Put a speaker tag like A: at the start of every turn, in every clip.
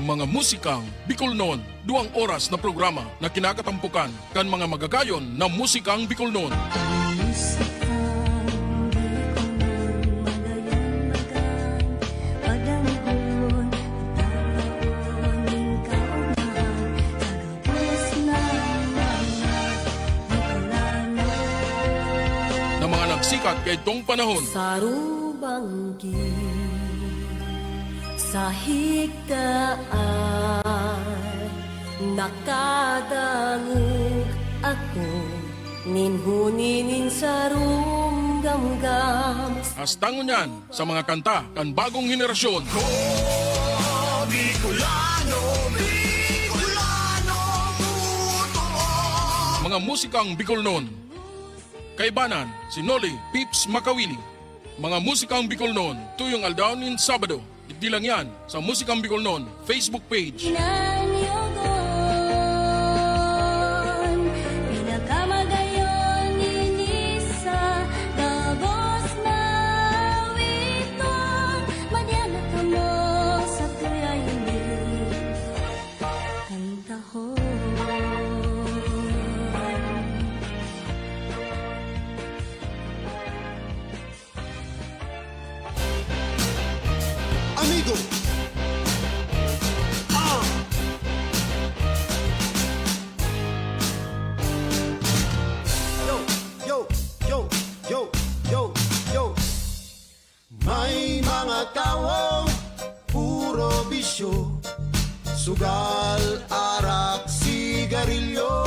A: mga musikang Bicolnon, 2 oras na programa na kinakatampukan kan mga magagayon na musikang Bicolnon. Na mga nagsikat kay itong panahon.
B: Sarubanggi sa higdaan nakadangog ako ninhuninin sa rumgamgam.
A: Astangon yan sa mga kanta kan bagong henerasyon.
C: Bicolano, Bicolano, totoo.
A: Mga musikang Bicolnon. Kaibanan, si Noli Pips Makawili. Mga musikang Bicolnon, tuyong aldaunin Sabado. Di lang yan sa Musikang Bicolnon Facebook page.
B: Inanyogon, pinakamagayon inisa, gabos na witon, madyanak ka mo sa tuyayini, kantahon.
C: Amigo. Yo, yo, yo, yo, yo, yo. May mga tao, puro bisyo, sugal, arak, sigarilyo.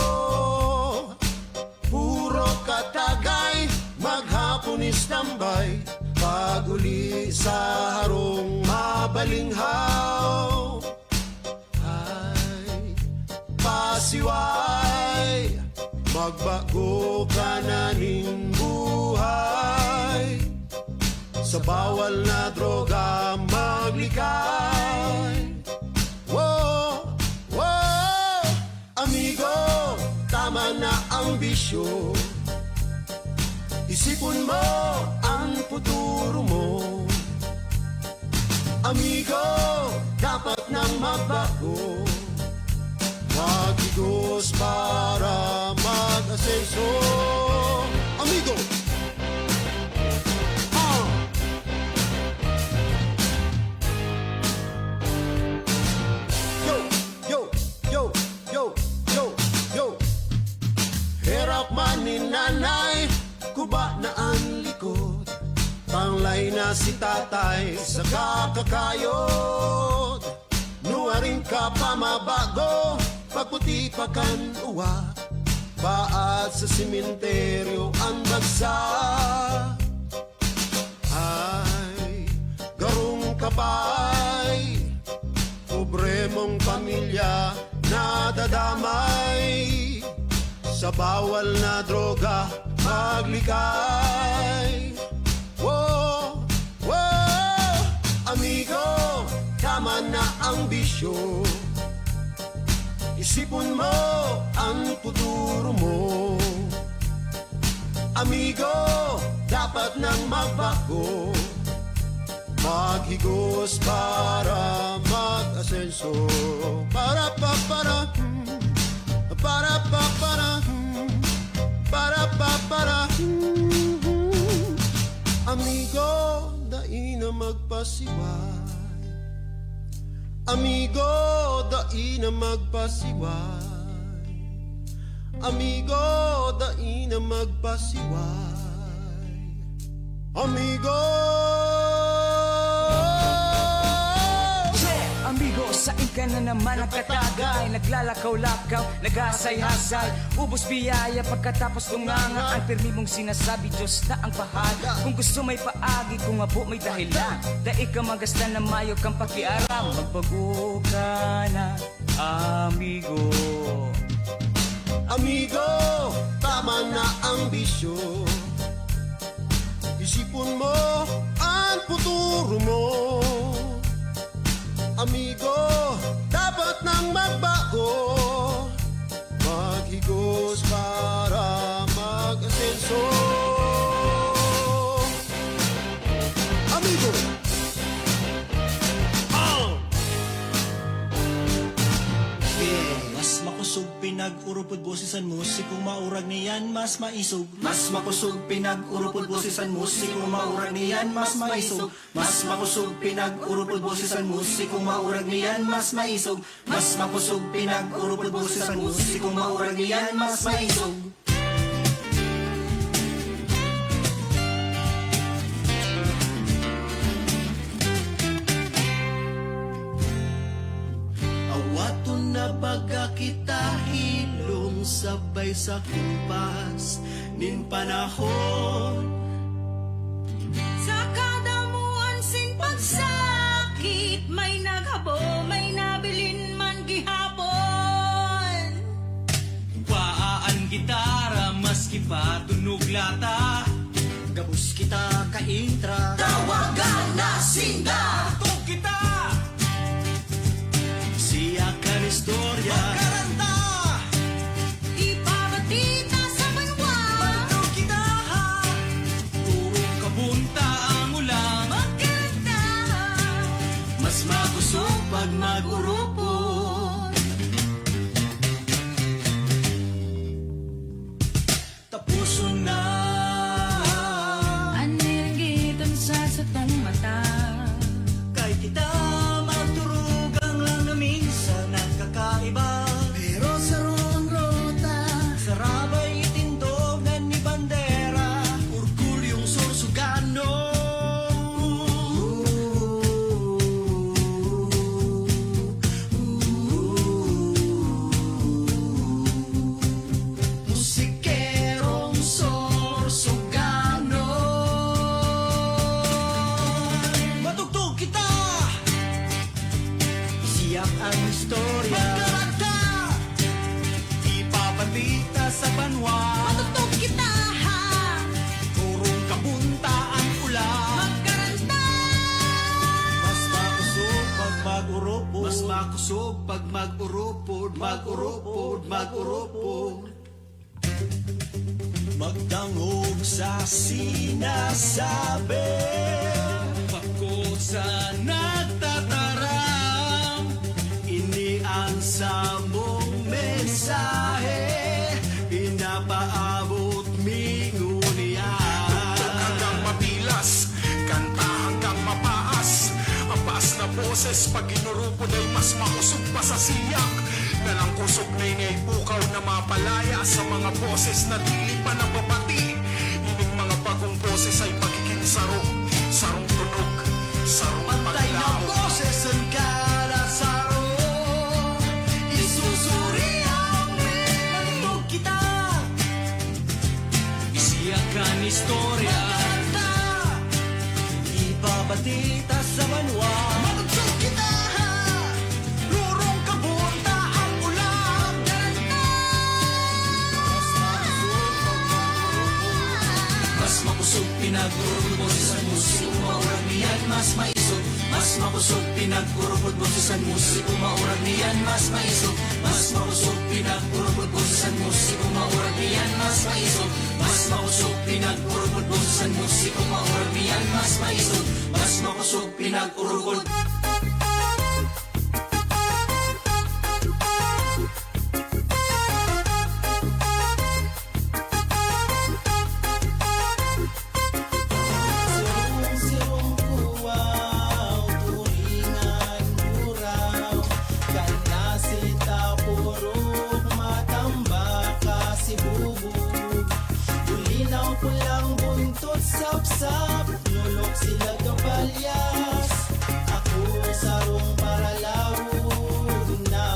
C: Puro katagay, maghapon istambay, paguli sa harong mabalinghaw. Ay, pasiway, magbago ka na ning buhay. Sa bawal na droga maglikay. Wow, wow, amigo, tama na ang bisyo. Isipon mo ang futuro mo. Amigo, dapat nang magbago. Magigos para mag-asenso. Amigo! Yo, yo, yo, yo, yo, yo. Hirap man ni nanay, kuba na ang likod. Panglay na si tatay sa kakakayod. Nuwaring ka pa mabago, pagputi pa kan uwa. Baat sa simenteryo ang bagsak. Ay, garong kapay, pobre mong pamilya nadadamay. Sa bawal na droga maglikay. Wow, wow, amigo, tama na ang bisyo. Isipon mo ang futuro mo. Amigo, dapat nang magbago. Maghigos para mag-asenso. Para pa para para pa para amigo, dai na magpasiway. Amigo, dai na magpasiway. Amigo, dai na magpasiway. Amigo.
D: Amigo, sain ka na naman nakatagay, naglalakaw-lakaw, naghasay-hasay, ubos biyaya pagkatapos tunganga. Ang pirmi mong sinasabi, Diyos na ang bahala. Kung gusto may paagi, kung abo may dahilan, dai ka magasta na mayo kang pakiaram. Magbago ka na, amigo.
C: Amigo, tama na ang bisyo. Isipon mo ang futuro mo. Amigo, dapat nang magbago. Maghigos para mag-asenso. Amigo.
E: pinag-urupod bosisan musikong maurag niyan mas maisog. Mas makusog pinag-urupod bosisan musikong maurag niyan mas maisog. Mas makusog pinag-urupod bosisan musikong maurag niyan mas maisog. Mas makusog pinag-urupod bosisan musikong maurag niyan mas maisog.
C: Awaton na baga kita hilong sabay sa kumpas nin panahon.
B: Sa kadamuan sin pagsakit, may naghabo, may nabilin man gihapon.
F: Paaan gitara maski pa tunog lata.
E: Gabus kita ka intra.
C: Tawagan na sinda,
F: Tug kita
E: Siya kan istorya.
F: karanta.
B: Ipabatita sa banwa,
F: Tug kita Turong kabunta ang ulang.
B: magkanta.
C: mas makusog pag mag-urupod.
E: Tapuson na.
B: Anirgiton sa satong mata.
E: Kay kita magturugang lang na minsan nagkakaiba.
C: Pero sa roong rota,
E: Sarabay itindog na ni bandera.
C: orgulyong Sorsugano. Musikerong Sorsugano.
E: Matugtog kita. Siyak ang istorya.
F: Karanta. Ipabalita sa banwa.
B: Matutog kita, ha?
F: Turong kabunta ang ulang.
B: Magkaranta.
E: Mas makusog pag mag-urupod.
C: Mas makusog pag mag-urupod, mag-urupod, mag-urupod.
E: Magdangog sa sinasabi.
F: Bako sa nagtataram.
C: Ini ang samong mensahe, pinapaabot mingunia.
G: Hanggang mapilas, kanta hanggang mapaas. Ang baas na boses pag inurupod ay mas makusog pa sa siyak. Nalang kusog na ingay bukaw na mapalaya sa mga boses na dili pa nababati. Ining mga bagong boses ay magiging sarong, sarong tunog, sarong
C: Pantay na
G: paglaw.
C: boses ang kalasaro, isusuri ang
E: Matugtog kita.
F: Isiyakan istorya.
C: kanta.
E: Ibabatita sa banwa.
C: Matugtog kita, rurong kabunta ang ulang.
E: Mas makusog pinag-urupod bosisan musikong maurag niyan mas maisog. Mas makusog pinag-urupod bosisan musikong maurag niyan mas maisog. Mas makusog pinag-urupod bosisan musikong maurag niyan mas maisog. Mas makusog pinag-urupod bosisan musikong maurag niyan mas maisog. Mas makusog pinag-urupod. Sirong kuwaw, turingan muraw. Kanasita purok, matambaka si bubog. Ulinaw pulang buntot, sap-sap. Nulok sila kapalyas. Ako sarong paralawod na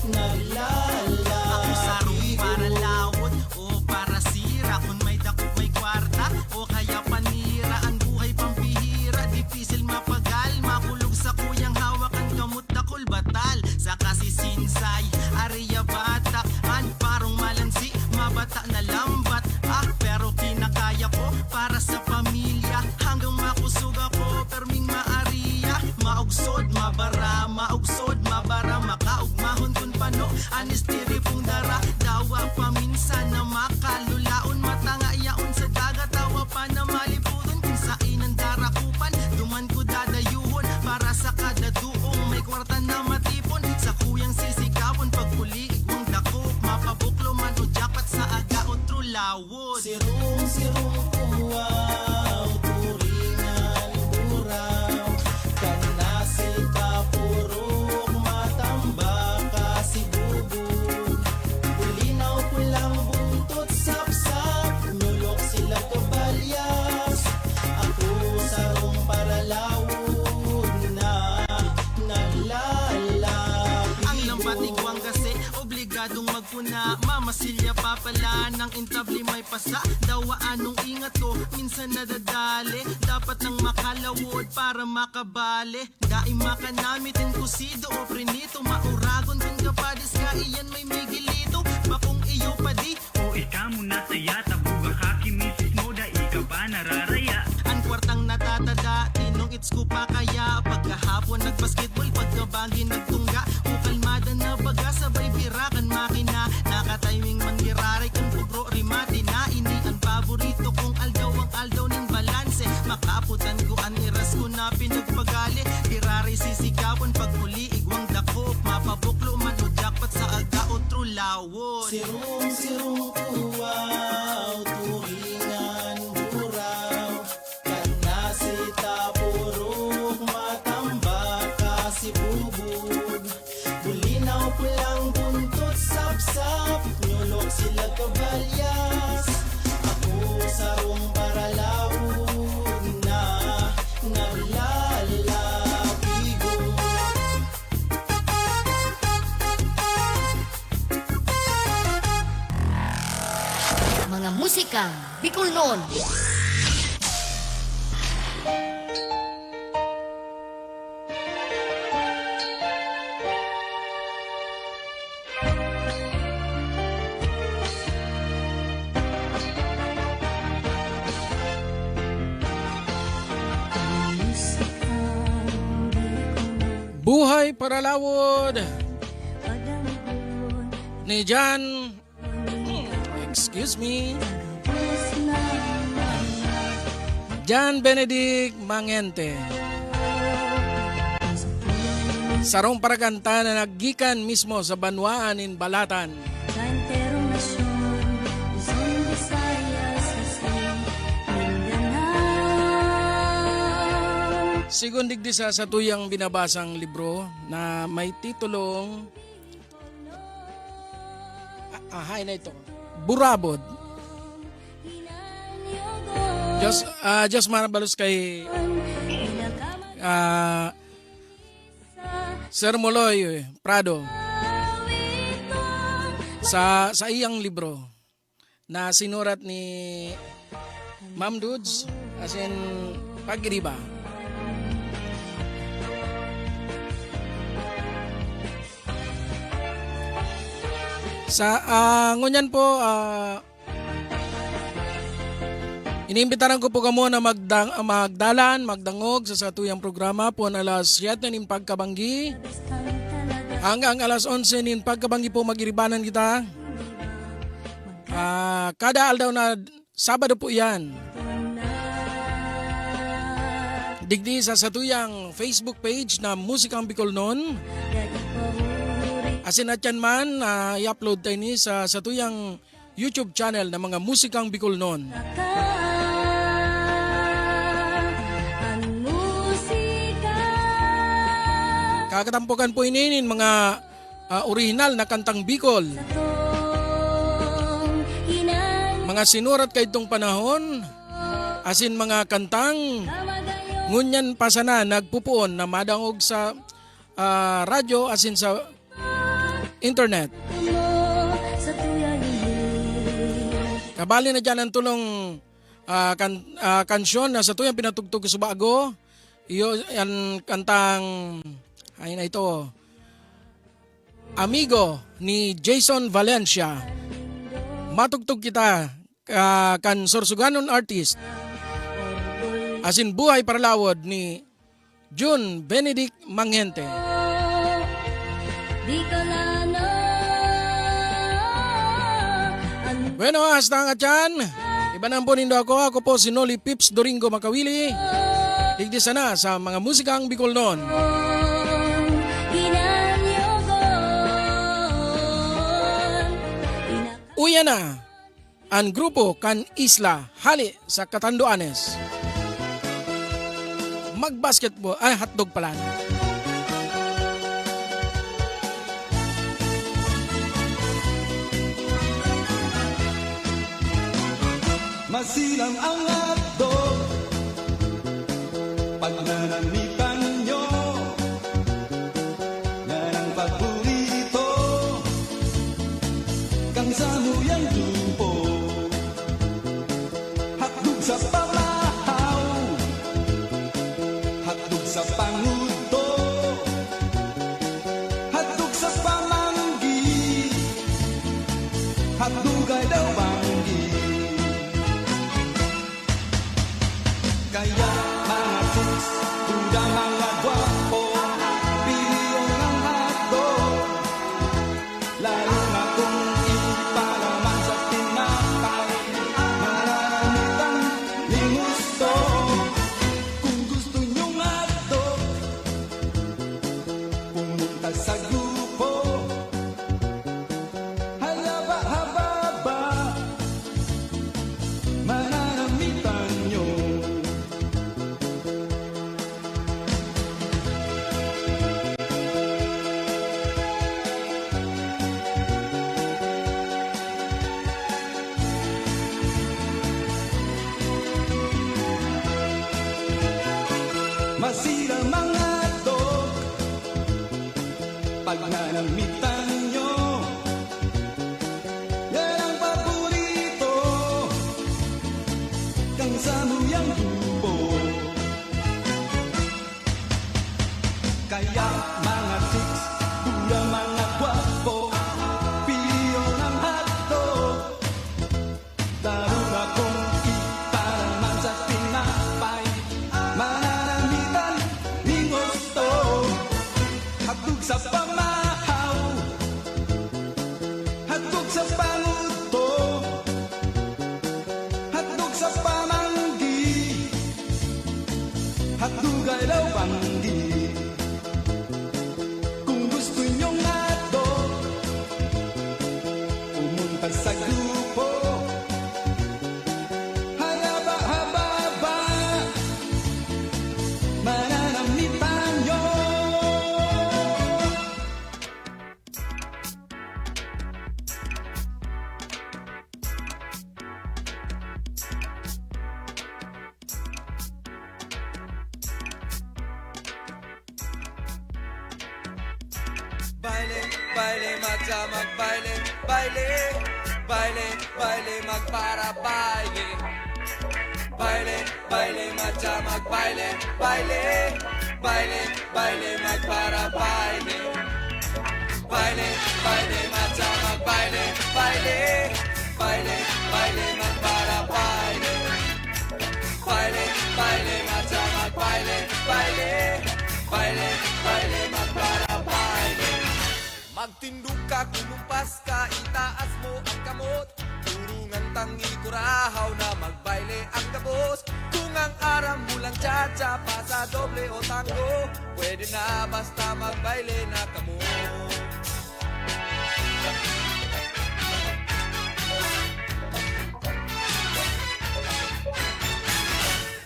E: naglalaki.
H: Ako sarong para lawot o para sira. Kung may dakot may kwarta o kaya panira. Ang buhay pampihira, dipisil mapagal. Makulog sa kuyang hawakan kamot dakol batal. Sa kasisinsay, ariya batak. An parong malansi, mabata na lambat. Pero kinakaya ko para sa pamilya. Hanggang makusog ako, perming maariya. Maugsod, mabar pala ng intabli may pasa. Dawa anong ingat ko, minsan nadadali. Dapat nang makalawod para makabali. Daim makanamitin kusido o prinito. Mauragon kung kapadis ka iyan may migilito. Bakong iyo pa di
F: O ika muna saya, tabuga ka kimisis mo, da ika pa nararaya.
H: ang kwartang natatada, tinong its ko pa kaya. Pagkahapon nagbasketball, pagkabagi nagtungga. Ukalmada na baga, sabay birakan makina. Nakatiming manggiraray kung pugro rimati na. Ini ang paborito kong aldaw ng balanse. Makaputan ko ang iras ko na pinagpagali. Biraray sisigawan pagpuli, igwang dakop. Mapabuklo man o jackpot sa aga o true lawon. Sirong kuwaw, turingan buraw. Kanasita purok, matambaka si bubog. Bulinaw pulang buntot, sapsap, nyulok sila kabalyas. Ako sarong paralawon na naglalapigo.
I: Mga musikang Bicol noon.
A: Buhay Paralawod ni John, excuse me, John Benedict Mangente. Sarong paraganta na naggikan mismo sa banwaan in Balatan.
B: Sa enterong nasyon, Luzon, Visayas, Asin, Mindanao.
A: Sigun digdi sa tuyang binabasang libro na may titulong na ito, Burabod. Just marabalos kay Sir Moloy Prado sa iyang libro na sinurat ni Ma'am Dudes as in Pagiriba. Sa ngunyan po, inimbitaran ko po kamo na magdangog sa satuyang programa po na alas 7 nin pagkabanggi. Hanggang alas 11 nin pagkabanggi po magiribanan kita. Kada aldaw na Sabado po yan. Digdi sa satuyang Facebook page na Musikang Bicol noon. Asin at yan man, i-upload tayo ni sa satuyang YouTube channel ng mga Musikang Bicol noon. Kakatampukan po ininin mga original na kantang Bicol. Mga sinurat kay itong panahon, asin mga kantang ngunyan pa sana nagpupuon na madangog sa radyo asin sa internet. Kabali na dyan ang tulong kansyon na sa tuyang pinatugtog sa bago. Iyo yan kantang ay na ito, Amigo ni Jason Valencia. Matugtog kita kan Sorsoganon artist. Asin Buhay Paralawod ni June Benedict Mangente. Bueno, hasta nga dyan. Ibanan po nindo ako. Ako po si Noli Pips Doringo Makawili. Digdi sana sa mga Musikang Bicol noon. Uya na ang grupo kan Isla Hali sa Catanduanes. Magbasketball, hotdog pala.
F: Masilang ang hotdog pag nanamitan nyo. Yan ang paborito kang sa huyang
C: sa pamahaw, hatog sa panguto, hatog sa pamanggi, hatugay daw banggi. Kaya mga chicks, kuda mga gwapo, piliyon ng hotdog, lalo na kung ipalaman sa tinapay, maramitan yung gusto. Kung gusto nyong hotdog, pumunta sa grupo, halaba-hababa, maramitan nyo. Masira mga dog pag nanamitan nyo. Yan ang paborito kang samuyang grupo. Kaya mga chicks, pura mga gwapo, piliyon ng hotdog, lalo na kung ipalaman sa tinapay, mananamitan ni gusto. Hatog sa pamahaw, hatog sa panguto, hatog sa pamanggi, hatugay daw banggi. Kung gusto nyong hotdog, pumunta sa grupo, halaba-hababa, mananamitan nyo.
D: Baile, baile, magsa magbaile, baile, baile, baile, magpara baile. Baile, baile, magsa magbaile, baile, baile, baile, magpara baile. Baile, baile, magsa magbaile, baile, baile, baile, magpara baile. Baile, baile, magsa magbaile, baile, baile, baile, magpara baile. Magtindog ka, kulumpas ka, itaas mo ang kamot. Turungan tangi kurahaw na magbaile ang gabos. Kung ang aram mo lang cha-cha, pasa doble o tango, pwede na basta magbaile na kamo.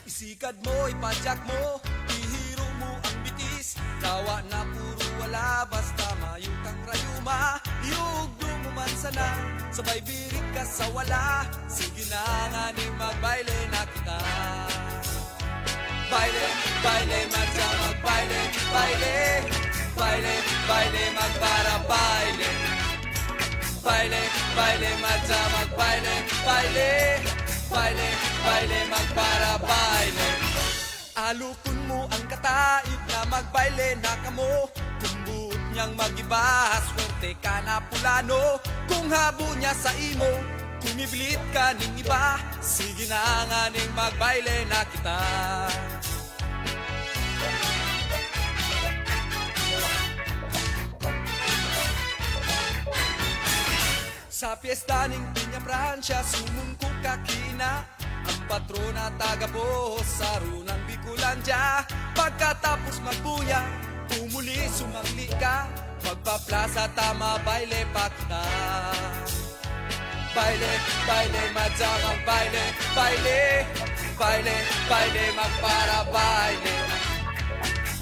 D: Isikad mo, ipadyak mo, ihiro mo ang bitis. Tawa na puro wala, basta mayo kang rayuma. Iugdo mo man sana, sabay birik ka sa wala. Sige na nga ni magbaile na kita. Baile, baile, magsa magbaile, baile, baile, baile, magpara baile. Baile, baile, magsa magbaile, baile, baile, baile, magpara baile. Alukon mo ang kataid na magbaile na kamo. Kung buot niyang magiba, swerte ka na pulano. Kung habo niya sa imo, kumibilit ka ning iba. Sige na nga ning magbaile na kita. Sa piyesta ning Piña Francia, sumungko ka kina. Ang patrona taga-boss, sarunang Bicolandia. Pagkatapos magbuya, umuli sumangli ka. Magpaplaza tama, baile pa kita. Baile, baile, magsa magbaile, baile, baile, baile, magpara baile.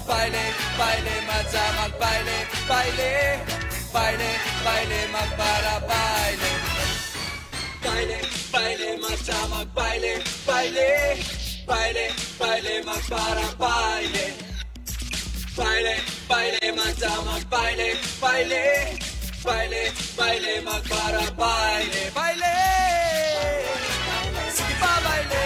D: Baile, baile, magsa magbaile, baile, baile, baile, magpara baile. Baile, baile, magsa magbaile, baile, baile, baile, magpara baile. Baile, baile, magsa magbaile, baile, baile, baile, magpara baile. Baile, sige pa baile.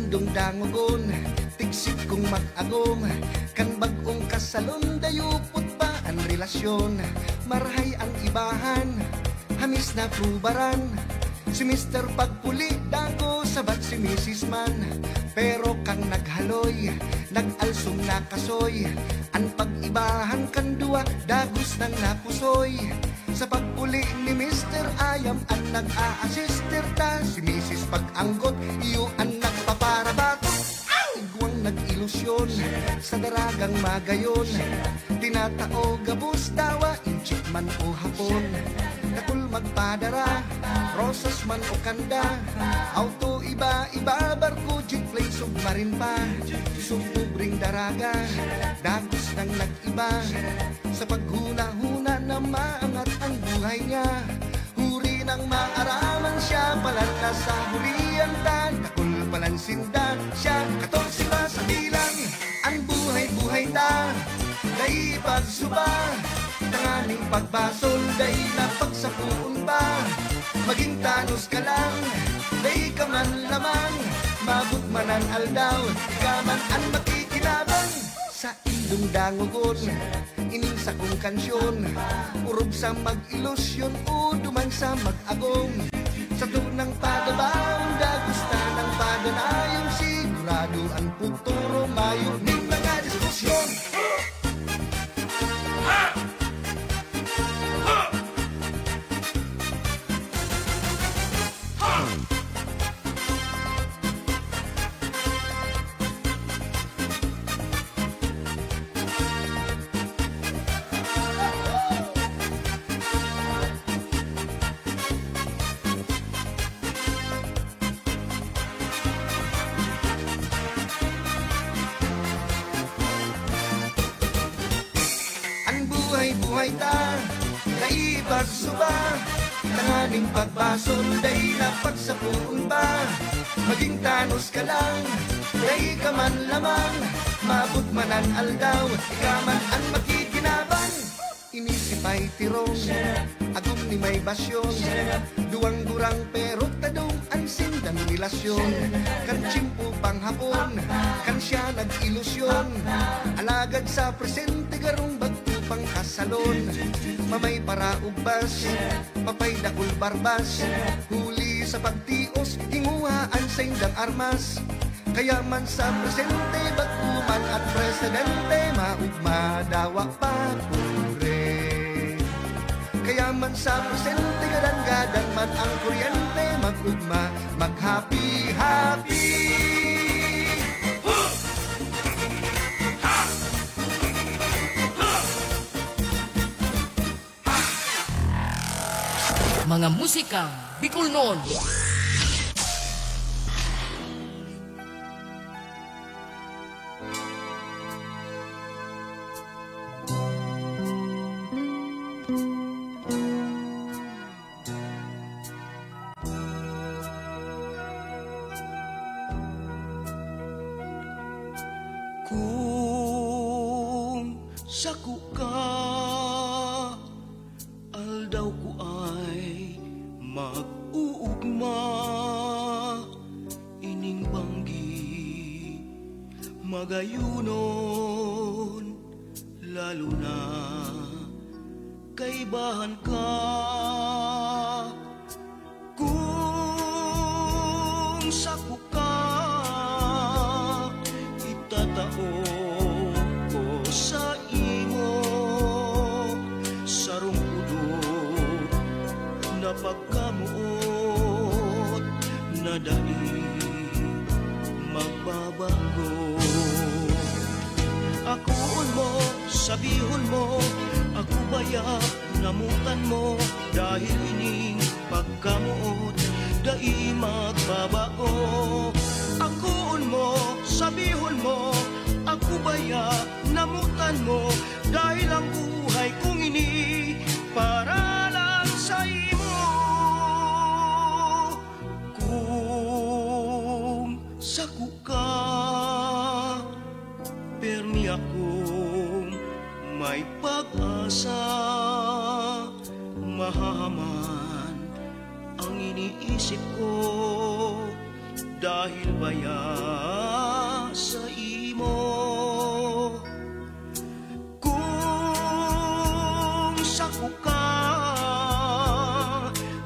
J: indong dangugon, tigsik kong mag-agong, kan bagong kasalon, dayupot pa ang relasyon. Marhay ang ibahan, hamis na tubaran, si Mr. Pagpuli, dago sabat si Mrs. Man. Pero kang naghaloy, nag-alsong nakasoy, ang pag-ibahan kan duwa, dagos nang napusoy. Sa pagpuli ni Mr. Ayam ang nag-a-assister ta, si Mrs. Pag-anggot, iyo ang nagpaparabatot. Igwang nag-ilusyon, sa daragang magayon, tinatao gabos dawa, inchik man o hapon. Nakul magpadara, rosas man o kanda, auto iba-iba, barko, jeep plane, submarin pa. Sumubring daraga, dagos nang nag-iba, sa paghuna-huna na maangat ang buhay niya. Huri ng maaraman siya, palan na sa hurian tan, nakul palan sindan siya, 14 ba sa bilang, ang buhay-buhay ta, dahil pagsuba, tanganing pagbasol, dahil napagsapuon pa, maging tanos ka lang, dahil ka man lamang, mabot man ang aldaw, ka man ang makikinabang, sa indong dangugon, ining sa kong kansyon, urob sa mag-ilusyon, o duman sa mag-agong, sa tunang padabaon, dagos na ng padanayon, sigurado ang futuro, mayo ning mga diskusyon. Buhay ta, naipagsuba, tanganing pagbasol, dahi napagsapuon ba, maging tanos ka lang, dahi ka man lamang, mabot man ang aldaw, ka man ang makikinabang. Inisipay tirong, agong ni may basyon, duwang durang pero tadong ang sindang relasyon. Kan tsimpo pang hapon, kan siya nag-ilusyon, alagad sa presente garong bagto pang kasalon, mamay para ugbas, papay dakul barbas, huli sa pagtios, hinguhaan sa indang armas. Kaya man sa presente, batuman at presidente, maugma dawa pa pure. Kaya man sa presente, gadang-gadang man ang kuryente, magugma, mag-happy-happy.
I: Mga musikang Bicolnon.
E: Kung saku ka, aldaw ko ay mag-uugma, ining banggi, magayunon, lalo na kaibahan ka. Kung saku ka, itatao ko sa imo, sarong pudot na pagkamuot, na dai magbabago. Akuon mo, sabihon mo, ako baya namutan mo, dahil ining pagkamuot, dai magbabago. Akuon mo, sabihon mo, ako baya namutan mo, dahil ang buhay kong ini para lang sa imo. Kung saku ka, permi akong may pag-asa, mahahaman ang iniisip ko,
H: dahil baya sa imo. Kung sako ka,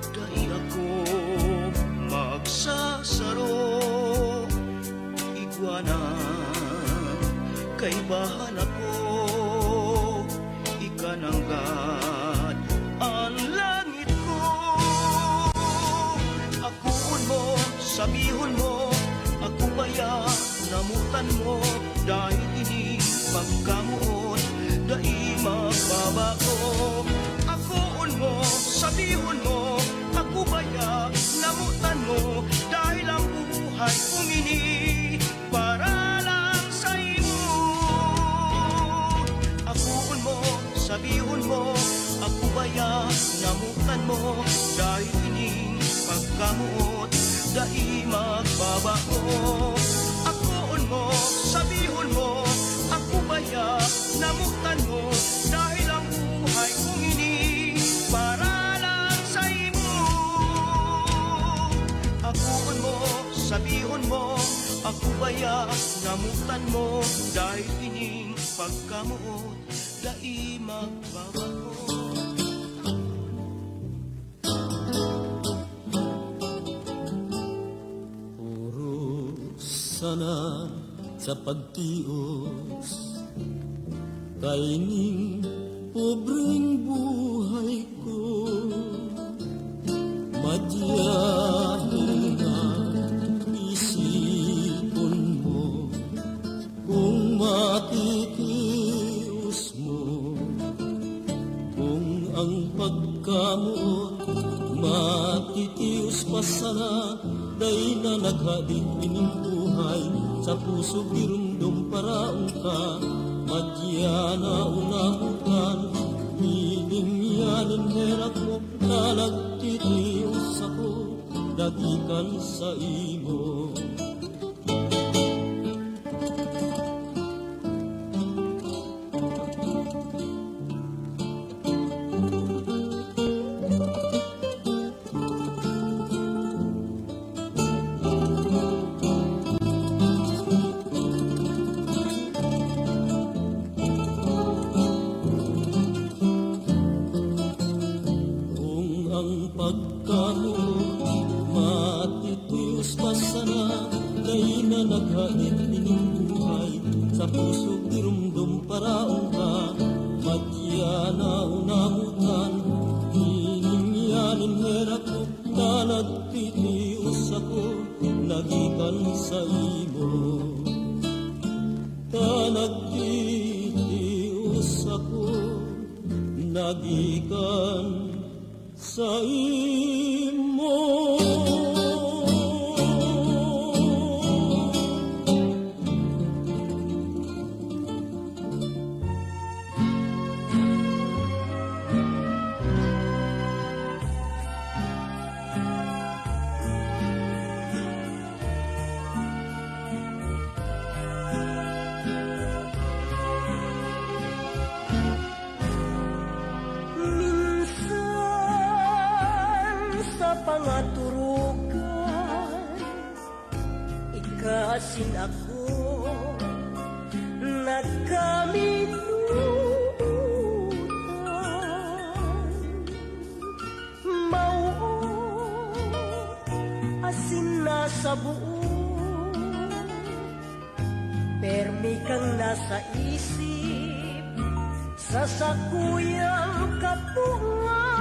H: dahil ako magsasaro. Iguana, kay bahala ko, ikananggad ang langit ko. Akuon mo, sabihon mo, ako baya, namutan mo, dahil ini pagkamuot, dahil magbabago. Akuon mo, sabihon mo, ako baya, namutan mo, dahil ang buhay kong ini, para lang sa imo. Akuon mo, sabihon mo, ako baya, namutan mo, dahil ining pagkamuot, dahil magbabago. Akuon mo, sabihon mo, ako baya, namutan mo, dahil ang buhay kong ini, para lang sa imo. Akuon mo, sabihon mo, ako baya, namutan mo, dahil ining pagkamuot, dahil magbabago.
E: Puro sana sa pagtios, kaining pobreng buhay ko, madyahin na isipon mo, kung matitios mo, kung ang pagkamuot matitios pa sana, day na naghadin ining buhay, sa puso birundong paraong ka, madya na unamutan, hiling yanin herak mo, na nagtitios ako, dagikan sa imo. Pagkamuot matitios pa sana, day na naghain ining buhay, sa puso dirumdum paraong ka, madya na unamutan, hiling yanin herak ko, na nagtitios ako, nagikan sa imo. Ta nagtitios ako, nagikan sa imo.
K: Pangaturukan, ikasin ako, nagkaminutan. Mao, asin na sa buo, permi kang nasa isip, sa sakuyang kapungawan.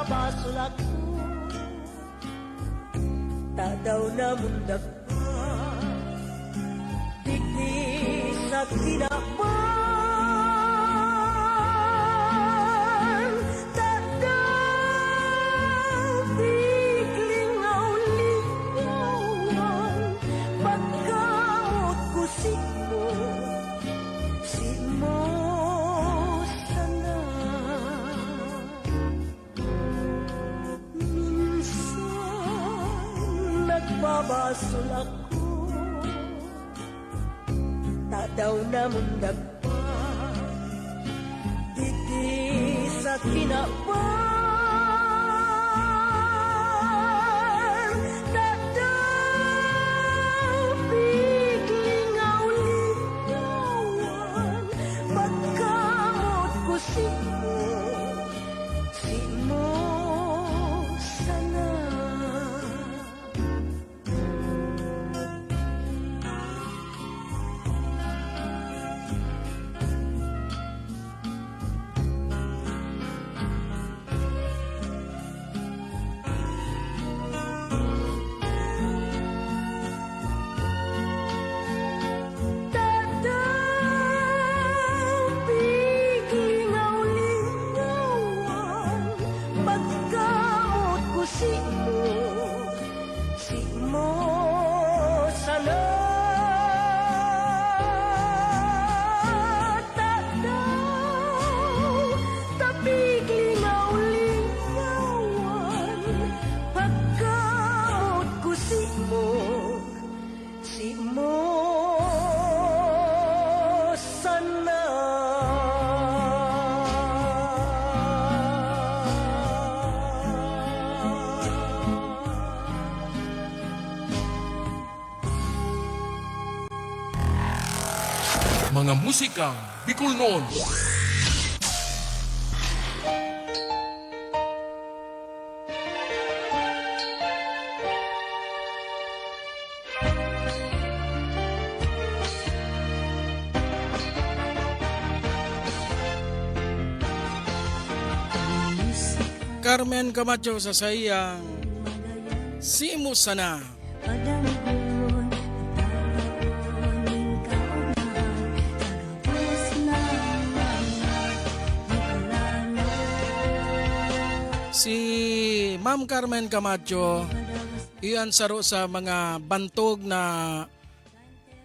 K: Basol ako, tadaw na mundag pa, digdi sa kinaban, tadaw bigling auliwan, pagkaot ko simo sana. Nagbabasol ako, tadaw na mundag pa, diti sa kinawan bigling ligawan pagkamot ko si mo sana.
A: Mga musikang Bicol noon. Carmen Camacho sa sayang Si mo sana.
B: Padamgon, tawagin kaunahan, tagabos na Bicolano.
A: Si Ma'am Carmen Camacho, iyan saro sa mga bantog na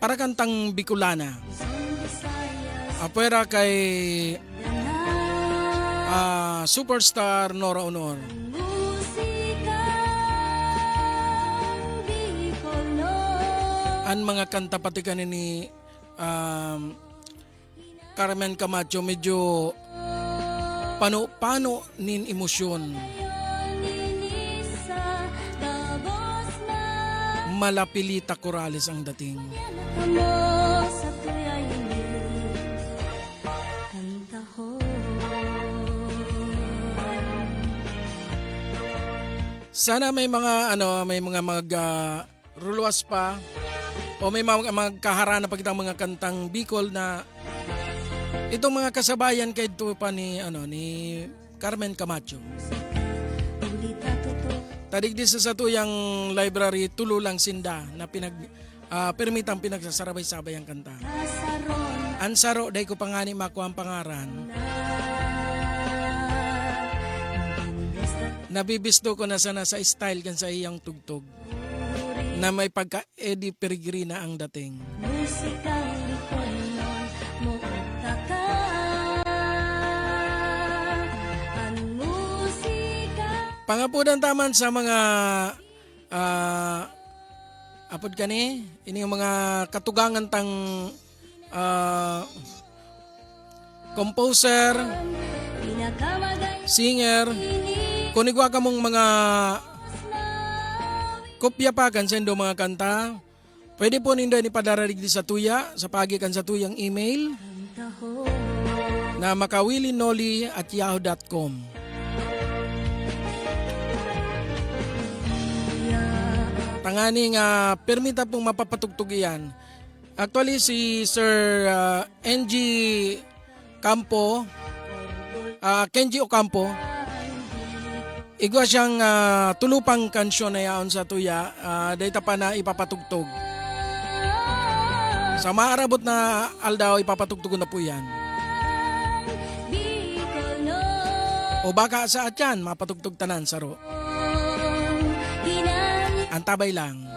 A: para kantang Bicolana. Apwera kay superstar Nora Honor. Ang mga kanta pati kanin ni Carmen Camacho medyo pano-pano nin emosyon. Malapilita Corrales ang dating. Sana may mga ruluwas pa o may mga magkaharana pa kitang mga kantang Bicol na itong mga kasabayan kay ito pa ni Carmen Camacho. Tadigdi sa tuyang library tululang sinda na permitang pinagsasarabay-sabay ang kanta. Ansaro day ko pangani makuha ang pangaran. Nabibisto ko na sana sa style kan sa iyang tugtog na may pagka Eddie Peregrina ang dating. Pangapudan taman sa mga apod kani ini mga katugangan tang composer, singer, kunigwa ka mong mga kopya pa kan sendo mga kanta. Pwede po nindo ni padararig di sa tuya sa pagikan sa tuyang email na makawilinoli@yahoo.com. Tangani nga permita pong mapapatugtog iyan. Actually si Sir NG Campo, Kenji Ocampo, igwa siyang tulupang kansyon na yaon sa tuya, dahita pa na ipapatugtog. Sa maarabot na aldaw ipapatugtog na po yan. O baka sa atyan, mapatugtog tanan saro. Antabay lang.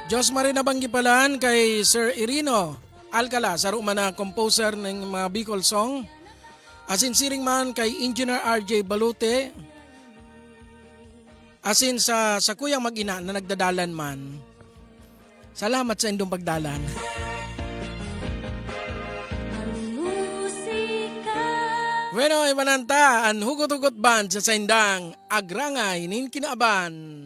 A: Diyos Marina Banggipalan kay Sir Irino Alcala, saro man na composer ng mga Bicol song. Asin siring man kay Engineer RJ Balute. Asin sa kuyang mag-ina na nagdadalan man. Salamat sa indong pagdalan.
B: Ang musika
A: Bueno, imananta ang hugot-hugot band sa saindang agrangay nin kinaaban.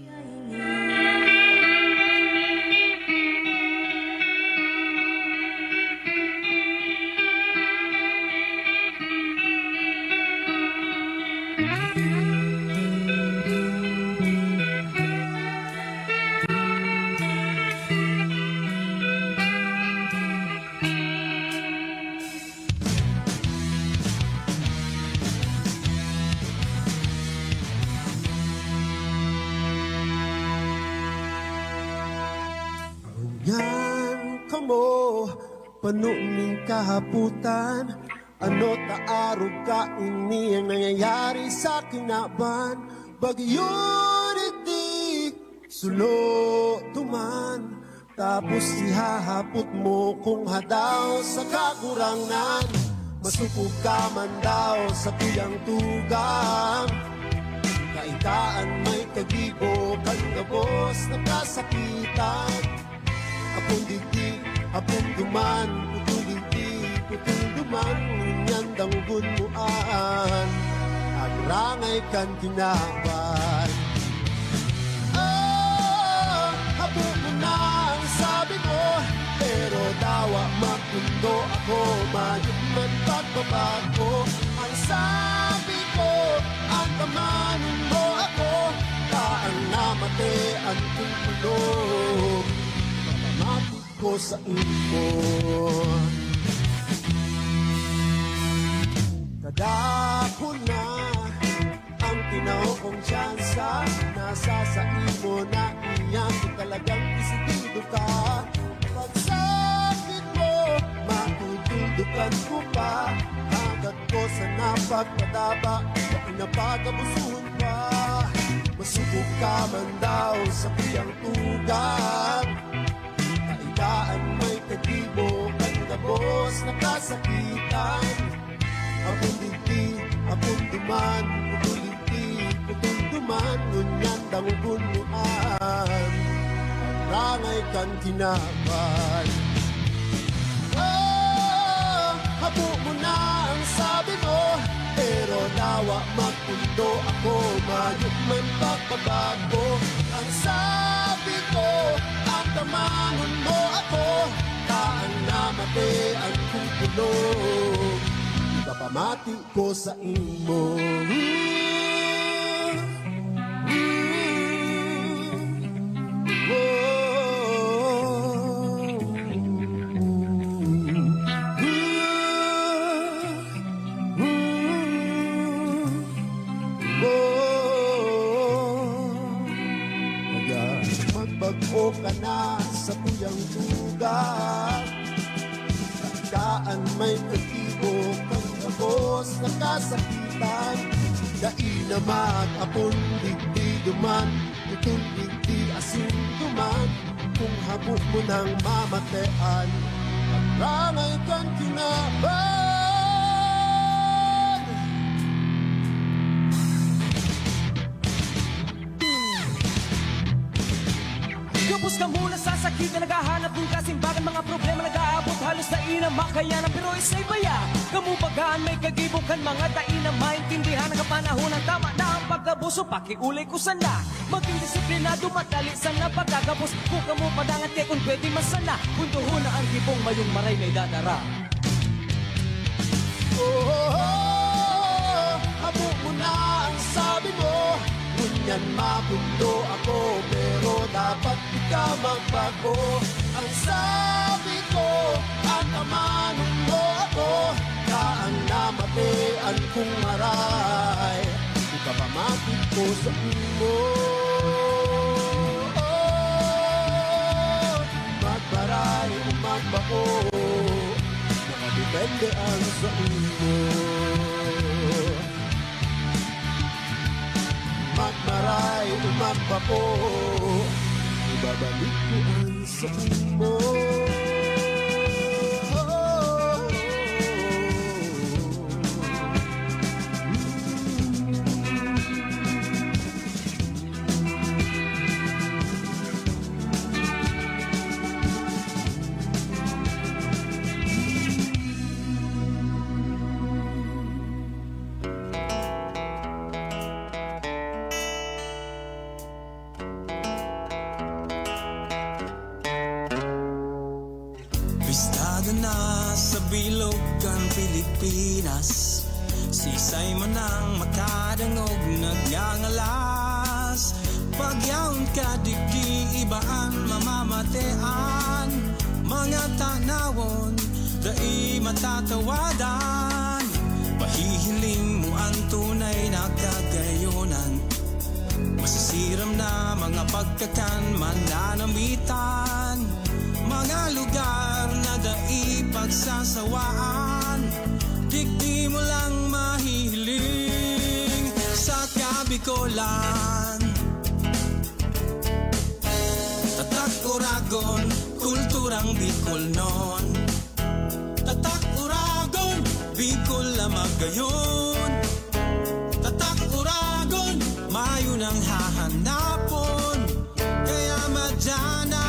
C: Yan kamo, panuning kahaputan. Ano taarog ka ini ang nangyayari sa kinaban. Bagyon iti, sulo tuman. Tapos ihahapot mo kung hadaw sa kakurangan. Masupog ka man daw sa kuyang tugang. Kaitaan may kagibo, kagabos na kasakitan. Apong digdi, apong duman, putul duman, ngunyan danggun muan, ang rangay kan kinaban. Ah, habo mo na ang sabi ko, pero dawa makundo ako, mayot man pagbabago. Ang sabi ko, ang kamanin mo ako, kaan namatean kong tulog. Matik ko sa imo. Kadako na ang tinaw kong tsansa. Nasa sa imo na iyan kung talagang isidido ka. Pagsakit mo, matutuldukan ko pa. Hanggat ko sa napagpadaba, napagabusuhan pa. Masubok ka man daw sa kuyang tugang. Kaitaan may kagibo, kagabos na kasakitan. Apong digdi, apong duman, putul duman, ngunyan dangugun muan. Rangay kan kinaban. Ah, habo mo na ang sabi mo, pero dawa magpundo ako, mayot man pagbabago. Ang sabi ko, ang tamanon mo ako, kaan namatean kong tulog. Ipapamati ko sa imo. Magbago ka na sa kuyang tugang. Kaan may kagibo, kagabos na kasakitan. Dai na mag-apon, digdi duman, tutun digdi asin duman. Kung habok mo ng mamatean, at rangay kan kinaban.
D: Kapos ka muna sa sakit na naghahanap ng kasimbagan. Mga problema nag-aabot halos na makayanan. Pero isa'y baya, kamubagaan may kagibukan. Mga daina maintindihan ang kapanahon. Ang tama na ang pagkabuso, pakiulay ko sana. Maging disiplinado, madali sana pagkagapos. Kung kamu padangat kay kung pwede masana. Puntuho na ang gibong mayong maray na idadara.
C: Habo mo na ang sabi mo, ngunyan mabundo ako, pero dapat di ka magbago. Ang sabi ko, ang tamanon mo ako, kaan namatean kong maray. Ipapamatik ko sa imo. Magmaray o magbako, nakadepende ang sa imo. Magmaray o magbako, ibabalik ko ang sa imo.
H: bilog ang Pilipinas, sisay man ang makadangog nagngangalas. Pagyaon ka digdi ibaan mamamatean, mga tanawon dai matatawadan. Pahihiling mo ang tunay na kagayonan, masisiram na mga pagkakan mananamitan, mga lugar na dai pagsasawaan. Digdi mo lang mahihiling sa Kabikolan. Tatak Uragon, kulturang Bicol non. Tatak Uragon, Bicol lamang gayon. Tatak Uragon, mayo nang hahanapon. Kaya madyana,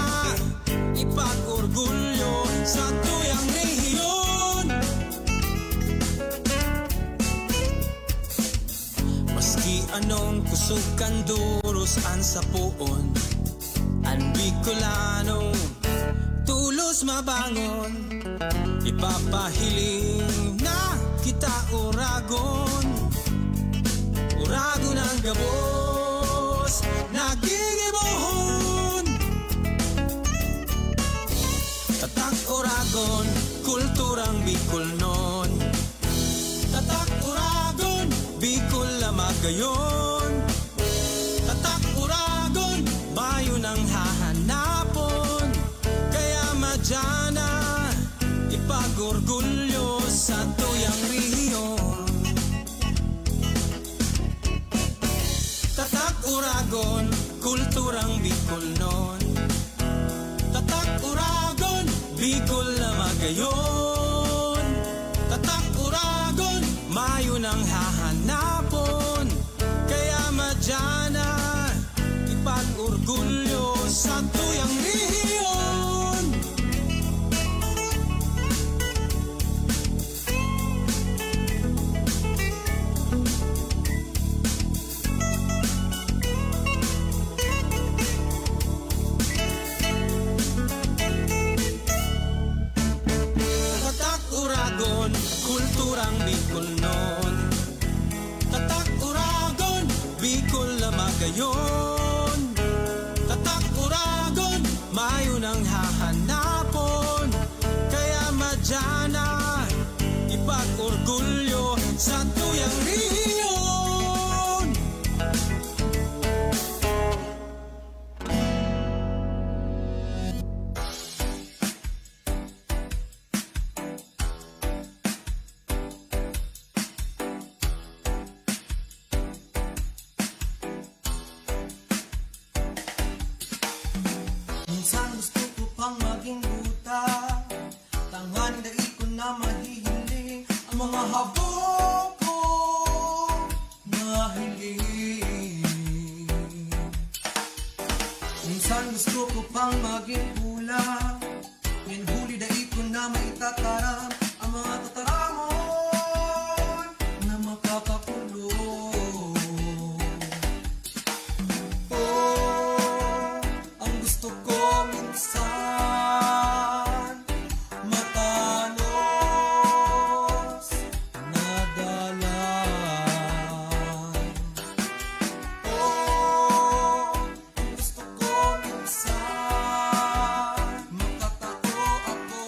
H: ipag-orgulyo sa tuyang rehiyon. Maski anong kusog kanduros ang sapuon, ang Bicolano tulos mabangon. Ipapahiling na kita Uragon, Uragon ang gabos nagigibohon. Tatak Uragon, kulturang Bicol non. Tatak Uragon, Bicol lamang gayon. Tatak Uragon, mayo nang hahanapon. Kaya madyana, ipag-orgulyo sa tuyang rehiyon. Tatak Uragon, kulturang Bicol non. Tatak Uragon, Bicol lamang gayon. Tatak Uragon, mayo nang hahanapon. Kaya madyana, ipag-orgulyo sa tuyang rehiyon. Tatak Uragon, kulturang Bicol non. Tatak Uragon, Bicol lamang gayon. Tatak Uragon, mayo nang hahanapon. Kaya madyana, ipag-orgulyo sa tuyang rehiyon.
E: Minsan gusto ko pang maging buta, tangan dai ko na mahihiling ang mga habog ko nahiling. Minsan gusto ko pang maging pula, ngayon huli dai ko na maitataram ang mga tataramon na makakakulong. Ang gusto ko minsan matanos na dalan. Ang gusto ko minsan makatao ako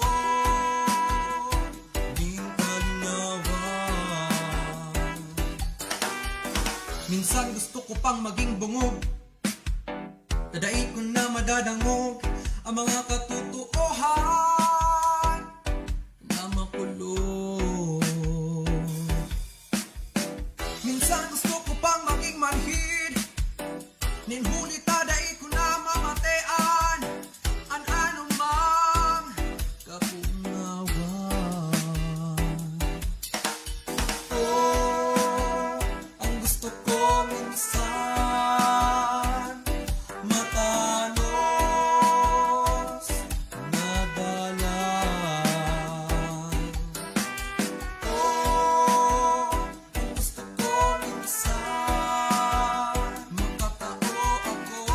E: din kalinawan. Minsan gusto ko pang maging bungog, dadai ko na madadangog ang mga katotohan na makulong. Minsan gusto ko pang maging manhid, ninhuli tadai ko na mamatean an anumang kakungawan. Ang gusto ko minsan matanos na dalan. Ang gusto ko minsan makatao ako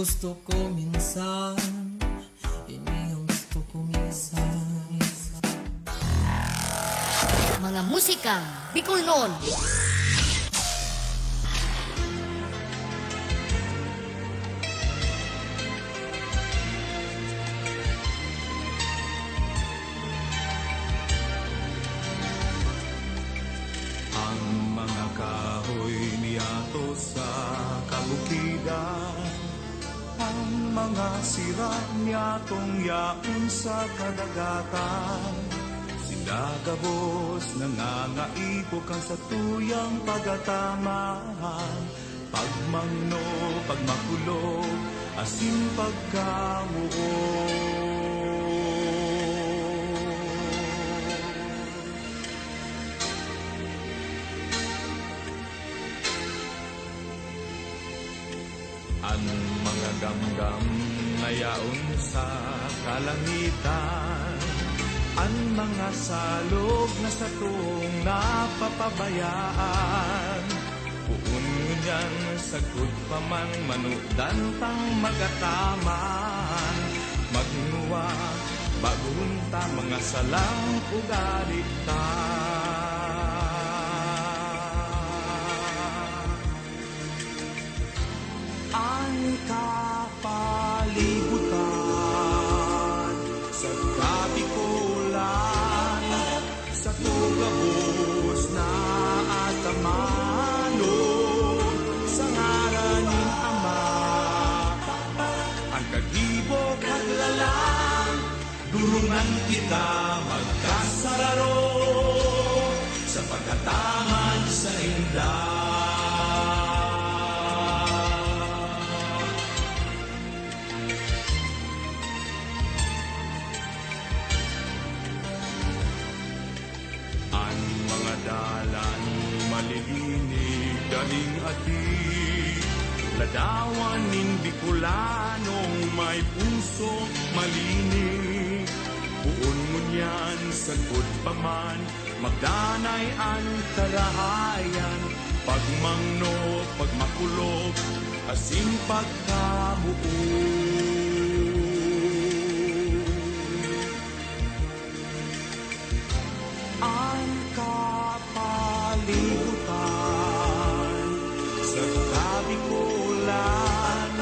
E: gusto ko minsan, ini ang gusto ko minsan.
I: Mga musika Bicol noon.
G: Ang mga kahoy niyato sa kabukidan, ang mga sira niyatong yaon sa kadagatan. Sinagabos nangangaipok ang sa tuyang pagatamaan, pagmangno, pagmakulog, asin pagkamuo. Ang mga gamgam na yaon sa kalangitan, ang mga salog na sa tuong napapabayaan. Puun ngunyan sagud pa man manudan tang magataman, magnuwa bagunta mga salang ugali ta. Ang kapalibutan sa kabikulan, sa tugabos na atamanon, sa ngaranin Ama, ang kagibo kaglalang, durungan kita magkasararo, sa pagkataman sa indah. Dalan malilinig daling ati, ladawan nin Bicolanong may puso malinig. Puon ngunyan sagod pa man, magdanay ang kalahayan, pagmangno, pagmakulog, asin pagkabuo. Ang kapalibutan sa kabikulan,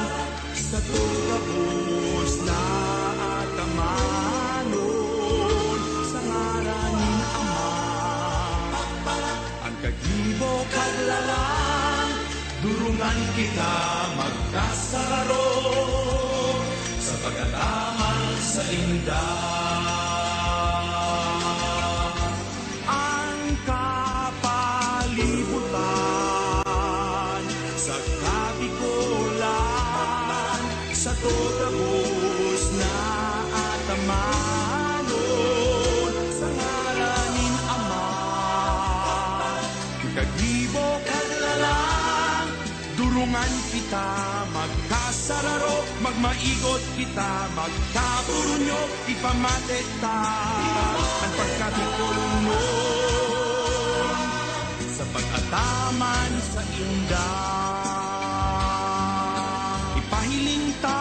G: sa tugabos na atamanon, sa ngaranin Ama, ang kagibo kaglalang, durungan kita magkasararo, sa pagkataman sa indah. Sa kabikulan, sa tugabos na atamanon, sa ngaranin Ama, kagibo kaglalang, durungan kita magkasararo, magmaigot kita, magkaburunyo, ipamate ta ang pagkabikulan sa pag-ataman sa indah. Ipahiling ta,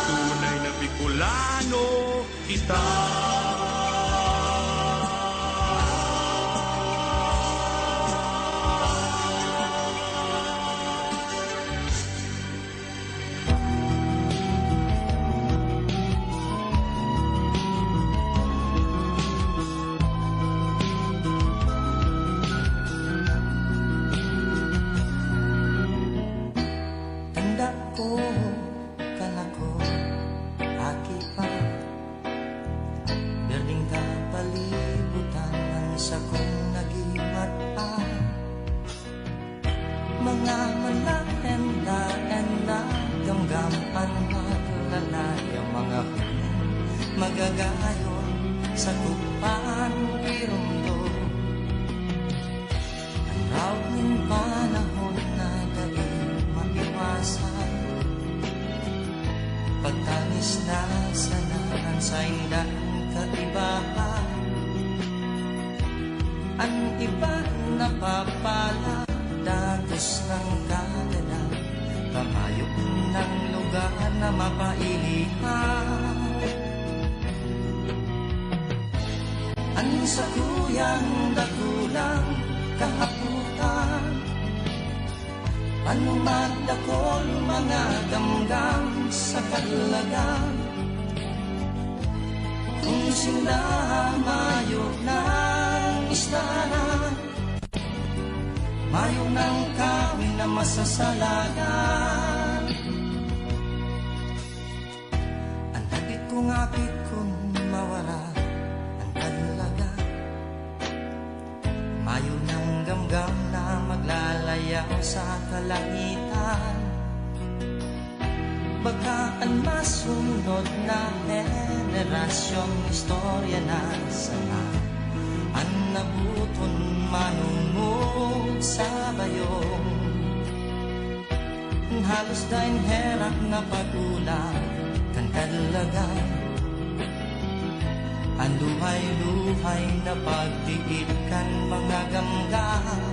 G: tunay na Bicolano kita.
D: Mga manahenda-enda, gamgaman maglalayang mga huling magagayon sa tupan irundo. Ang raw ng panahon na daig maiwasan, pagtanis na sanahan sa indang kaibahan. Ang iba napapala, datos ng kagalang, kamayok ng lugar na mapailihan. Ang sa kuyang dagulang kahaputan, ano magdakol mga damdam sa kalagan. Kung sila mayo ng istanan, mayo ng kami na masasalagan. Ang dagit kong apit kung mawala ang kalaga, mayo ng gamgam na maglalayaw sa kalangitan. Baka ang masunod na henerasyong istorya na sana ang nabuton manunod sa bayong. Halos dahil herap na pagulang kan kalagan, ang luhay-luhay na pagdiit kan mga gamgam.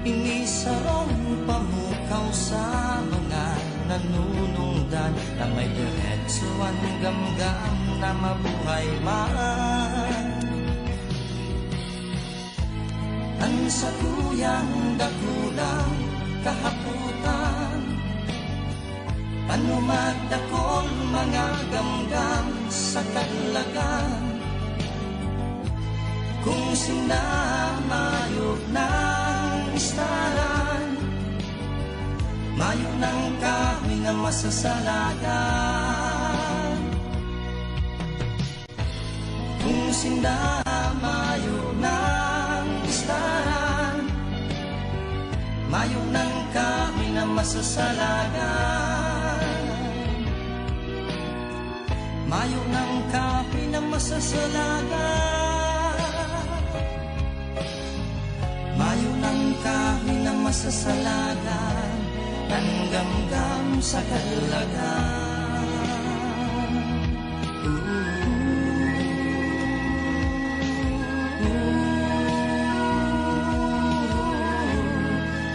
D: Inisarong pamukaw sa mga nanunungdan na may diretso ang gamgam na mabuhay man. Ang sa kuyang dakulang kahaputan, paano magdakol mga gamgam sa kalagan. Kung sinamayog ng istaran, mayo ng kahoy na masasalagan. Kung sindamayo ng istaran, mayo ng kahoy na masasalagan. Mayo ng kahoy na masasalagan. Mayo ng kahoy na masasalagan, ang gamgam sa kalagan.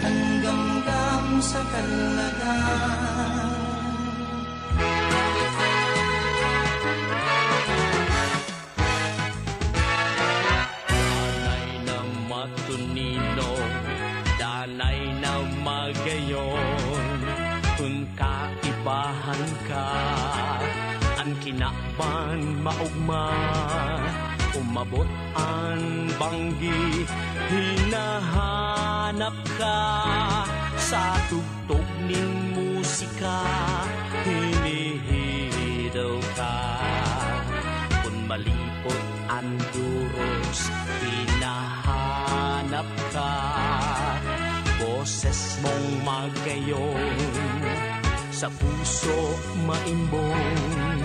D: Ang gamgam sa kalagan.
F: Matunino, danay na magayon. Kung kaibahan ka, ang kinakpan maugma, umabot ang banggi, hinahanap ka sa tugtog ning musika, hinihidaw ka. Kung malipot ang duros, hinahanap ka, boses mong magayon, sa puso maimbong,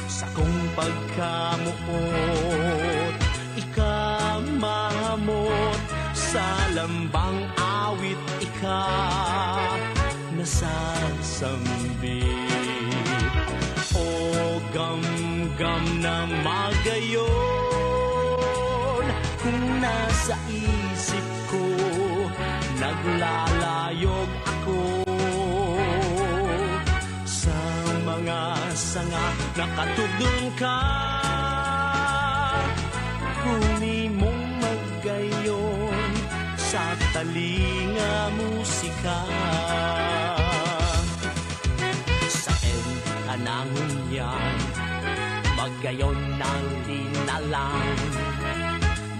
F: sa kong pagkamuot, ikamahamot, sa lambang awit ika, nasasambit. O gam-gam na magayon, kung nasa isip ko, naglalayog ako sa mga sanga nakatugtong ka. Huni mong magayon sa talinga musika. Sa anangon yan, magayon ng linalang,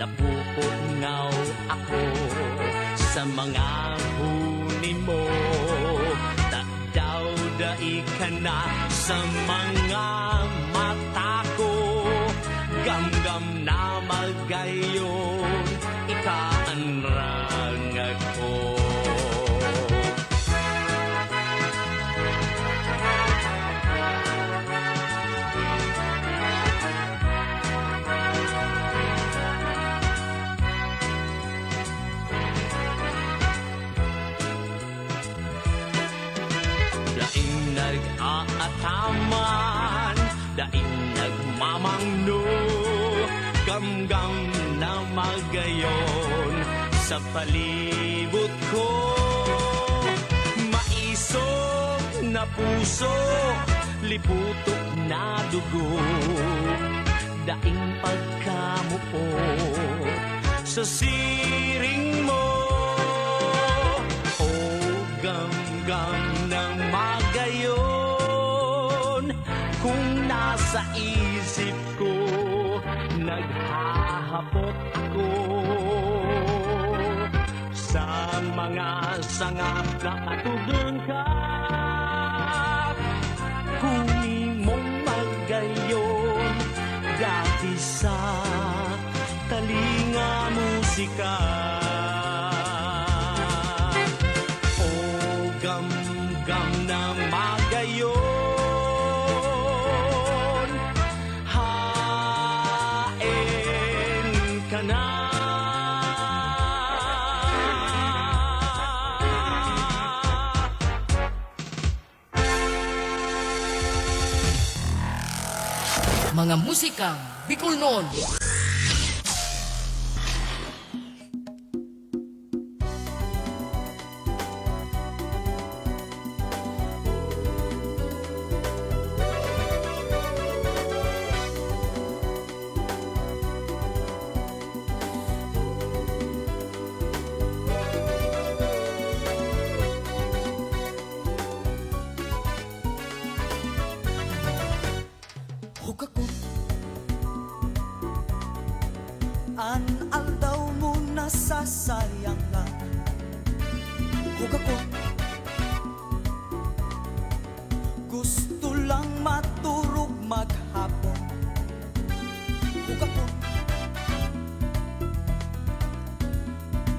F: napupungaw ako sa mga huni mo. Tagdaw-dai ka na sa mga mata ko, gam-gam na magayon, ikaanrang ako. Daing nag-aataman, daing nagmamangno, gam-gam na magayon sa palibot ko.
E: busog na puso, liputok na dugo, daing pagkamupo sa siring mo. O gamgam ng magayon, kung nasa isip ko naghahapot ako sa mga sangap na katugang ka. Kunin mong magayon dati sa talinga musika. O gamgam ng magayon, hain ka na.
I: Mga musikang Bicol noon.
E: An aldaw mo nasasayang lang. Huwag ako gusto lang maturog maghapon. Huwag ako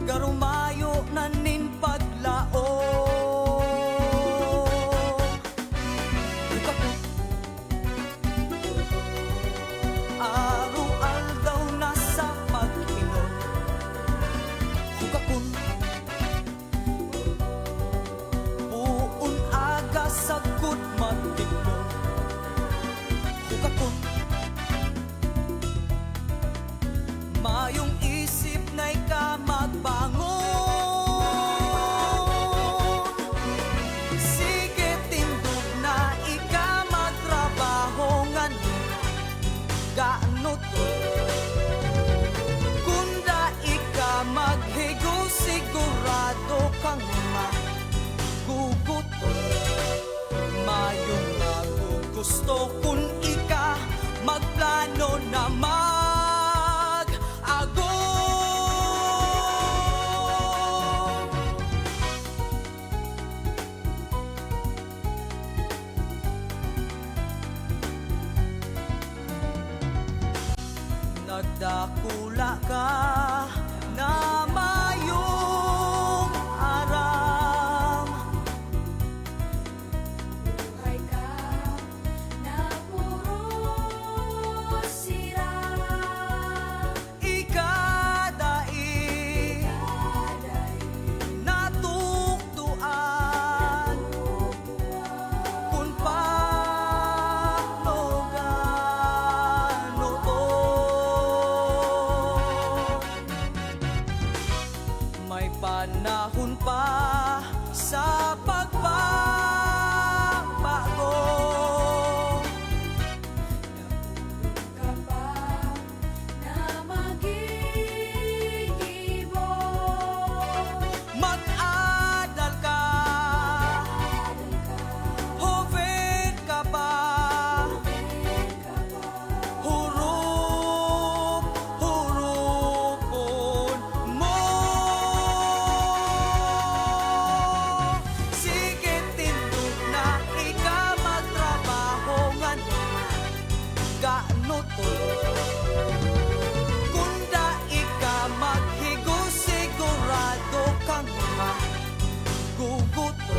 E: garumayo na nin paglao. Huwag ako aru-al daw nasa pag-inom. Huwag akong buon aga sagud magtiklom. Huwag akong mayong isip na ika magbangon. Sige tindog na ika magtrabaho ngayon. Gaano to? Kunda ika maghigo sigurado kang magugot. Mayong gusto kung ika magplano na mag-ago. Nagdakula ka na mayong aram.
B: Buhay ka na puro sira.
E: Ikadai natuktuan kung paano gano to. May panahon pa sa pagbabago.
B: Ka pa na magigibo.
E: Mag-adal ka, hoven ka pa, hurup-hurupon mo. Sige tindog na ika magtrabaho ngayon. Gaano to? Kunda ika maghigo sigurado kang maguguto.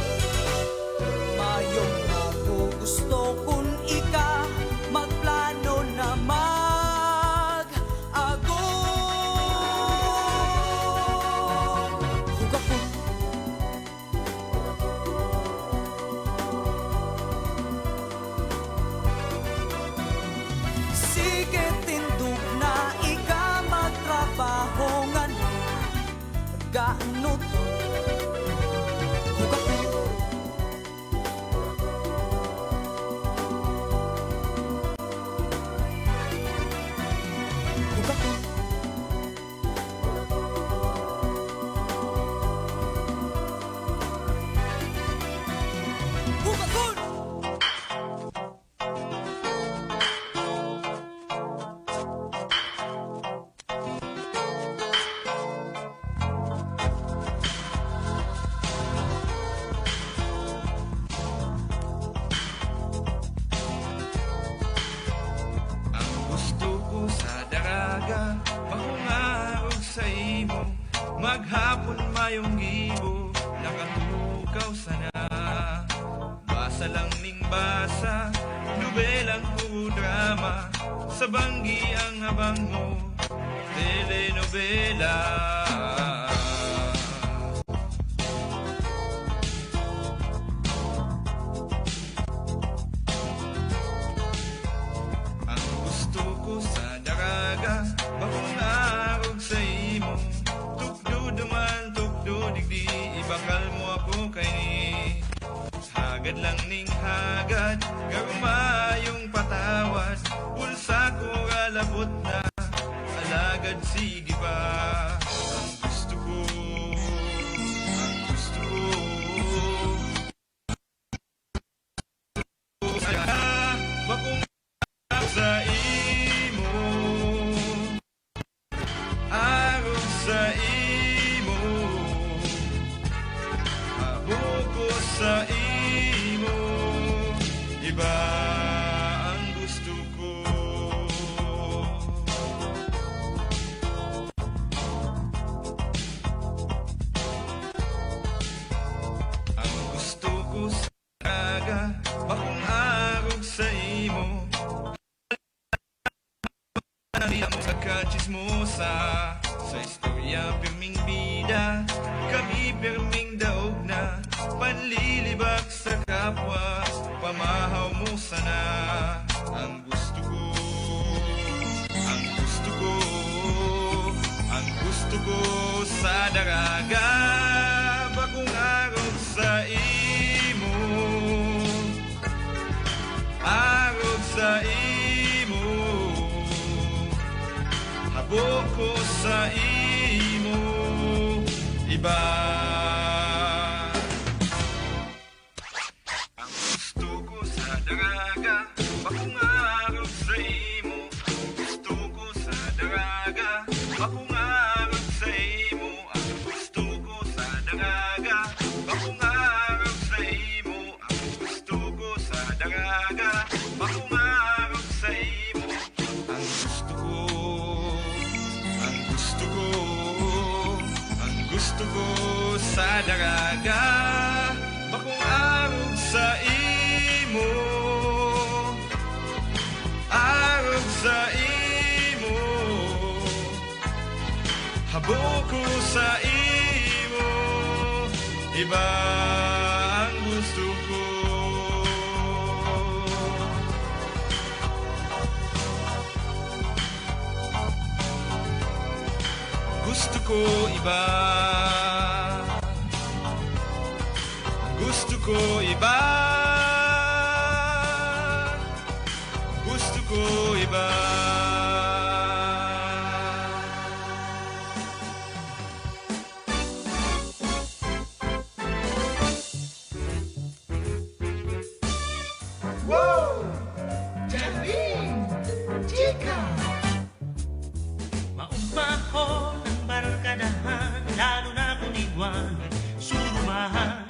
E: Mayong magugusto kung ika magplano na mag-ago. Huwag ako sige tindog na ika magtrabaho ngayon. Gaano to? Huwag ako
F: daraga, makungarog sa imo, maghapon mayong gibo, nakatukaw sana. Basa lang ning basa, nobelang o drama, sa banggi ang habang mo, telenovela. Ang gusto ko sa daraga, makungarog sa imo, tukdo duman, tukdo digdi, ibakal mo ako kay ni. Hagad lang ning hagad, garumayong patawad, pulsa ko alabot na, alagad sige pa. Ang gusto ko, ang gusto ko, bakong sa imo, arog sa imo, aboko sa imo, iba ang gusto ko. Ang gusto ko sa daraga, bakong arog sa imo, ang pagkachismosa, sa istorya pirming bida, kami pirming daog na, panlilibak sa kapwa, pamahaw mo sana. Ang gusto ko, ang gusto ko, ang gusto ko sa daraga, bagong arog sa imo, arog sa imo, haboko sa imo, iba. Ang gusto ko sa daraga, bakong arog sa imo, gusto ko sa daraga, bakong arog sa imo, ang gusto ko sa daraga, bakong arog sa imo, ang gusto ko sa daraga, bakong arog sa imo, ang gusto ko, ang gusto ko, ang gusto ko sa daraga, bakong arog sa imo, arog sa imo, haboko sa imo, iba ang gusto ko. Gusto ko iba, gusto ko iba, gusto ko iba.
J: Wow! Janine! Chika!
E: Maugmahon ang barkadahan, lalo na kung iwan, surumahan.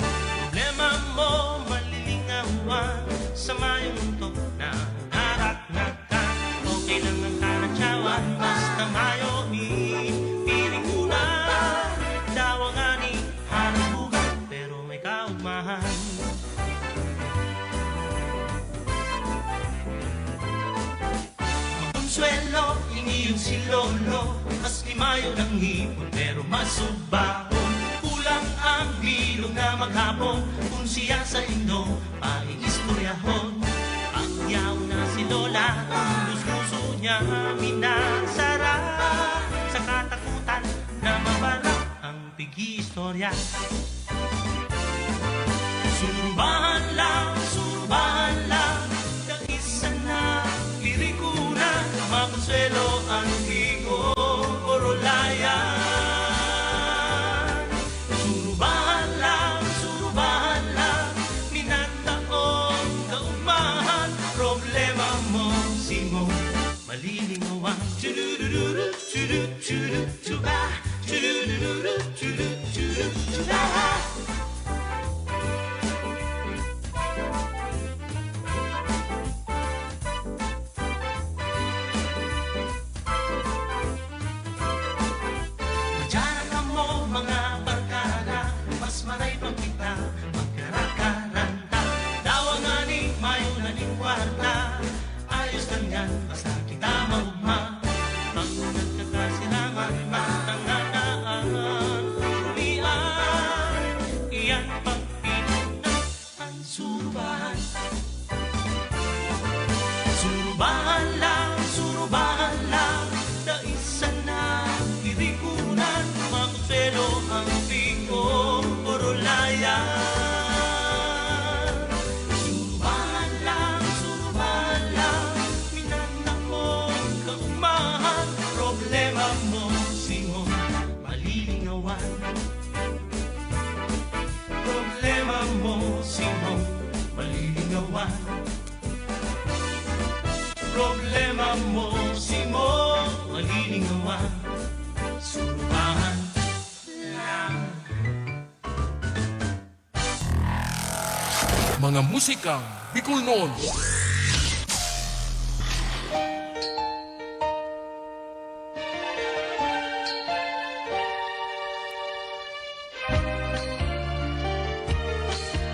E: Problema mo, malilingawan, sa mayong mundo na naraknakan. Okay lang ang kanatsawan, basta mayo ni piling una. Dawangani, harang bugat, pero may kaugmahan. Consuelo, iniyong si Lolo, mas limayo ng hipon pero masubahon. Kulang ang bilog na maghapon, kung siya sa indo, paiistoryahon. Pagyaw na si Lola, ang gusto niya minasara, sa katakutan na mabara ang pigi-istorya. Surubahan lang, ng isa na lirikunan, makonsuelo ang higo korolayan. Surubahan lang, minataong kaugmahan, problema mo, simo, malilingawan. Churururu, churu, churu, chuba, churururu, churu, churu, chuba. sa kita maugma. Ang nagkakasilangan ng tanganaan, umian, iyan pang pinunang surubahan. Surubahan lang, daisan na irikunan, makapelo ang piko, korolayan. Surubahan lang, minanak mo, kaugmahan, problema mo, singo, malilingawan. Problema mo, singo, malilingawan. Problema mo, simo, malilingawan. Surubahan lang.
I: Mga musikang Bicol noon.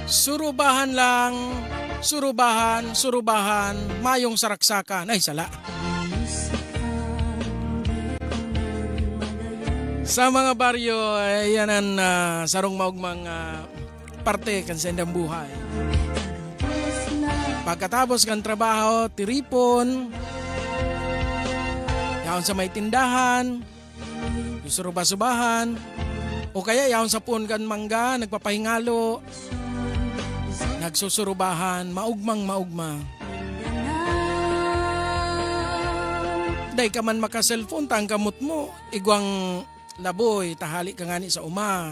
A: Surubahan lang, surubahan, mayong saraksakan. Ay, sala. Sa mga baryo, yan ang sarong maugmang parte kan sa indang buhay. Pagkatapos kan trabaho, tiripon, yaon sa may tindahan, suruba-subahan, o kaya yaon sa puon kan mangga, nagpapahingalo, nagsusurubahan, maugma. Day ka man maka-cellphone, tang kamot mo, igwang laboy, tahali ka ngani sa uma.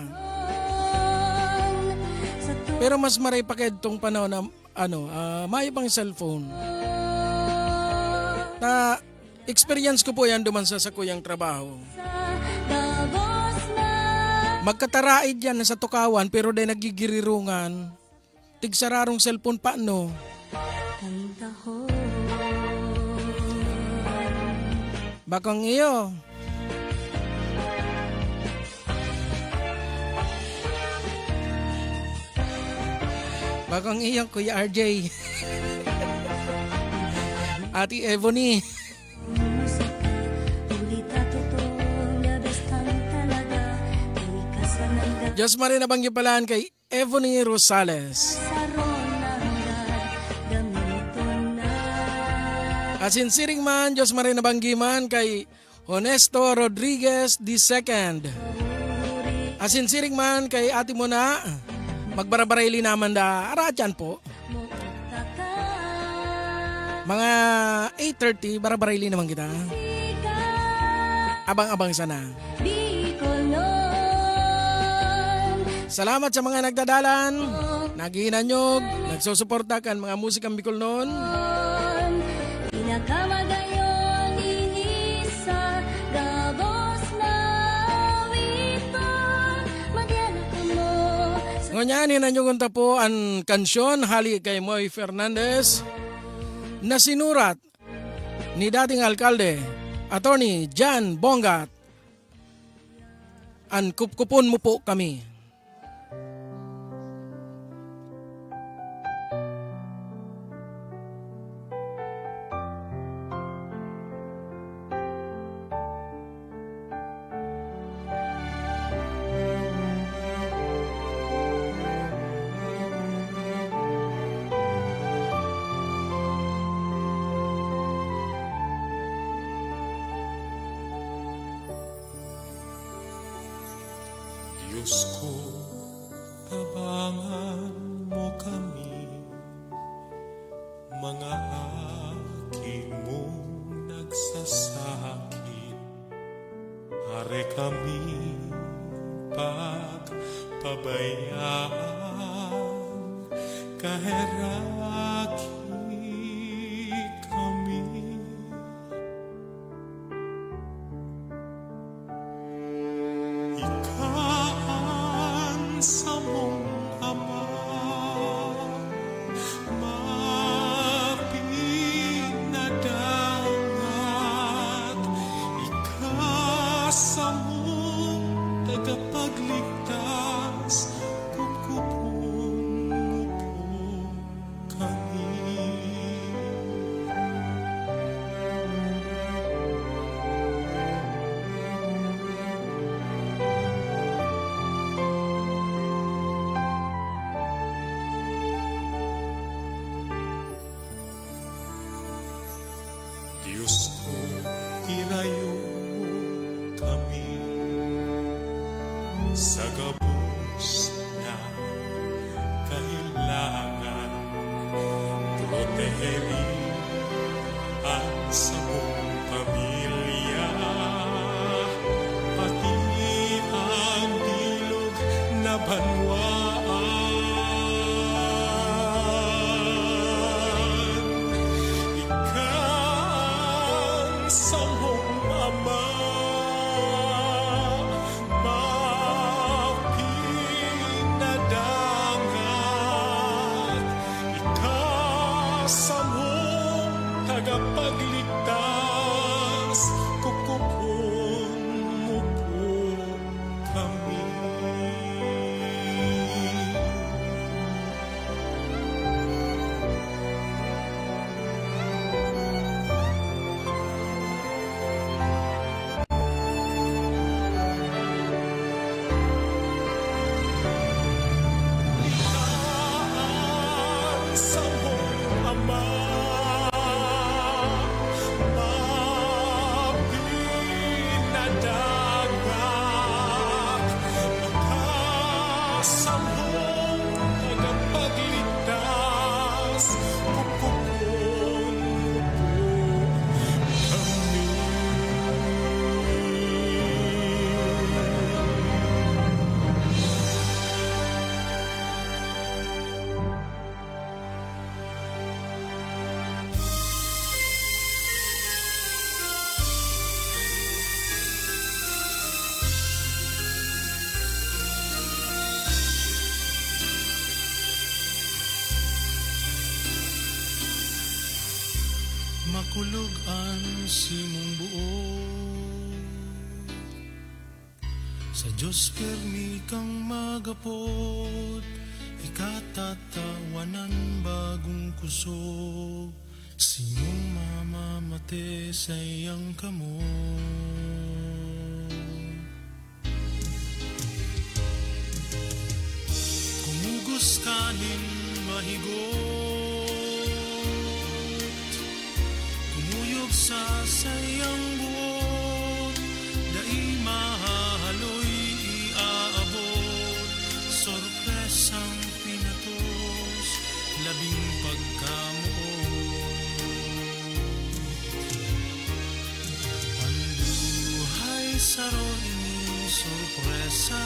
A: Pero mas maray pa kayo itong panahon na may ibang cellphone. Na experience ko po yan duman sa kuyang trabaho. Magkataraid yan sa tukawan pero day nagigirirungan. Tigsararong cellphone pa no. Bakang iyo. Bakang iyo, Kuya RJ. Ati Ebony. Diyos marin na banggi palaan kay Ebony Rosales. Asinsiring man, Diyos marin na banggi man kay Honesto Rodriguez II. Asinsiring man kay ati mo na, magbarabarayli naman da, aradyan po. Mga 8:30, barabarayli naman kita. Abang-abang sana. Salamat sa mga nagdadalan, nagihinanyog, nagsusuporta kan mga musikang Bicol noon.
B: Pinakamagayon inisa, gabos na witon, madyanak mo.
A: Ngunyan, hinanyog po ang kansyon hali kay Moy Fernandez na sinurat ni dating alkalde, Attorney Jan Bongat. Ang kupkupon mo po kami.
G: Diyos ko, tabangan mo kami, mga aking mong nagsasakit. Hare kami pagpabayaan, kaheraki kami. Sa mong ama, mapinadangat, ikasa mong tagapagligtas, kukupon mo po kami. Diyos ko, irayo kami sa gabos na kailangan. Proteherin ang sabong pamilya, pati ang bilog na banwaan. Ikang samong ama, mapinadangat. Ikasamong tagapagligtas, kukupon mo po kami. Ang samong ama, mapinadagat. Ikasamong tagapagligtas, kukupon mo po kami. Makulog ang simong buo, sa Diyos permi kang magapot, ikatatawanan bagong kusog, simong mamamate sa iyang kamo. Kumugos kanin mahigot, kumuyog sa sayang buot, dai mahaloy iaabot, sorpresang pinatos, labing pagkamuot. Panduhay saron ini sorpresa,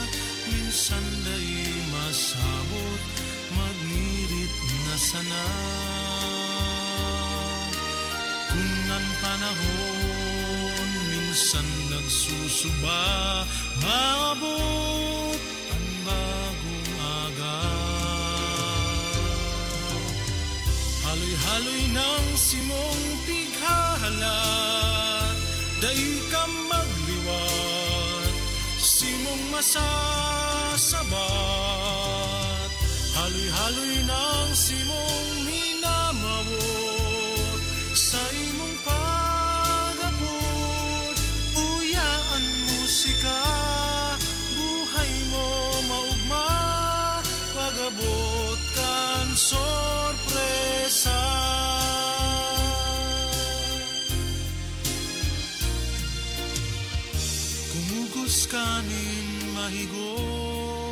G: minsan dai masabot, magnirit na sana. Kunan panahon, minsan nagsusuba, maabot ang bagong aga. Haloy-haloy ng simong tighahalat, dai ka magliwat, simong masasabat. Haloy-haloy ng simong minamawot, sa imong pagabot, uyaan musika, buhay mo maugma, pagabot kan sorpresa. Kumugos kanin mahigot,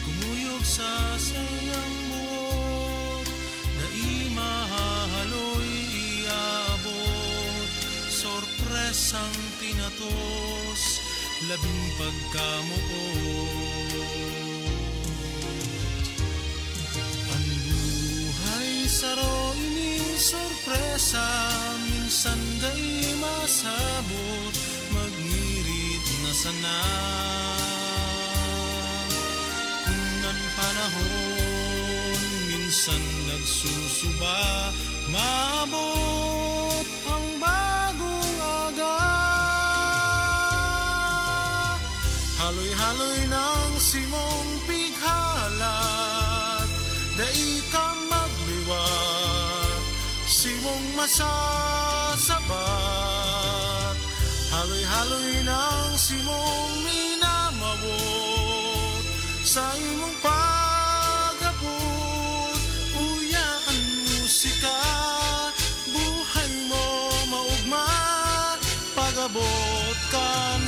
G: kumuyog sa sayang buot, dai mahaloy iabot, sorpresang pinatos, labing pagkamuot. Ang buhay saro ining sorpresa, minsan dai masabot, magnirit na sana. Kunan panahon, minsan nagsusuba, maabot ang bagong aga. Haloy-haloy ng simong pighalat, dai ka magliwat, simong masasabat. Haloy-haloy ng simong minamawot, sa imong pagabot, uyaan musika,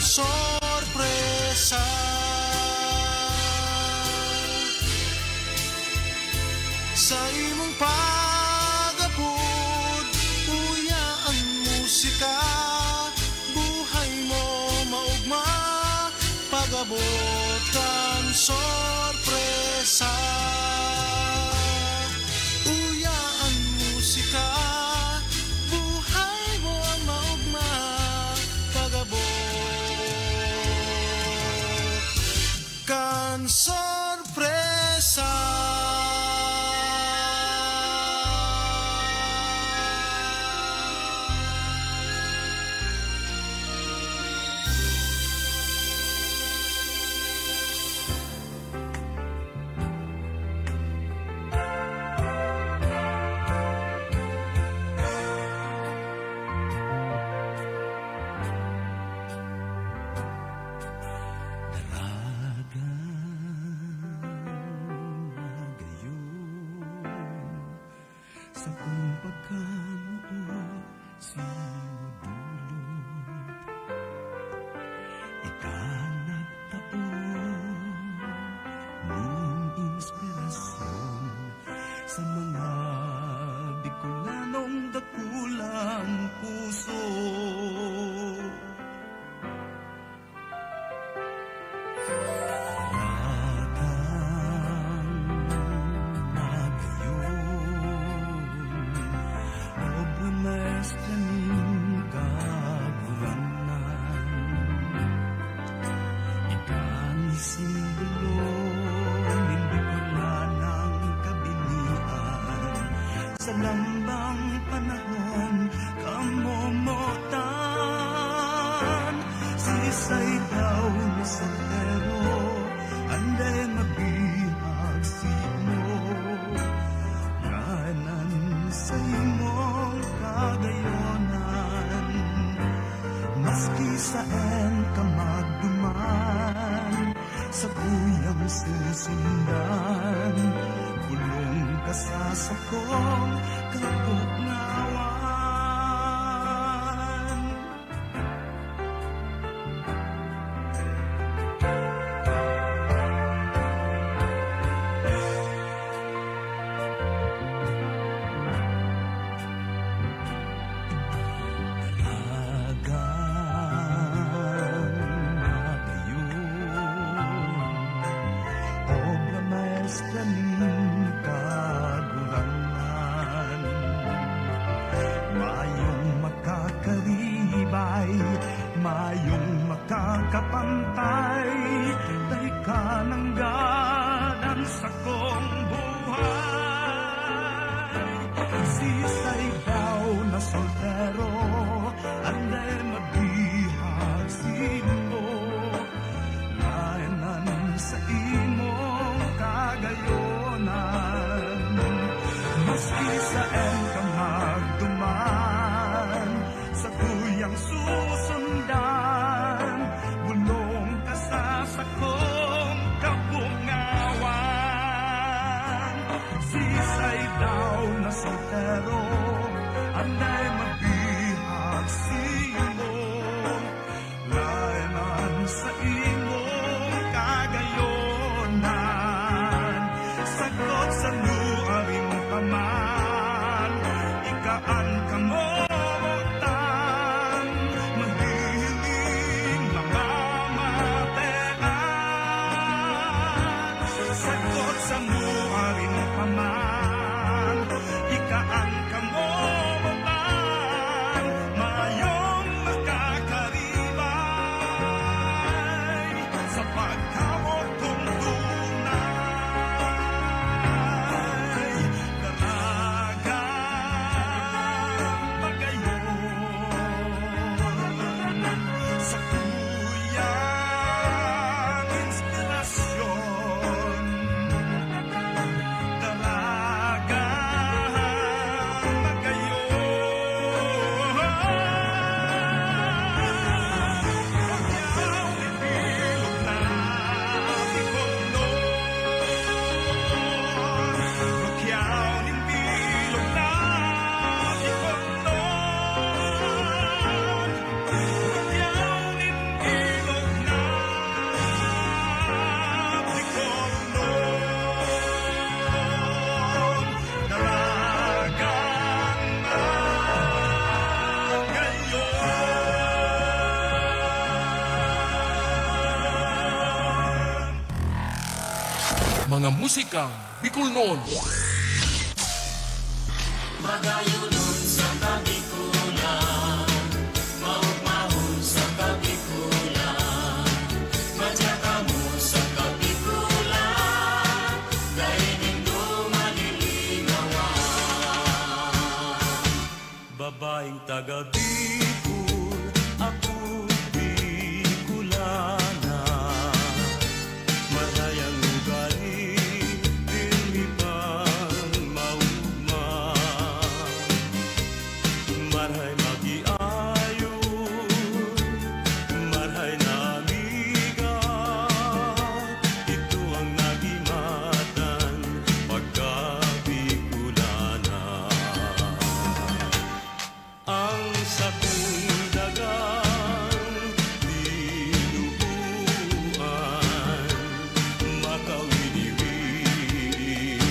C: sorpresa. Sa imong pagabot, uya ang musika, buhay mo maugma, pagabot kang sorpresa. Uya ang musika, buhay mo maugma, pagabot kang sorpresa.
E: Sa kung pagkamuot si Dulot, ikanagtaon ning inspirasyon sa mga Bicolanong dakulang puso. Sa lambang panahon, kamomotan, sisay daw na soltero, anday mabihag sino, nganan sa imong kagayonan, maski saan ka magduman, sa kuyang susundan, bulong ka sa sakong kapugnawan. Dalagang magayon, obra maestra ning kagurangan, mayong makakaribay, mayong makakapantay, tay ka nang ganan sa kong buhay. Sisay daw na soltero, anday mabihag sino, layanan sa imong kagayonan, maski saan ka magduman, sa kuyang susundan, bulong ka sa sakong kabungawan. Sisay daw na soltero, anday mabihag sino, layanan sa imong kagayonan, sagot sa luaring paman, ikaan ka mo tan, maghihiling mamamatean, sagot sa luaring paman, ikaan ka mo tan, mayong makakaribay, sa pagkamot kong tunay, dalagang
I: Mga musikang Bicol noon.
E: Magayunon sa Kabikulan, maugmahon sa Kabikulan, madyaka mo sa Kabikulan, dahil nindo malilinawan. Babaeng taga Bicol, ako Bicolana, marayang ugali, pirmi pang maugma. Marhay magiayo, marhay na amiga, ito ang nagimatan pagkabikulana. Ang sakong dagang dinubuan, makawini-wini,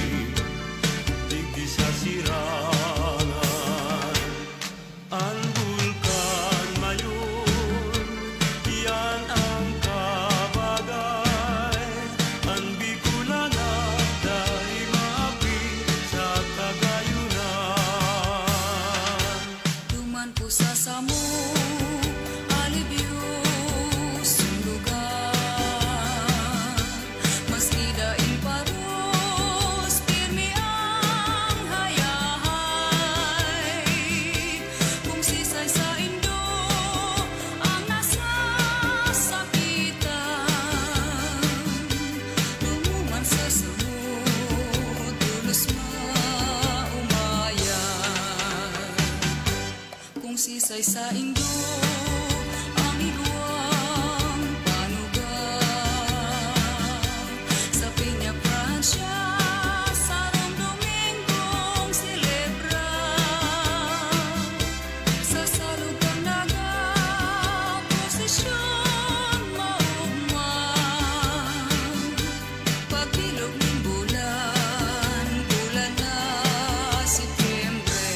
E: digdi sa sirangan. Ang bulkan mayon, yan ang kabagay. Ang Bicolana, dahil maapi sa kagayunan.
B: Duman po sa samo, alibyo sulugan. Maski daing paros, pirmi ang hayahay. Kung sisay sa indo, ang nasasakitan. Lumuman sa sunod, tulos maumayan. Kung sisay sa indo, ang iluwang panugang. Sa Peña Francia, sarong Domingong silebra. Sa salugang naga, posisyon maugman. Pagbilog ng bulan, bulan na Setyembre.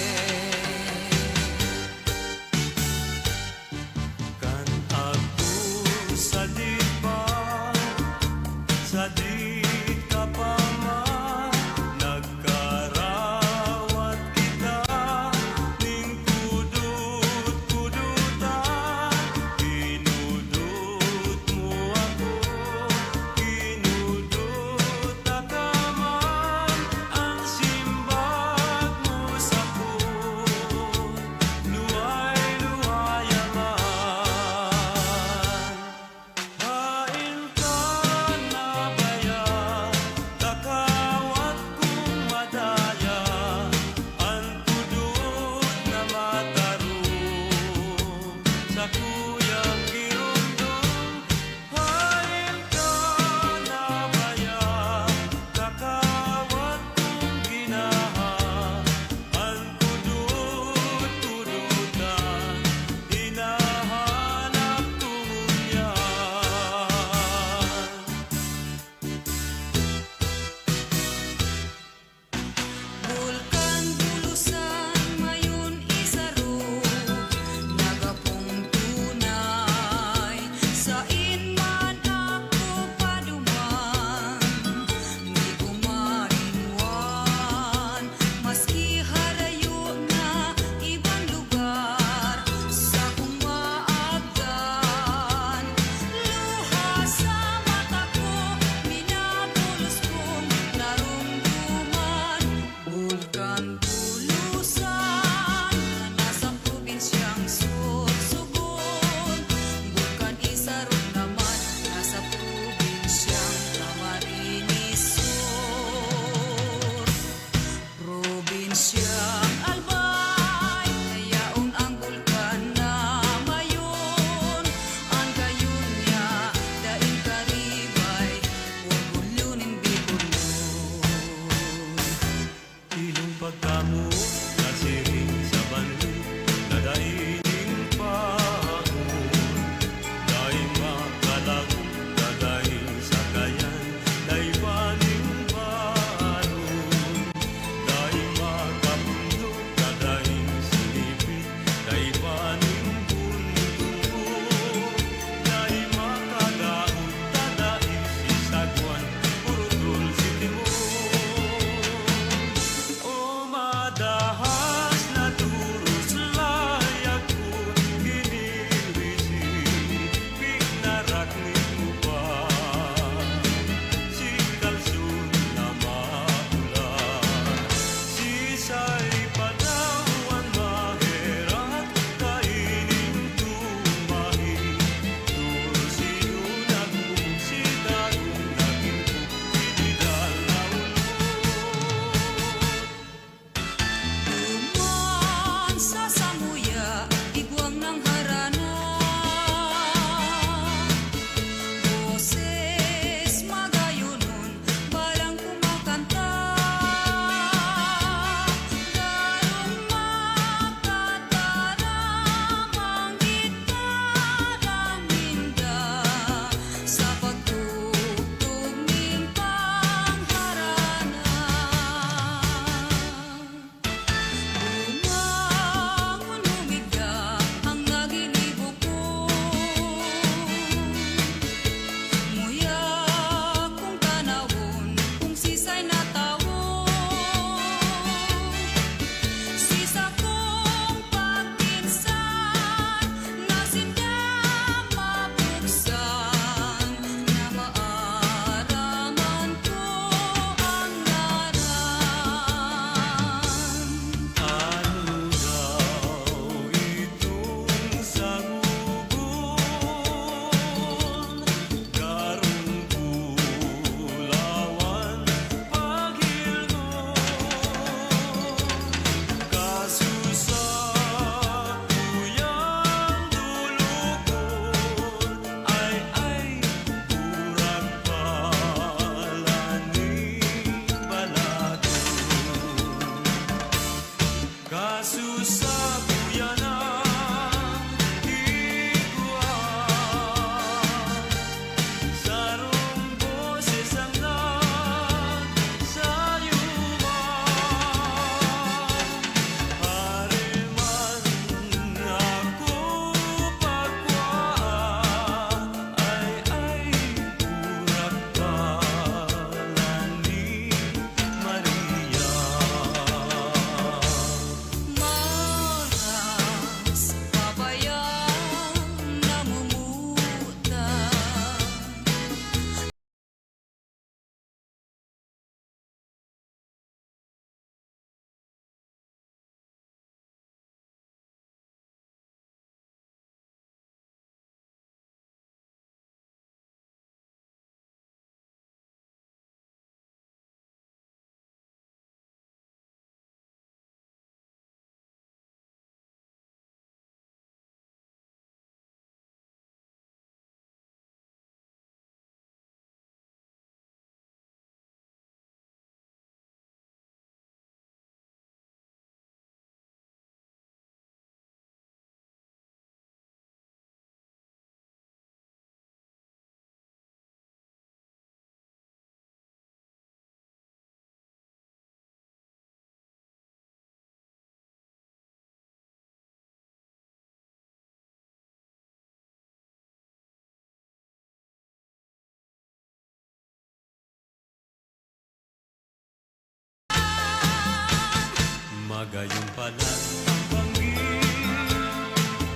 E: Gayon pala ang panggil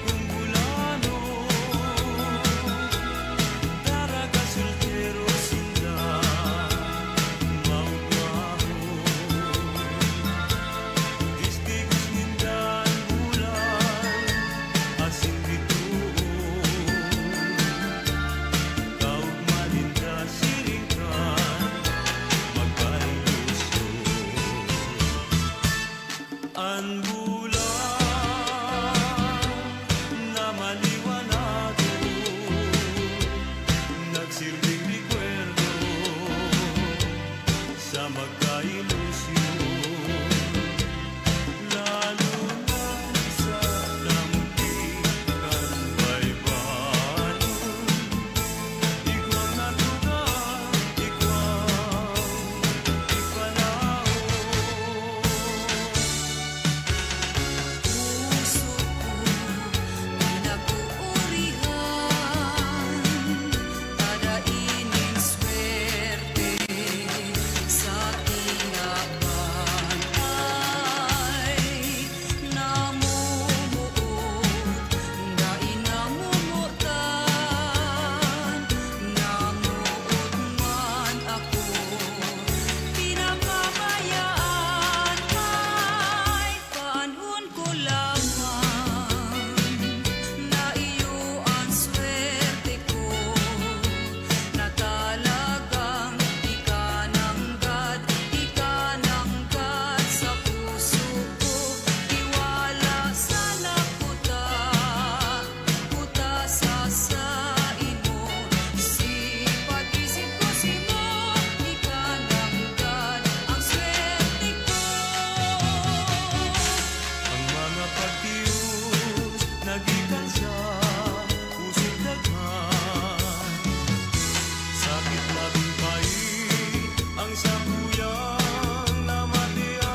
E: kung bulano, daraga soltero sila maumaho. Distigos nindan bulan asin bituon, taog malinda siringkan magkailusyon. Ang bulan na maliwanado, nagsilbing rekwerdo sa magkailusyon. Lalo na sa damudikan baybanon, ikaw natugang, ikaw ipanahon.
B: Puso ko pinag-uurihan, tadainin swerte sa tinaban ay namumuot, dahil namumutan, namuot man ako, pinapabayaan ay panahon ko lamang, na iyo ang swerte ko, na talagang ikananggad sa puso ko, iwala sa laputa, puta sa imo, sipag-isip ko simo, ikananggad ang swerte ko.
E: Ang mga pagtiyos nagikan sa pusong daghan, sakit labing pait ang sakuyang namatian.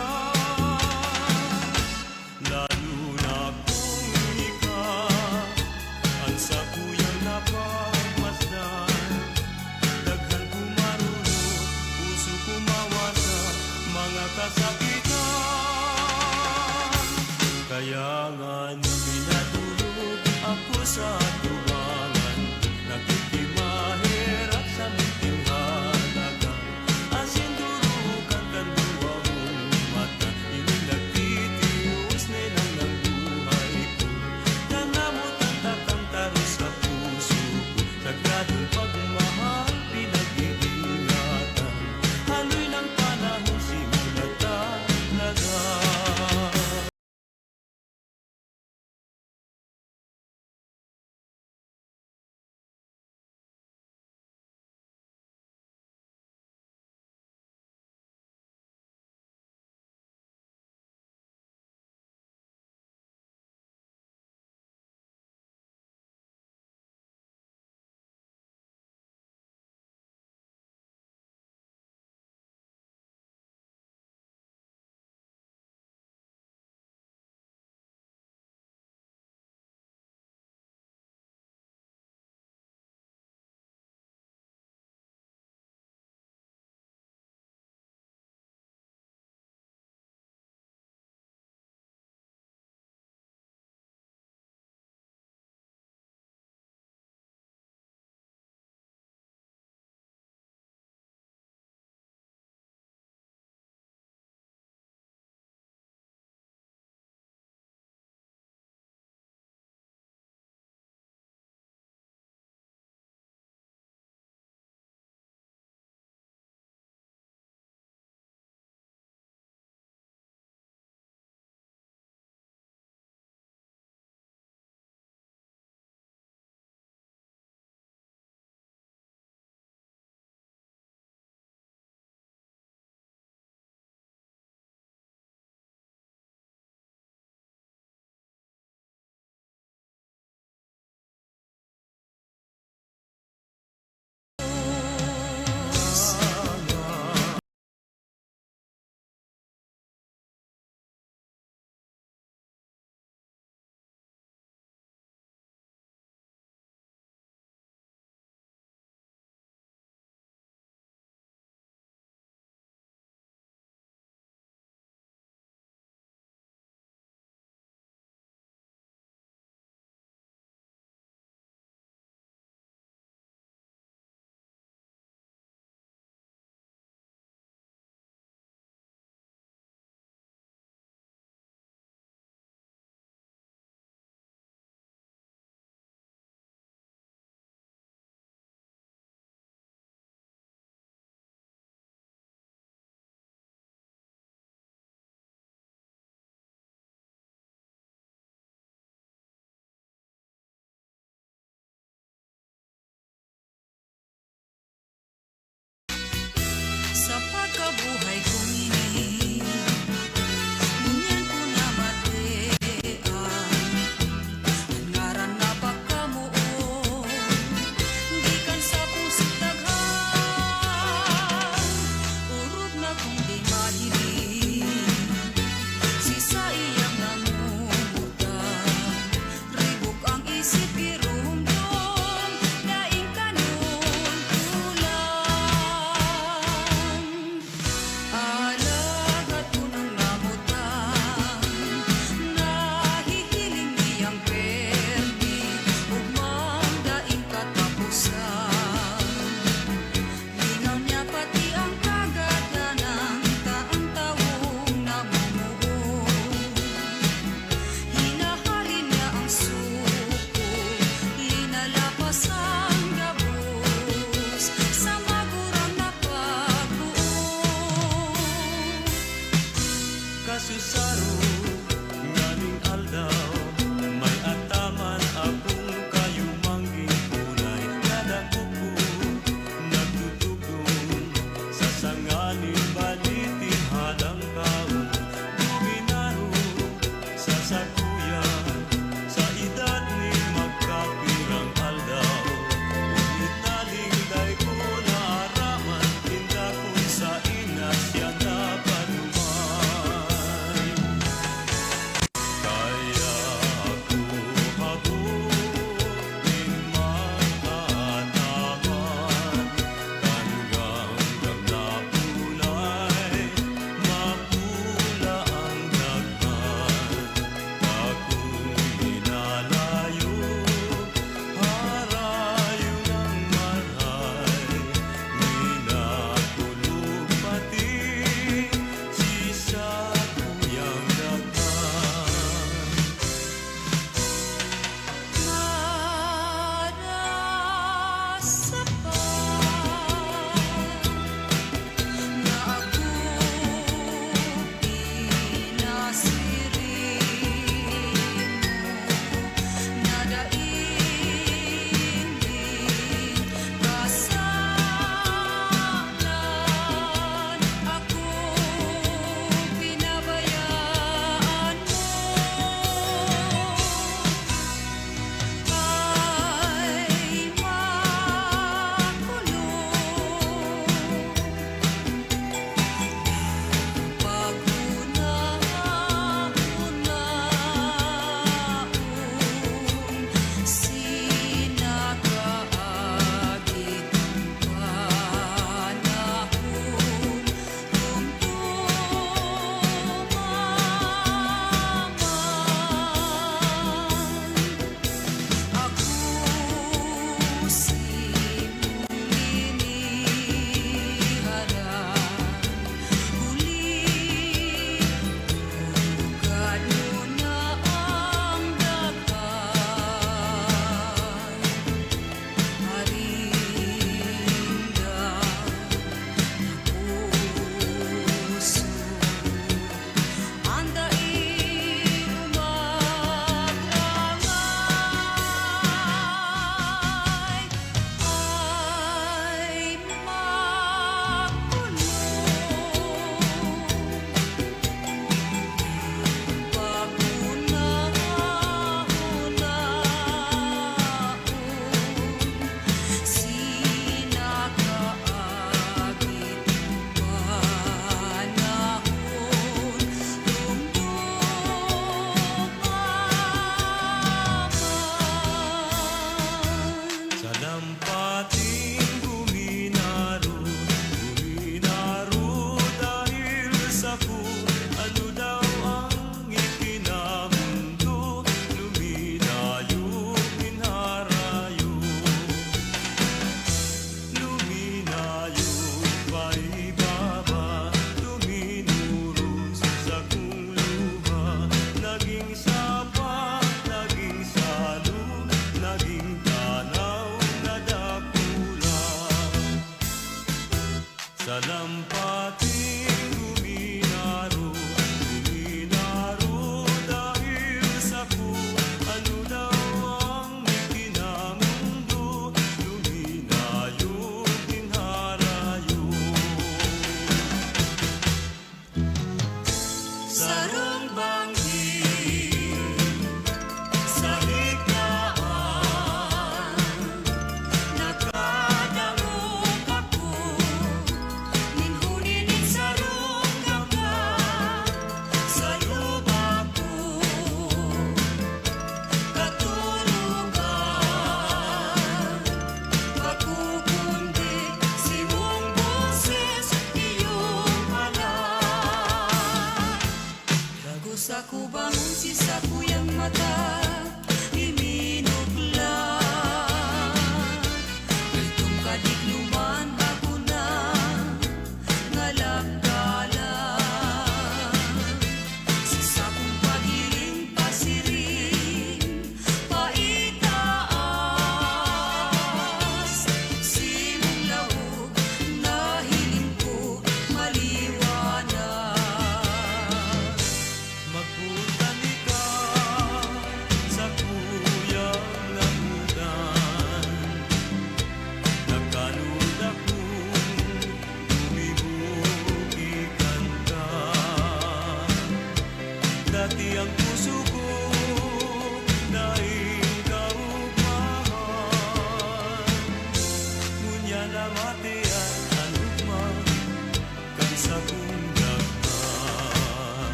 E: Lalo na kung ikaw ang sakuyang napagmasdan, daghan kumarunot, puso kumawasa mga kasakitan. Kaya nga pinatulog ako sa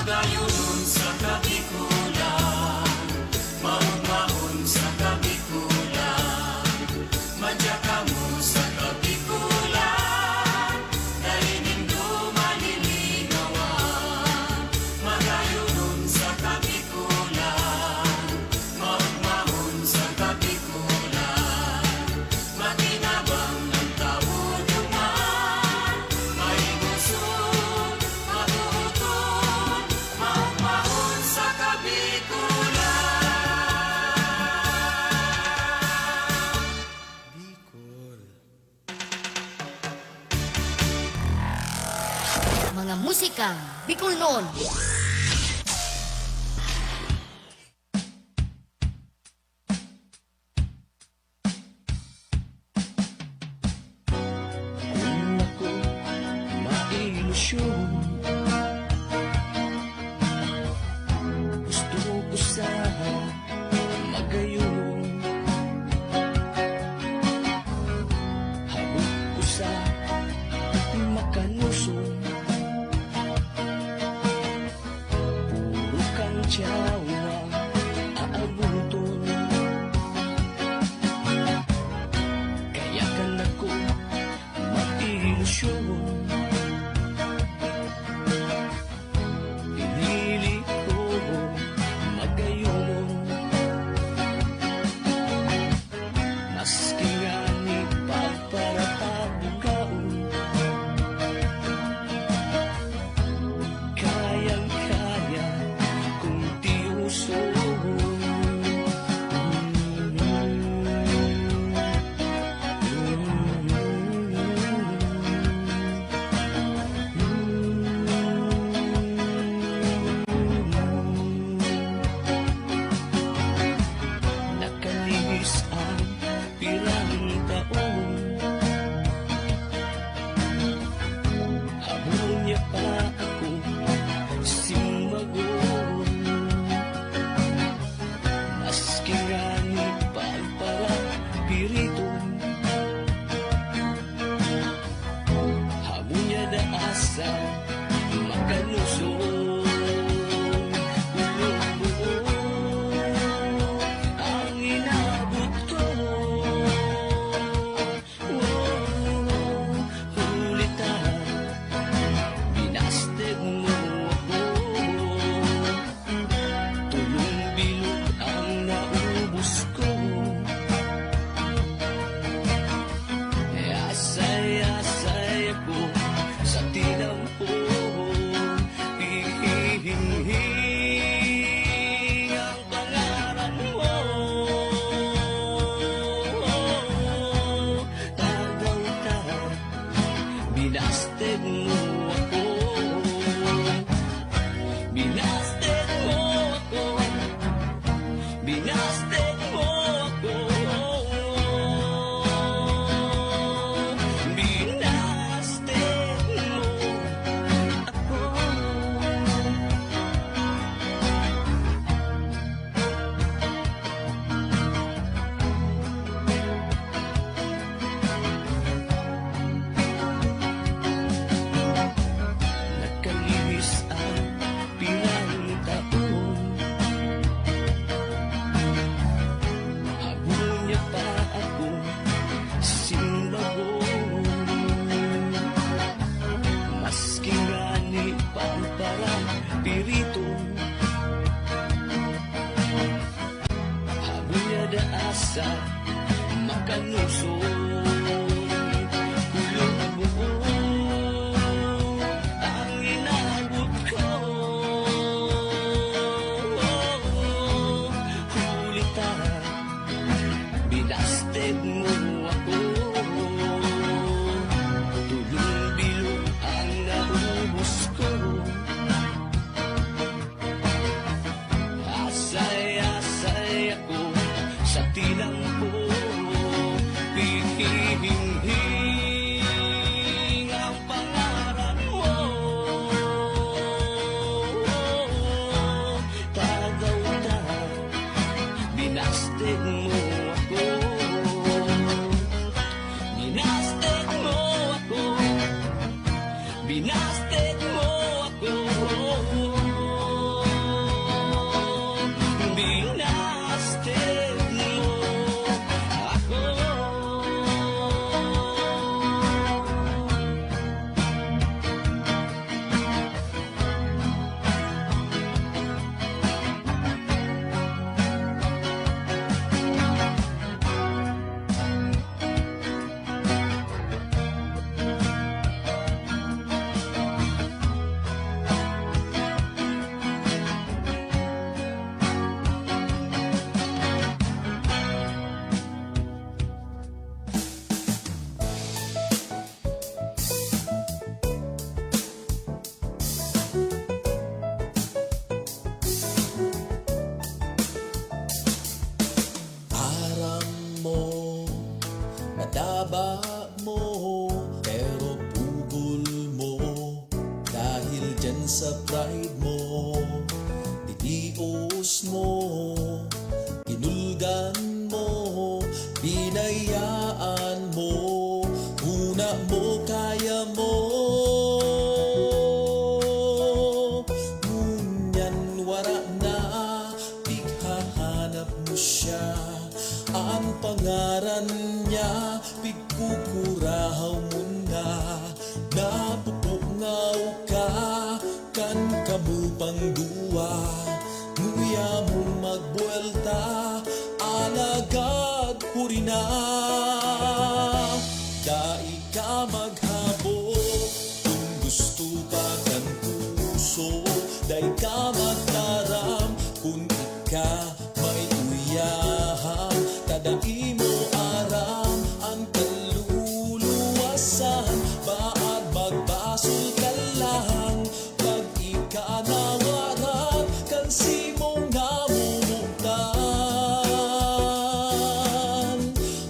E: Magayunon sa kabikulan, maumahon sa kabikulan, madya ka mo sa kabikulan, dahil dumalilinawan. Magayunon sa kabikulan, maumahon sa kabikulan, makinabang ng tawuduman, may gusto, matuton, maumahon sa kabikulan.
B: Mga musika Bicol noon.
D: Kung ako mailusyon, gusto ko sana magayon. Habog ko sa makanuson, puro kang tiyawa aabuton. Kaya ka na ko mailusyon, pinili ko magayon. Maski nga ni pagparatabugaon, kayang-kaya kung tiuson. Nakalihis ang pirang taon, habol niya pa ako simagon. Maski nga ni pagparapiriton, habol niya na asa makanuson. Ang inabot ko, ulitan, binasted mo ako. Tulong bilog ang naubos ko. Asay-asay ako sa tinampo, ihihing ang pangalan mo. Tagaw-taw, binasted mo ako. Binasted mo ako. Binasted mo ako. Binasted mo ako. Nakalihis ang pirang taon, habol niya pa ako simbagon. Maski nga ni pagparapiriton, habol niya da asa makanuson. Kulong buo ang inabot ko, ulitan, binasted mo ako. Tulong bilog ang naubos ko. Asay-asay ako sa tinampo, hihing ang pangalan mo. Tagaw-taw, binasted mo ako. Binasted mo ako. Binasted mo ako.
E: sa pride mo, titios mo, kinulgan mo, binayaan mo, una mo kaya mo. Ngunyan wara na, pighahanap mo siya, ang pangaran niya, pigkukurahaw mo na, napupungaw ka, kan kamupang duwa, nguya mo magbuelta, alagad huri na. Dai ka maghabo, kung gusto pa kan puso, dai ka magtaram, kung ika may uyaham, tadai mo aram, ang kaluluwasan, baad magbasol ka lang, pag ika nawaran, kansi mo namumutan,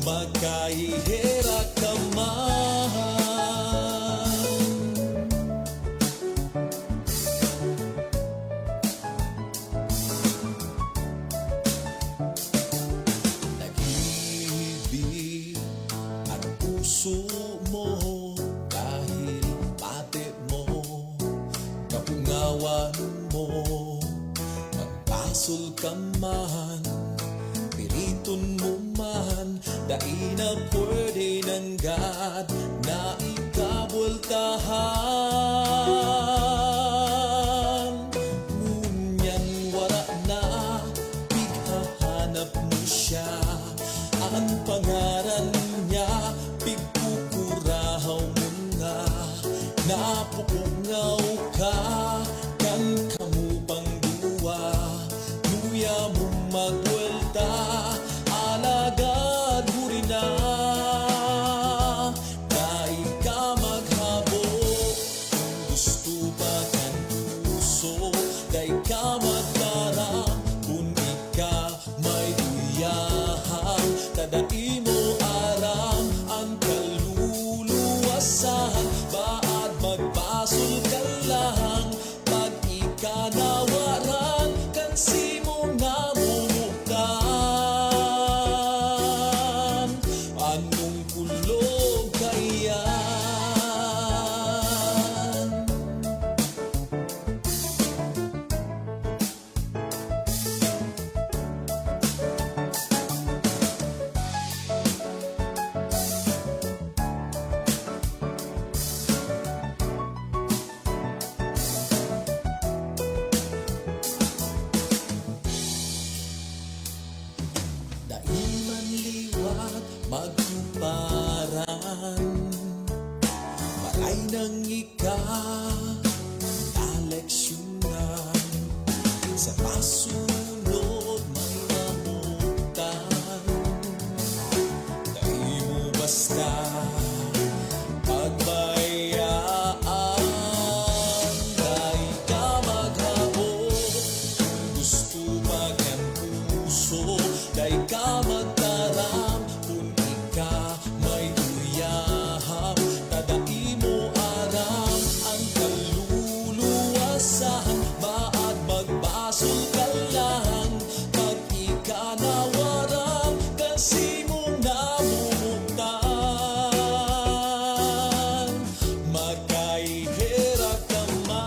E: magkahihira ka man. Nag-ibig ang puso mo dahil pati mo, kapungawan mo, magpasol ka man, piriton mo man, dai na pwede ng God na ikabultahan. Ngunyan wara na, pighahanap mo siya, ang pangaran niya, pigkukurahaw mo na, napupungaw ka, kan kamupang duwa, nguya mo magbuelta, alagad huri na. Dai ka maghabo, kung gusto pa kan puso, dai ka magtaram, kung ika may uyaham, tadai mo aram, ang kaluluwasan, baad magpasol ka lang, pag ika nawaran, kansi mo namumutan, anong kulog kaya? Daiman liwat magtuparan, maray nang ika aleksyonan, sa pasunod may namutan, dai mo basta pagbayaan, dai ka maghabo, kung gusto magan puso, dai ka magtaram, kung ika may uyaham, tadai mo aram, ang kaluluwasan, baad magbasol ka lang, pag ika nawaram, kasi mo namumutan, magkahihira ka man.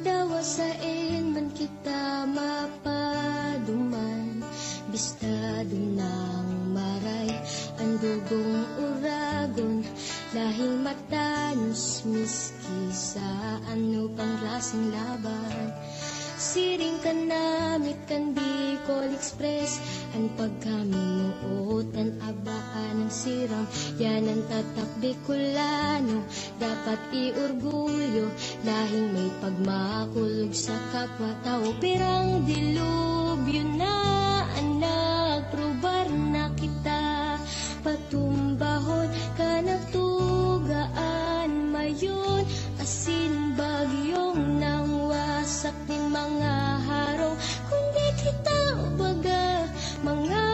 B: Dawasain man kita mapaduman, bistado ng maray, ang dugong uragon, lahing matanos miski sa ano pang klaseng laban. siring kan namit kan Bicol Express. Ang pagkaminuot, ang abaan ng siram, yan ang tatak Bicolano. Dapat iorgulyo, lahing may pagmakulog sa kapwa-tao. Pirang dilubyo na anak, probar na kita. Patumbahon ka nagtugaan mayon, asin bagyong nang wasak ni mga harong. Kundi kita baga mga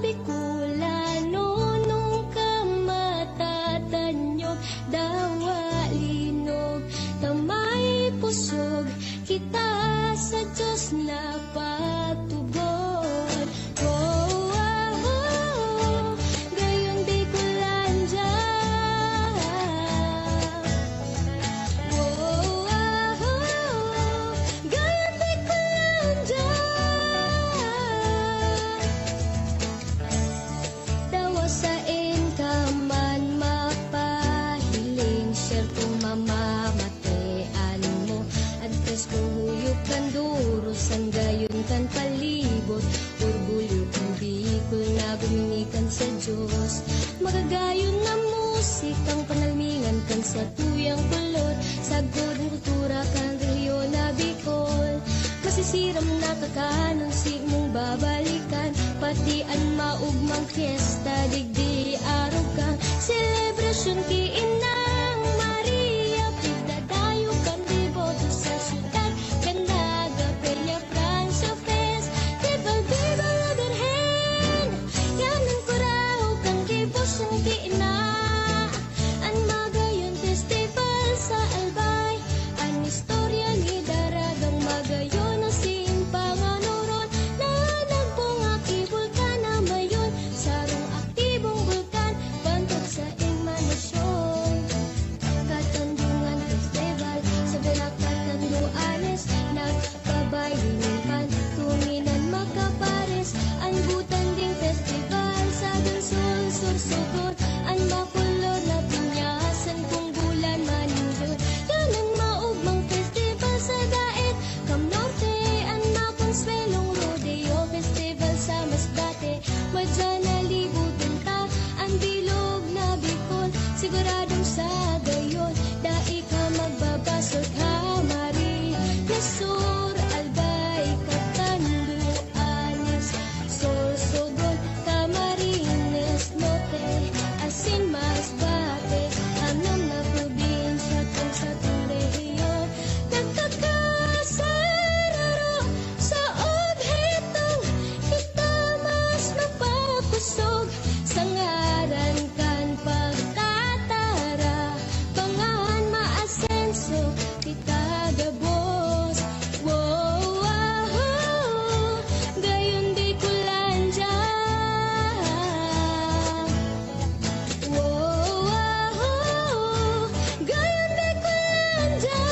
B: Bicolano, nung kamatatanyo dawa linog, tamay pusog kita sa Diyos na patugod. Oh, ah, oh, gayon Bicolandia. Oh, ah, oh, gayon Bicolandia. Dawa sa inkaman mapahiling, syertong mamamatean mo. Adres kong huyok kan durusan, gayon kan palibot. Orgulyo kong Bicol na guminikan sa Diyos. Magagayon na musikang panalmingan kan sa tuyang kulot. Sagod ng kultura kan reliyon na Bicol. Masisiram na kakanon si mong babalikan, pati an maugmang fiesta digdi araw kang selebrasyon ki Inang Maria. Pagdadayo kang deboto sa syudad, Canaga, Peña, Francia Festival, Viva la Virgen. Yan ang kuraw kang debosyon ki Ina. Ang magayon festival sa Albay, ang istorya ni Daragang Magayon na simpanganuron na nagbunga ki bulkan na mayon. Sarong aktibong bulkan, bantog sa emanasyon. Katandungan festival sa Belakatan-Duanes, nagpabayunan tuminan makapares. Ang Butanding festival sa Dunsol, Sorsogon, ang makulod na pinyasan kung bulan maninjod. Yan ang maugmang festival sa Daet, Cam Norte, ang makonsuelong rodeo festival sa Masbate. Madya na libutin ta ang bilog na Bicol, siguradong sa gayon dai ka magbabasol ka Mari Sur, Albay, Catanduanes, Sorsogon, Camarines Norte, asin Masbate, anam na probinsya kung sa itong rehiyon. Nagkakasararo sa obhetong kita mas mapakusog sa ngaran kan pagtatara, pangan maasenso kita gabos. Wow, ah, oh, gayon Bicolandia. Wow, ah, oh, gayon Bicolandia.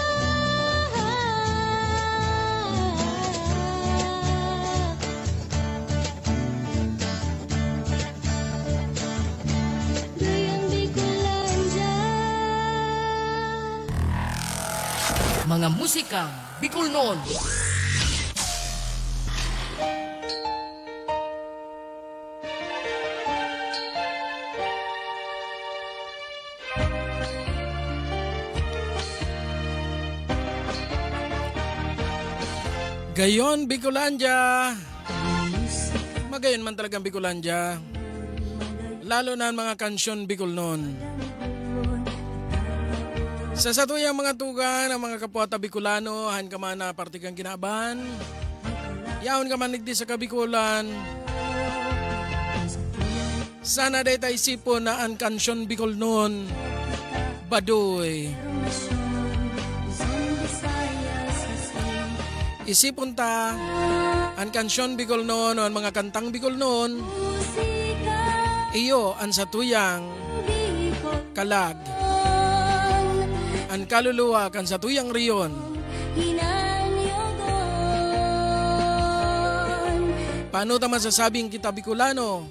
B: Gayon Bicolandia.
L: Mga musikang Bicol noon.
A: Gayon Bicolandia. Magayon man talagang Bicolandia. Lalo na ang mga kansyon Bicol noon. Sa satuyang mga tugan, ang mga kapwata Bicolano, han ka man na partikang kinaban, yaon ka man nigdi sa Kabikulan. Sana day tayo isipon na ang kansyon Bicol noon, Baduy. Isipon ta, ang kansyon Bicol noon o ang mga kantang Bicol noon, iyo ang satuyang kalag. Ang kaluluwa kan satuyang riyon. Paano ta masasabing kita Bicolano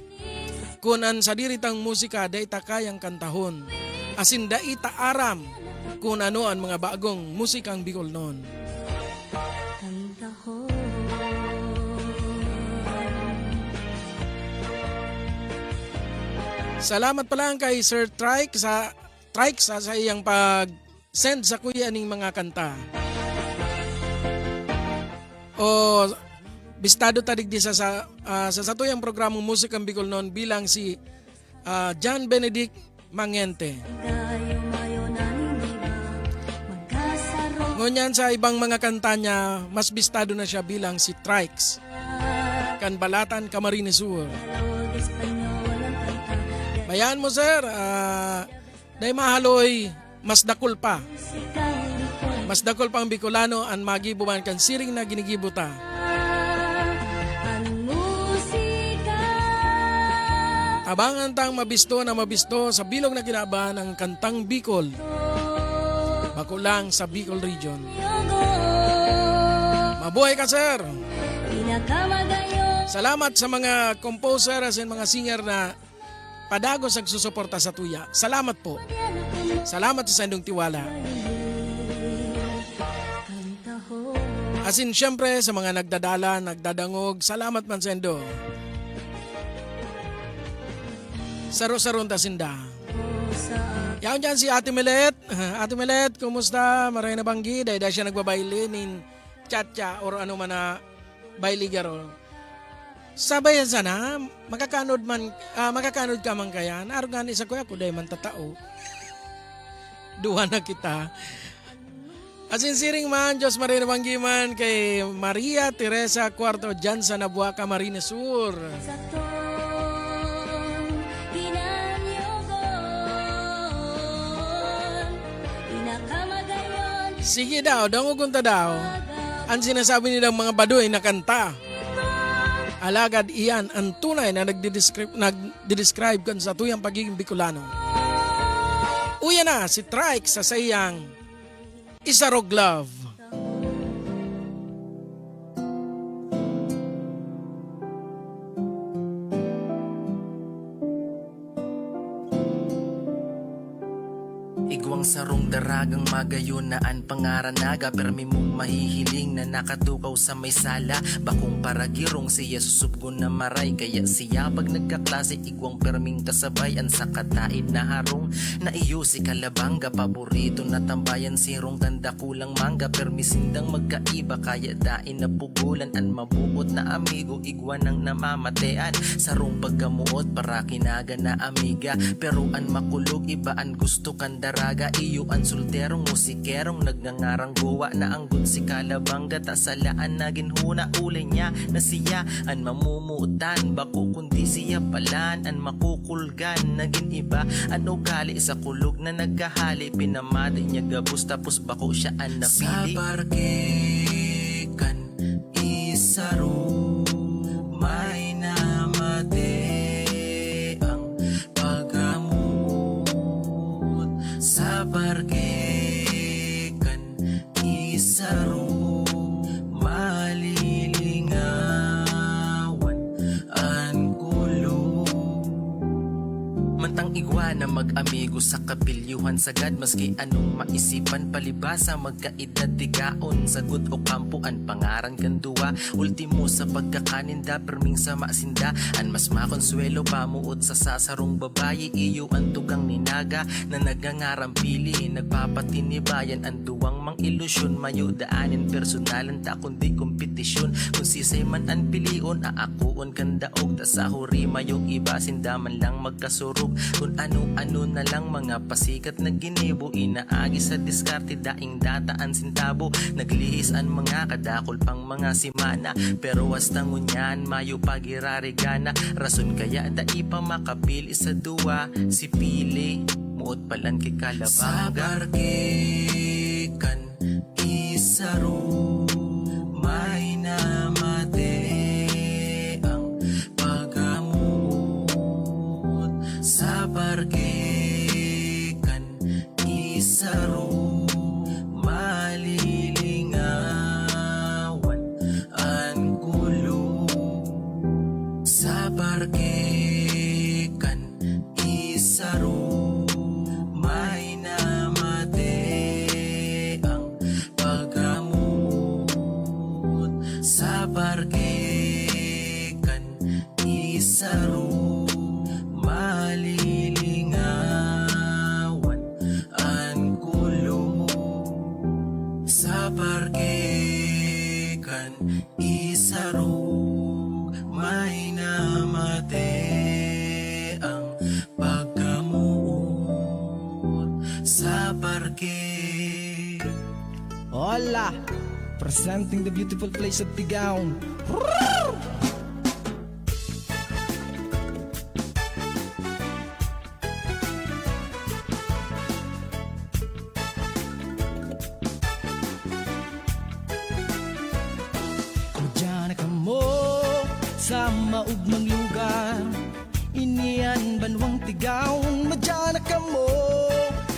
A: kung ang sadiritang musika da ita kayang kantahon, asin da ita aram kung ano ang mga bagong musikang Bicol noon.
B: Kantahon
A: Salamat pala kay Sir Trike sa iyang pag-send sa kuya aning mga kanta. O bistado tadig di sa satuyang programong Musikang Bicolnon bilang si John Benedict Mangente. Ngunyan sa ibang mga kanta niya, mas bistado na siya bilang si Trikes. Kanbalatan Camarines Sur. Bayan mo sir, day mahaloy, mas dakol pa. Mas dakol pang Bicolano ang magibuman kan siring na ginigibuta. Abangan tang mabisto sa bilog na kinabahan ng kantang Bicol. Bakulang sa Bicol Region. Mabuhay ka sir! Salamat sa mga composer at mga singer na padagos nagsusuporta sa tuya. Salamat po. Salamat sa sendong tiwala. Asin syempre sa mga nagdadala, nagdadangog, salamat man sendo. Saro-saron ta sinda. Yan dyan si Ate Melet. Ate Melet, kumusta? Maray na banggi. Dahil siya nagbabaili nin chatcha or ano man na bailigaro. Sabayan sana, makakanod ka man kaya. Narugan isa ko ako dahil man tatao. Duha na kita. Asin siring man, Diyos maray na banggi man kay Maria Teresa Cuarto dyan sa Nabuaca, Camarines Sur. Sige daw, dangugunta daw. Ang sinasabi nilang mga baduy na kanta. Alagad iyan ang tunay na nagdidescribe kan sa tuyang pagiging Bicolano. Uya na si Trike sa sayang Isarog Love.
E: Igwang sarong daragang magayon na an pangaranaga permi mong mahihiling na nakatukaw sa may sala. Bakong paragirong siya susubgon na maray kaya siya pag nagkaklase igwang perming kasabay an sa kataid na harong na iyo si Kalabanga paborito na tambayan sirong tanda kulang mangga permisindang magkaiba kaya dain na pugulan an mabuot na amigo igwan ang namamatean sarong pagkamuot para kinaga na amiga pero an makulog iba an gusto kandara raga iyo ang solterong musikerong nagngangarang guwa na anggun si Kalabanga tasalaan na ginhuna uli niya na siya ang mamumutan bako kundi siya palan ang makukulgan naging iba ang ugali sa kulog na nagkahali pinamadi niya gabus tapos bako siya ang napili sa parkekan isaro may namate sa parkekan isaro malilingawan ang kulong mantang igwa na mag-amigo sa kapilyuhan sagad maski anong maisipan palibasa magkaedad tigaon sagot o kampuan pangaran kanduwa ultimo sa pagkakaninda perming sa masinda an mas makonsuelo pamuot sa sasarong babayi iyo ang tugang ninaga na nagangarampili nagpapatinibayan ang duwang mang ilusyon mayo daanin personalan ta kundi kompetisyon kung sisay man ang pilion aakuon kandaog ta sa huri mayong iba sindaman lang magkasurog kung ano-ano na lang mga pasikat na ginibo inaagi sa diskarte daing dataan sintabo naglihis ang mga kadakol pang mga simana pero hasta ngunyan mayo pagirarigana rason kaya da ipa makapili sa duwa si pili muot palan kay Kalabanga sa parkekan isaro may namate ang paggamot sa parkekan isaro malilingawan ang kulong sa parkekan isaro may namate ang paggamot sa parkekan isaro malilingawan ang kulo sa parke kan isarog may namate ang pagkamuot sa parke.
D: Hola! Presenting the beautiful place of Tigaon. Diyan ka mo sa maugmang lugar, inian banwang Tigaon. Madyan ka mo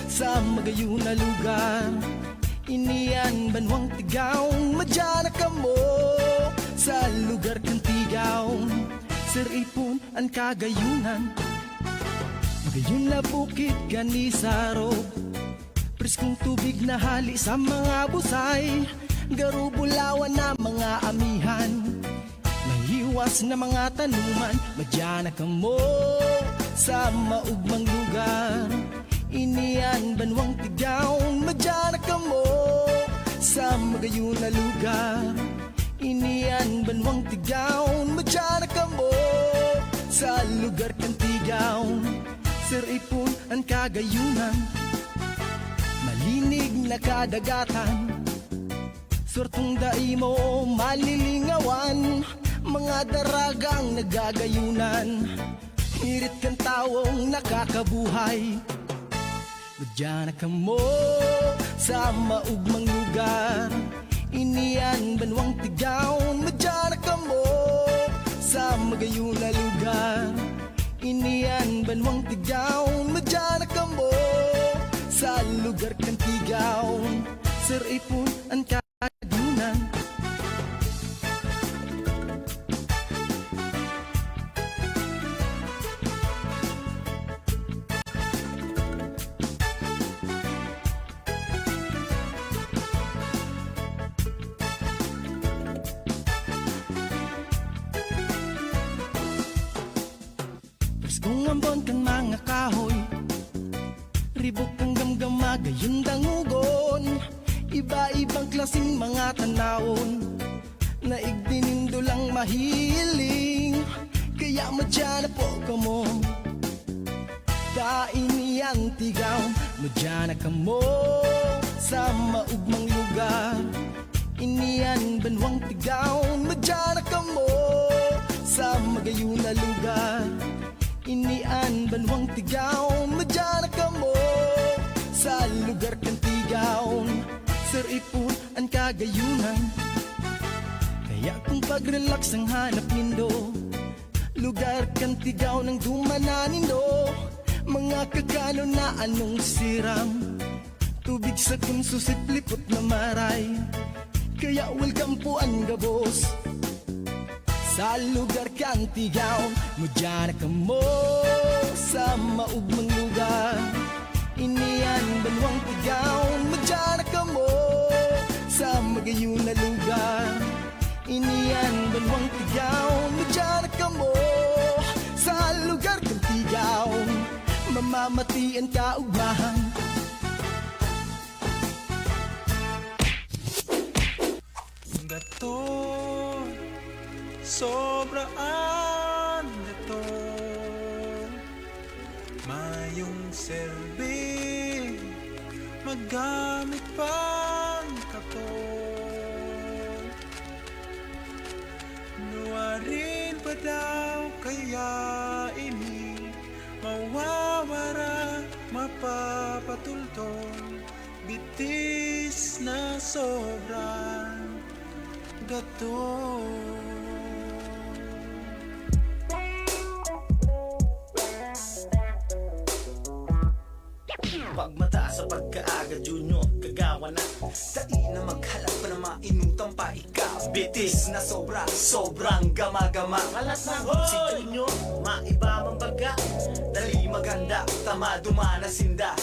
D: sa magayon na lugar, inian banwang Tigaon. Madyan ka mo sa lugar kang Tigaon. Sir Ipon ang kagayunan, magayon na bukid ganisaro, preskong tubig na hali sa mga busay, garubulawan na mga amihan, mahiwas na mga tanuman. Madyan ka mo sa maugmang lugar, inian banwang Tigaon. Madyan ka mo sa magayon na lugar, inian banwang Tigaon. Madyan ka mo sa lugar kang Tigaon. Sir Ipon ang kagayunan, malinig na kadagatan, surtong daimo malilingawan, mga daragang nagagayunan, hirit kang tawong nakakabuhay. Madyan ka mo sa maugmang lugar, inian banwang Tigaon. Madyan ka mo sa magayon na lugar, inian banwang Tigaon. Madyan ka mo sa lugar kang Tigaon. Sir Ipon ang kagayunan, preskong ambon kang mga kahoy, ribok kang gamgama gayon dangugon, iba-ibang klaseng mga tanawon, na igdinindo lang mahiling, kaya madyan na po ka mo. Kainian Tigaon, madyan ka mo sa maugmang lugar, inian banwang Tigaon. Madyan ka mo sa magayon na lugar, inian banwang Tigaon. Madyan ka mo sa lugar kang Tigaon. Sir Ipon ang kagayunan, kaya kung pag-relax ang hanap nindo, lugar kang Tigaon ang dumananin do. Mga kagano na anong siram, tubig sa kunsusit lipot na maray, kaya welcome po ang gabos sa lugar kang Tigaon. Madyan ka mo sa maugmang lugar, inian banwang Tigaon. Madyan ka mo sa magayon na lugar, inian banwang Tigaon. Madyan ka mo sa lugar kang Tigaon, mamamatian ka ugmahan.
E: Gato, sobraan gato, mayong serbi, magamit pang kato. Nuwarin pa daw kaya ini, mawawara, mapapatultong, bitis na sobrang gato.
M: Pagmata sa pagkaaga, Junior, kagawa na dai na maghalap pa na mainutang pa ikaw. Bitis na sobra, sobrang gama-gama. Kalat na si Junior, maiba mang baga, dali maganda, tama dumana sinda,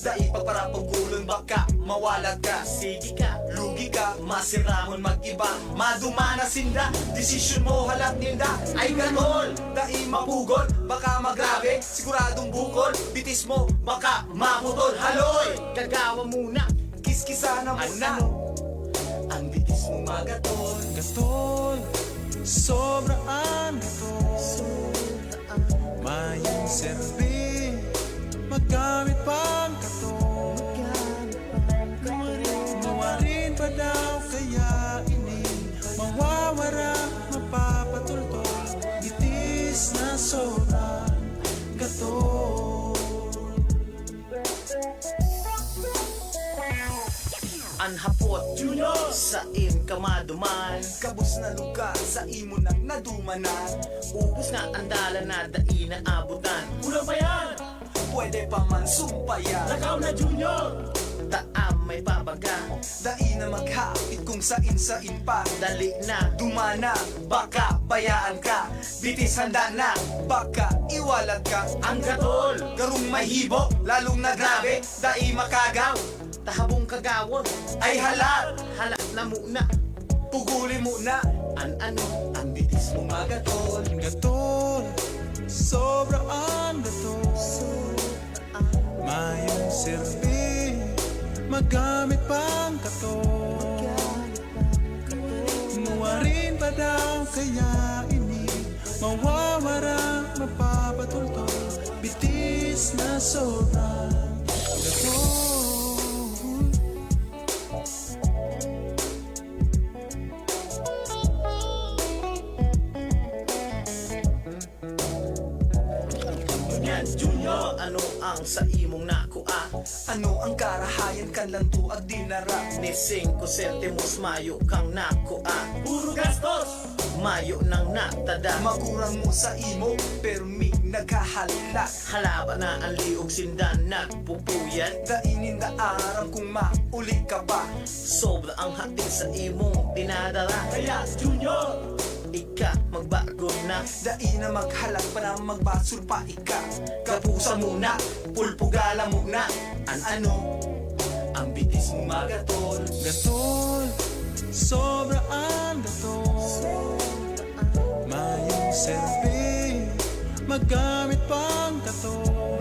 M: dai pagparapagulon baka mawalag ka, sige ka, lugi ka, masiramon mag-iba, madumana sinda, desisyon mo halat ninda, ay ganol, dai mapugol, baka magrabe, siguradong bukol, bitis mo, baka maputol, haloy, gagawa muna, kiskisa na muna, ang bitis mo magatol,
E: Gatol, sobraan gatol, mayong serbi, magamit pang katol. Nuwarin pa daw kaya ini, mawawara, mapapatultol, itis na sobrang gatol.
M: anhapot, Junior, sa in kamaduman, kabus na lugar, sa imo nang nadumanan, ubus nga andala na dai na abutan, kulang pa yan, pwede pa man sumpayan, lakaw na Junior, taam may pabaga, dai na maghapit kung sain pa, dali na, dumana, baka bayaan ka, bitis handa na, baka iwalag ka, ang gatol, garong may hibo, lalong na grabe, dai makagaw, tahabong kagawon, ay halat na muna, puguli muna, ano, ang bitis mo magatol,
E: Gatol, sobraan gatol, mayong serbi, magamit pang katol. Nuwarin pa daw kaya ini, mawawara, mapapatultol, bitis na sobrang gatol.
M: Junior, ano ang sa imong nakuha? Ano ang karahayan kan lang tuag dinara? Ni 5 sentimos mayo kang nakuha. Puro gastos! Mayo nang natada. Magurang mo sa imo, pero mi naghahalak. Halaba na ang liog sindan nagpupuyat. Dainin da aram kung mauli ka pa. Sobra ang hatid sa imong dinadara. Kaya Junior, ika magbago na, dai na maghalak pa na magbasol pa ika, kapusa muna, pulpugala muna, ano, ang bitis mo magatol,
E: Gatol, sobraan gatol, mayong serbi, magamit pang katol.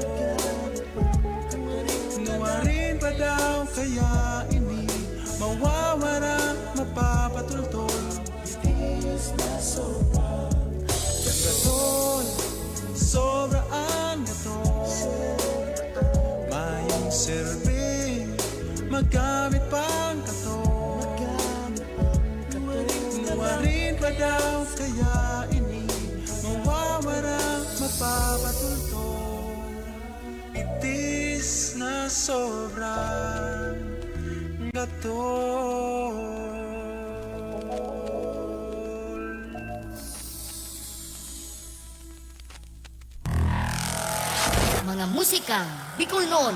E: Nuwarin pa daw kaya ini, mawawara, mapapatultol, gatol, sobraan gatol, mayong serbi, magamit pang katol. Nuwarin pa daw kaya ini, mawawara, mapapatultol, itis na sobrang gatol.
L: Mga musikang Bicolnon.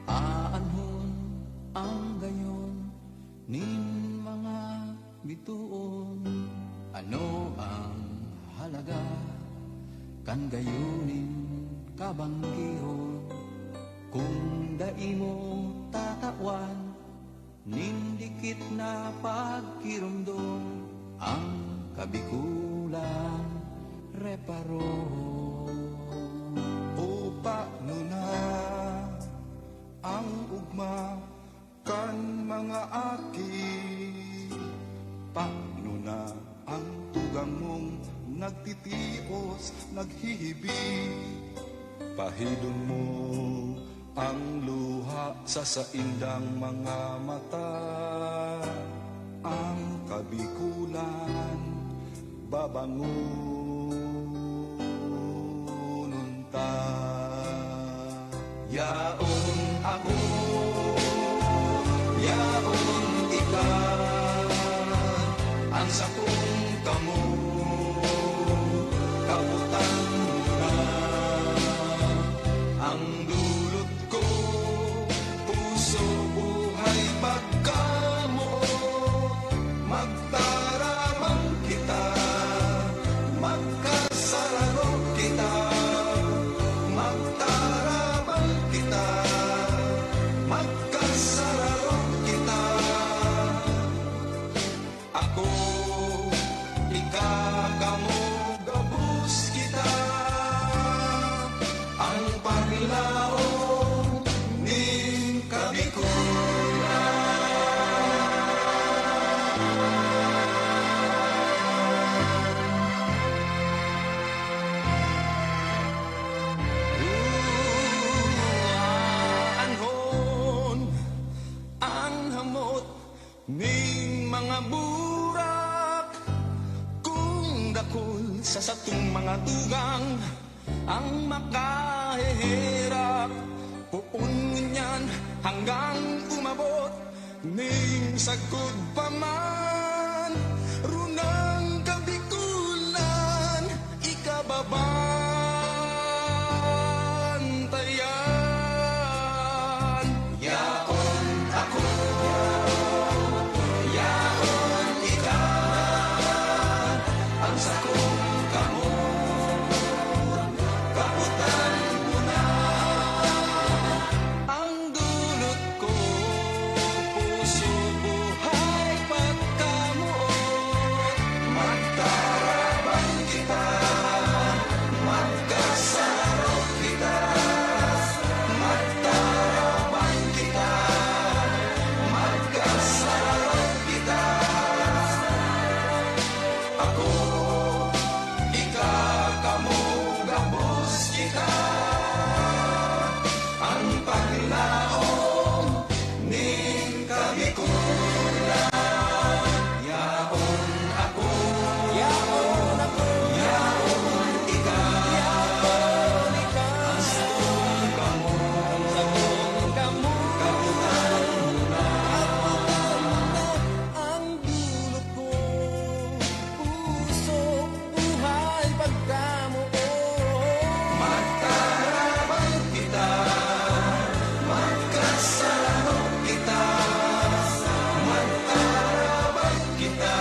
E: Aanhon ang gayon nin mga bituon, ano ang halaga kan gayunin kabanggihon, kung dai mo tatawan nin dikit na pagkirumdom, ang kabikulan reparon.
G: O paano na ang ugma kan mga aki? Paano na ang tugang mong nagtitios, naghihibig? Pahidon mo ang luha sa saindang mga mata, ang kabikulan babangunon ta. Yaon ako ang sakong kamo kabutan na ang dulot ko puso buhay pagkamo magtaramang kita magkasararo kita magtaramang kita magkasararo kita ako ikakamo gabus kita ang paglaong ning kabikulan. Anhon ang hamot ning mga burak kung dakol sa satong mga tugang ang makaheherak puun niyan hanggang umabot ning sagod pa man runang kabikulan ikababantayan yaon ako yaon ikaw ang sakong kamo kabutan mo na ang dulot ko puso buhay pagkamuot magtarabang kita magkasararo kita magtarabang kita magkasararo kita ako ikakamo gabos kita ang paglaong ning kabikulan yaon ako yaon ikaw ang sakong kamo kabutan mo na ang dulot ko puso buhay pagkamuot magtarabang kita magkasararo kita magtarabang kita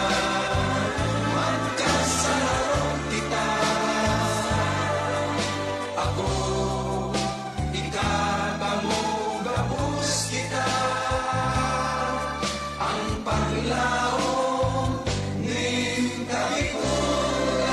G: magkasararo kita ako ikakamo gabus kita ang paglaong ning kabikulan.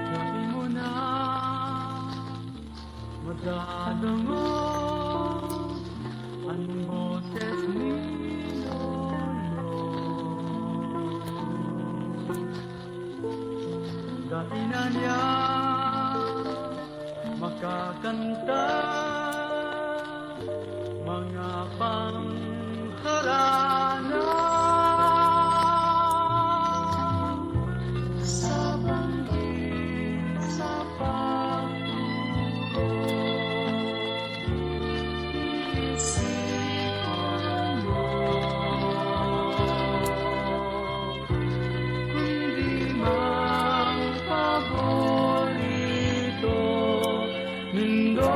K: Dahil mo na magdadango ang boses ni Lolo. Dahil na niya makakanta mga pangharana sa banggit sa pagturo isipan mo kundi mang paborito mundo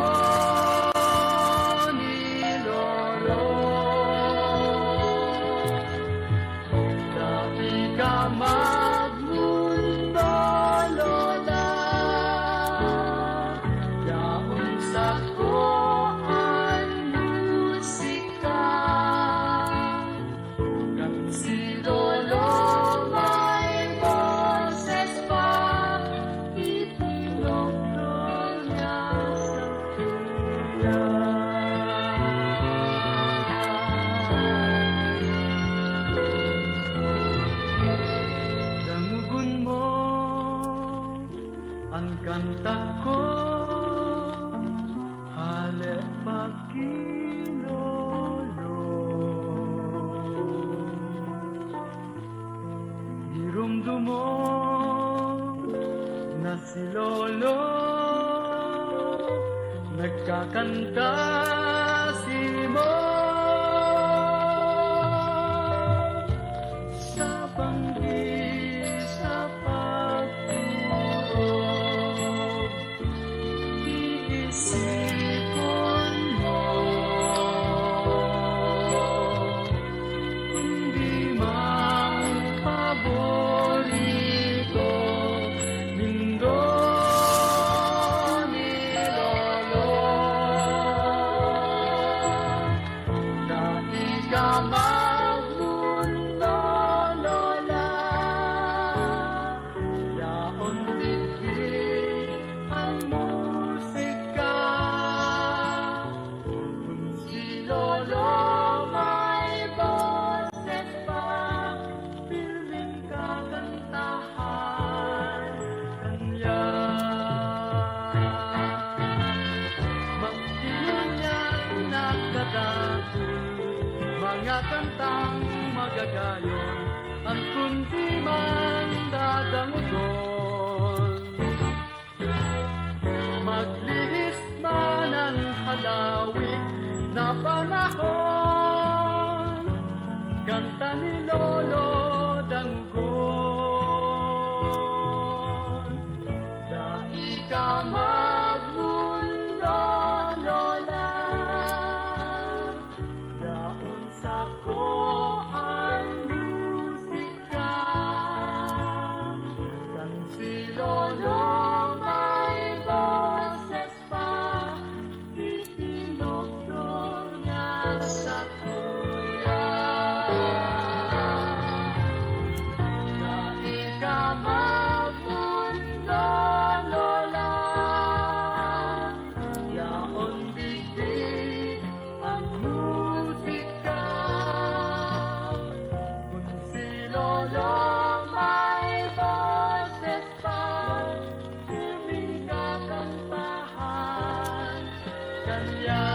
K: nagkakanta si mo sa banggi sa pagtulog. Iisipon mo hindi man paborito nindo ni Lolo. Dahil ka magmundo, Lola, yaon digdi ang musika. Kung si Lolo may boses pa, piling kakantahan kanya. Magdiyon niya nakadagul, mga kantang magagayon, at kundi man dadangugon. Maglihis man ang halawig na panahon, kanta ni Lolo Danggon. Dahil ka magmundo, Lola, yaon sa ko ang musika. Kan si Lolo may boses pa, itinoktor niya sa kuya. Dahil ka magmundo, Lola, yaon digdi ang musika. Kung si Lolo may boses pa, piling kakantahan kanya.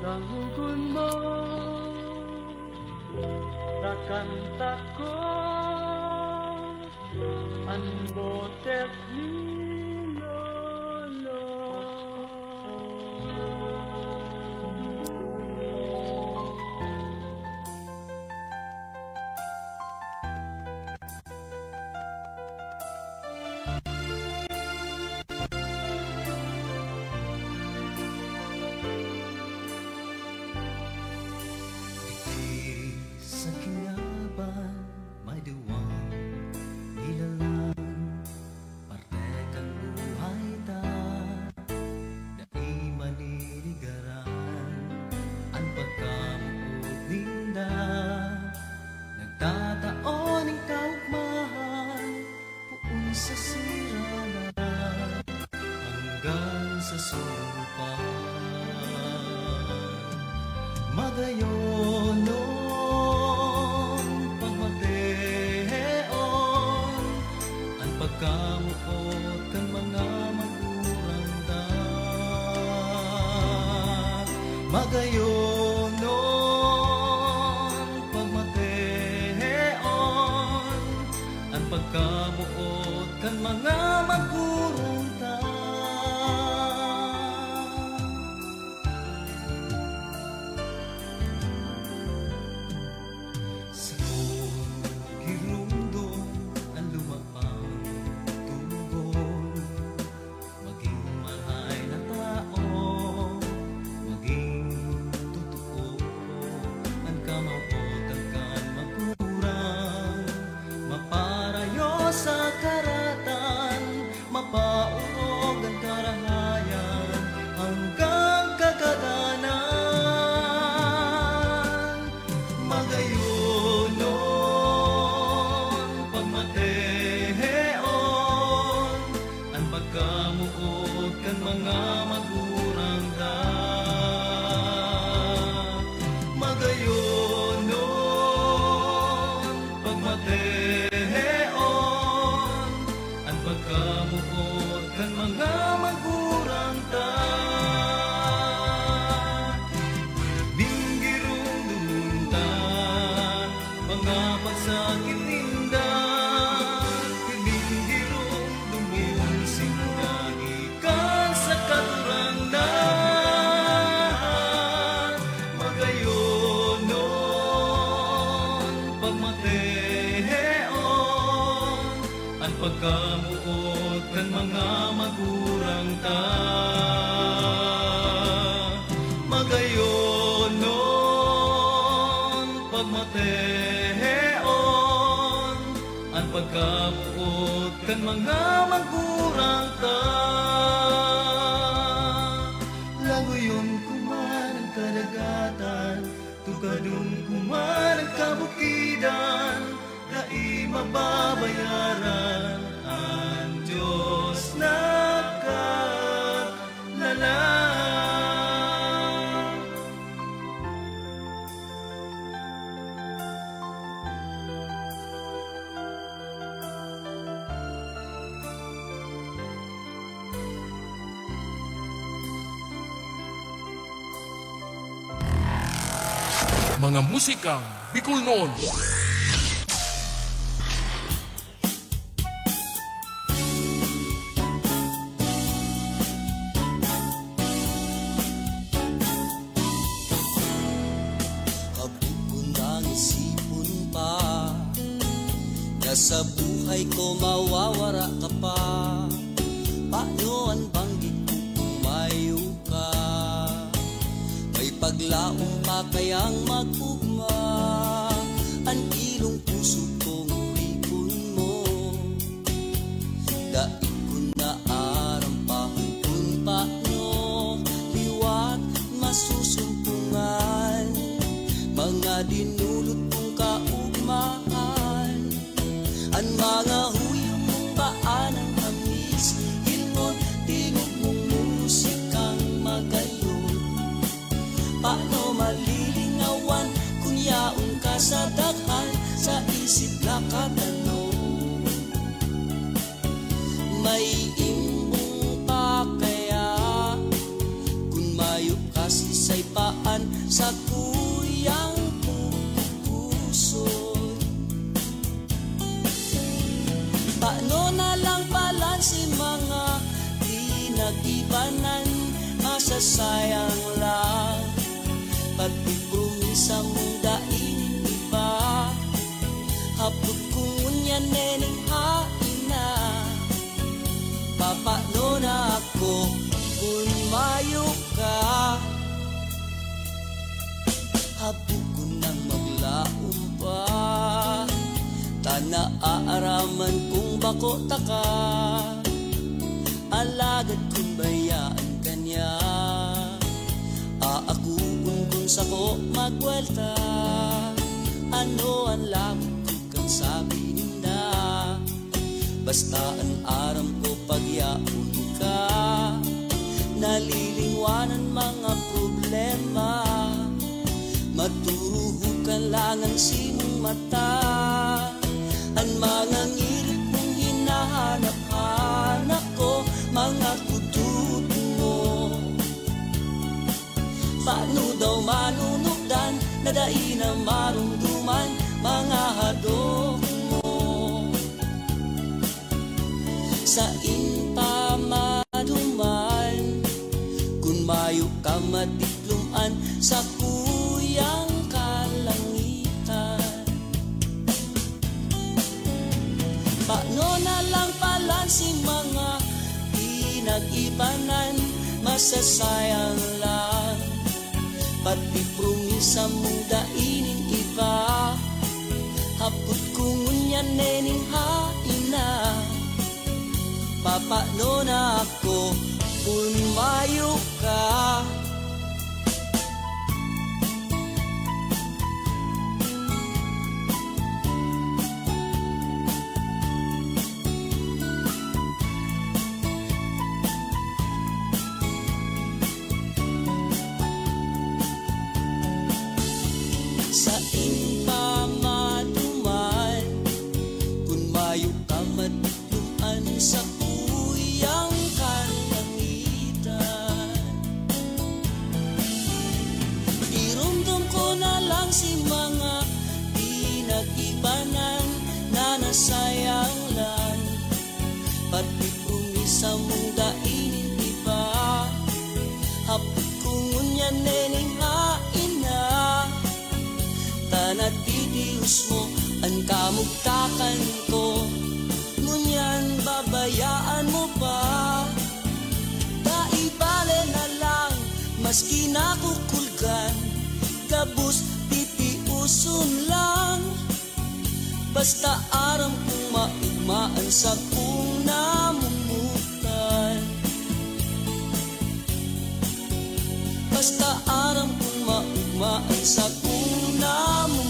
K: Dangugon mo nakanta ko ang boses ni Lolo.
M: Sa kinaban, may diwang nilalang, partekang buhay ta, dai maniligaran, ang pagkamuot ninda, nagtataon ng kaugmahan, puon sa siranan, hanggang sa sulupan. Magayon pagmateon ang pagkamuot kan mga magurang da. Magayon pagmateon ang pagkamuot kan mga magurang da. Sa kirundong ang lumapang tugon, maging mahay na tao, maging totoo, ang kamauot ang kan magkurang, maparayo sa karatan, mapaurog ang karahayan, hanggang kakadanan. Magayonon pagmateon ang pagkamuot kan mga magurang da. Magayonon pagmateon ang pagkamuot kan mga magurang da.
E: pagkamuot kan mga magurang ta. Magayon nun pagmateon ang pagkamuot kan mga magurang ta. Lagoyon kuman ang kadagatan, tukadun kuman ang kabukidan, dai mababayaran ang Diyos nakaglala.
I: Mga musikang Bicol noon.
E: Habog ko nang isipon pa na sa buhay ko mawawara ka pa. Paano ang banggit ko tumayo ka? May paglaong pa kayang magugma ang ilong puso kong ipon mo. Daig ko na arampahan kung paano liwat masusumpungan mga dinulot kong kaugmaan. Ang mga huyong mong paan ang hamis, hilmon tingog mong musikang magayon. Paano malilingawan kung yaong ka sa daghan, sa isip na katanong? May imbong pa kaya kung mayo ka sisay paan sa kuyang puso? Paano na lang palan si mga di nag-ibanan, masasayang lang pati promisa mong dainin iba. Hapot kong ngunyan nening haina, papano na ako kung mayo ka? Hapot ko nang maglaom pa, tanaaraman kung bako taka, alagad kung bayaan kanya. Aakubon kung sako magwelta, ano ang lagot ko kang sabi ninda? Basta ang aram ko pagyaon ka, nalilingwanan mga problema. Maturuhukan lang ang simong mata, ang mga ngirit mong hinahanap-hanap ko, mga kutut mo. Paano daw manunugdan na dai na marumduman mga hadok mo? Sa impamaduman kung mayo ka madipluman sa kuyang kalangitan. Paano na lang palan si mga di nag-ibanan, masasayang lang pati promisa mong dainin iba. Hapot kong ngunyan nening haina, papano na ako kung mayo ka? Sa impamaduman kung mayo ka madipluman sa kuyang kalangitan. Irumdum ko na lang si mga di nag-ibanan na nasayang lang, pati promisa mong dainin iba. Hapot kong ngunyan nening haina, tanat titius mo ang kamugtakan ko, ngunyan hayaan mo pa. Kaibale na lang, maski nakukulgan, kabus titiuson lang. Basta aram kong maugmaan sa kung namumutan. Basta aram kong maugmaan sa kung namumutan.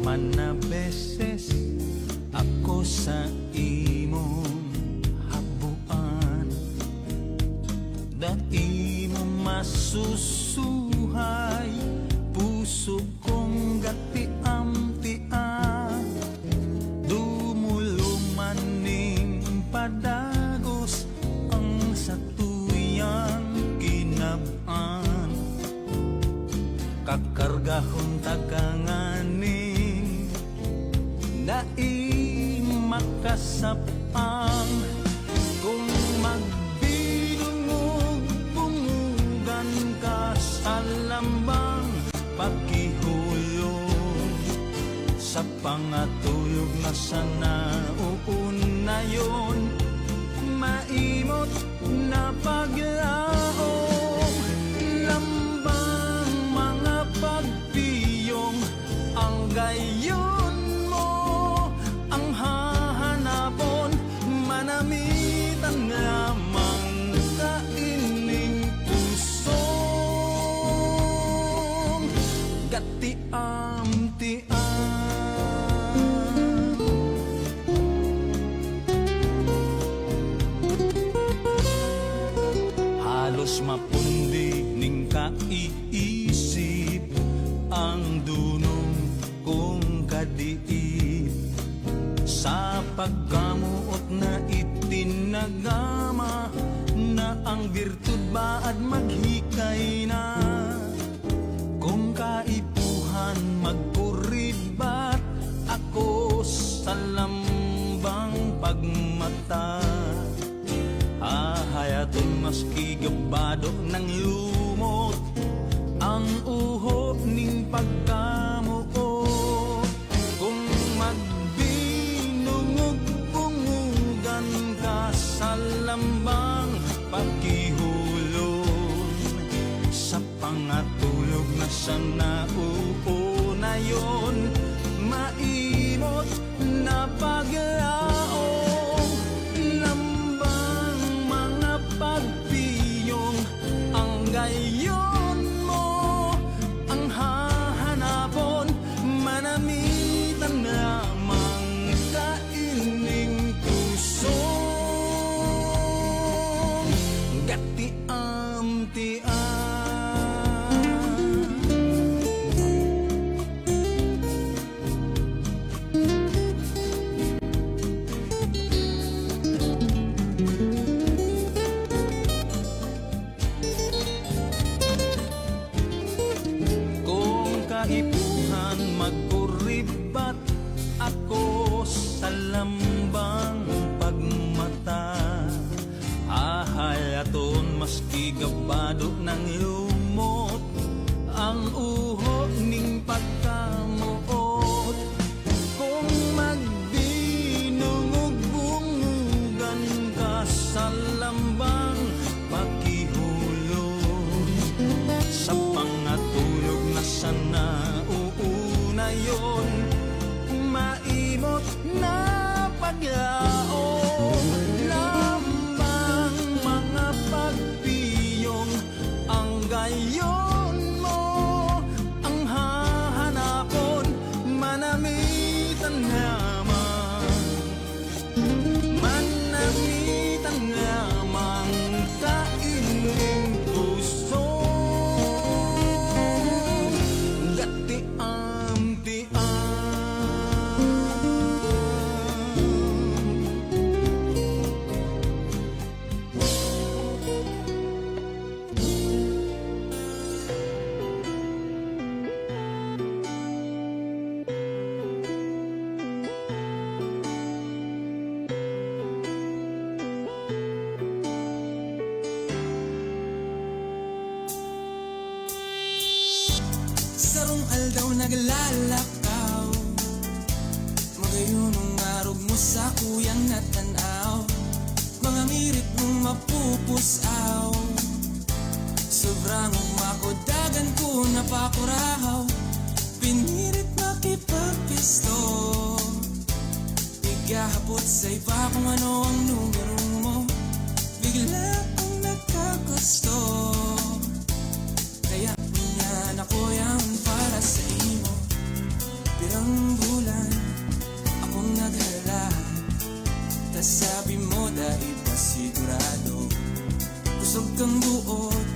N: Man na beses ako sa imong habuan, da imo masusuhay, puso kong gatiam-tian, dumuluman ning padagos ang satuyang kinab-an, kakargahon taganganin dai makasapang kung magbinungog bungugan ka sa lambang pakihulong sa pangatuyog na sana uunayon maimot na paglaong lambang mga pagpiyong ang gayon manamitan lamang kaining pusong gatiam-tiam. Halos mapundi ning kaiisip ang dunong kong kadiib sa pagkamuot na itinagama na ang birtud baad maghikay na kung kaipuhan magkuribat ako sa lambang pagmata hayaton maski gabado ng lumot ang uho ning pagkamuot kung sa lambang pakihulon sa pangatulog na sana uunayon maimot na paglaong lambang mga pagpiyong ang gayon mo ang hahanapon manamitan lamang kaining puso gatiam-tiam. Kung kaipuhan magkuribat ako sa lambang pagmata hayaton maski gabado ng lumot ang uho ning pagkamuot kung magbinungog bungugan ka sa lambang pakihulong sa pangatulog na sana uunayon maimot na paglaong lambang mga pagpiyong ang gayon mo ang hahanapon manamitan lamang naglalakaw Magayon ang arog mo sa kuyang natanaw Mga ngirit mong mapupusaw Sobrang umakodagan ko napakurahaw Pinirit makipagpisto Igahapot sa iba kung ano ang numero mo Bigla kong nagkagusto Kaya pinyan ako yan para sa imo Pirang bulan akong naghalad Tas sabi mo dahil pa sigurado Kusog kang buot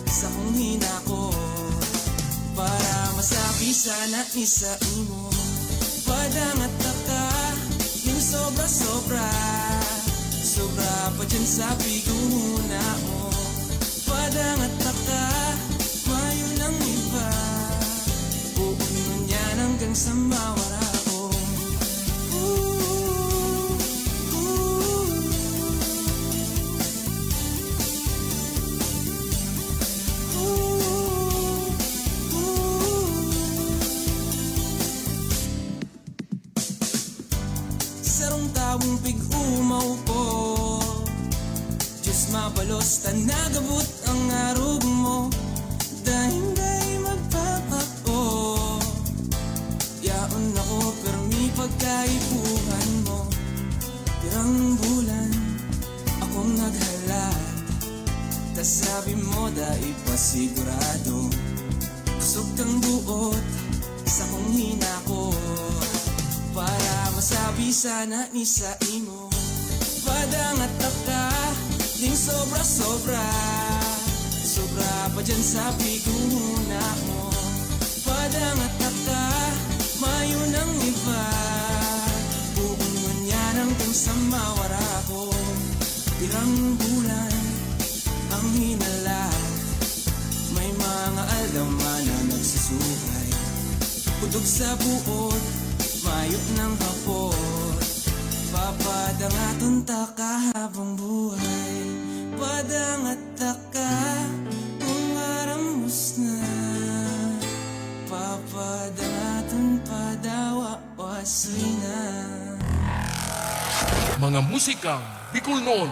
N: sa kong hinakot Para masabi sana isa imo Padangat na ka yung sobra-sobra Sobra pa dyan sa biguna mo Padangat na ka mayo ng iba Buon mo niyan hanggang sa mawala ko Sarong tawong pig-umaw ko Diyos mabalos tanagabot ang arog mo Dahil magpapako Yaon ako pero may pagkaipuhan mo Pirang bulan akong naghalad Tas sabi mo dahil pa sigurado Kusog kang buot sa kong hinakot Para masabi sana ni sa imo Padangat na ka Ding sobra-sobra Sobra pa dyan sa biguna mo Padangat na ka Mayo ng iba Buong mo niyan hanggang sa mawara ko Ilang bulan ang hinala May mga alaman na nagsusuhay Pudog sa buot Mayot ng hapon Papadangaton ta ka habang buhay Padangat ta ka kung aramos na Papadangaton padawa wasoy na
I: Mga musikang Bicol noon.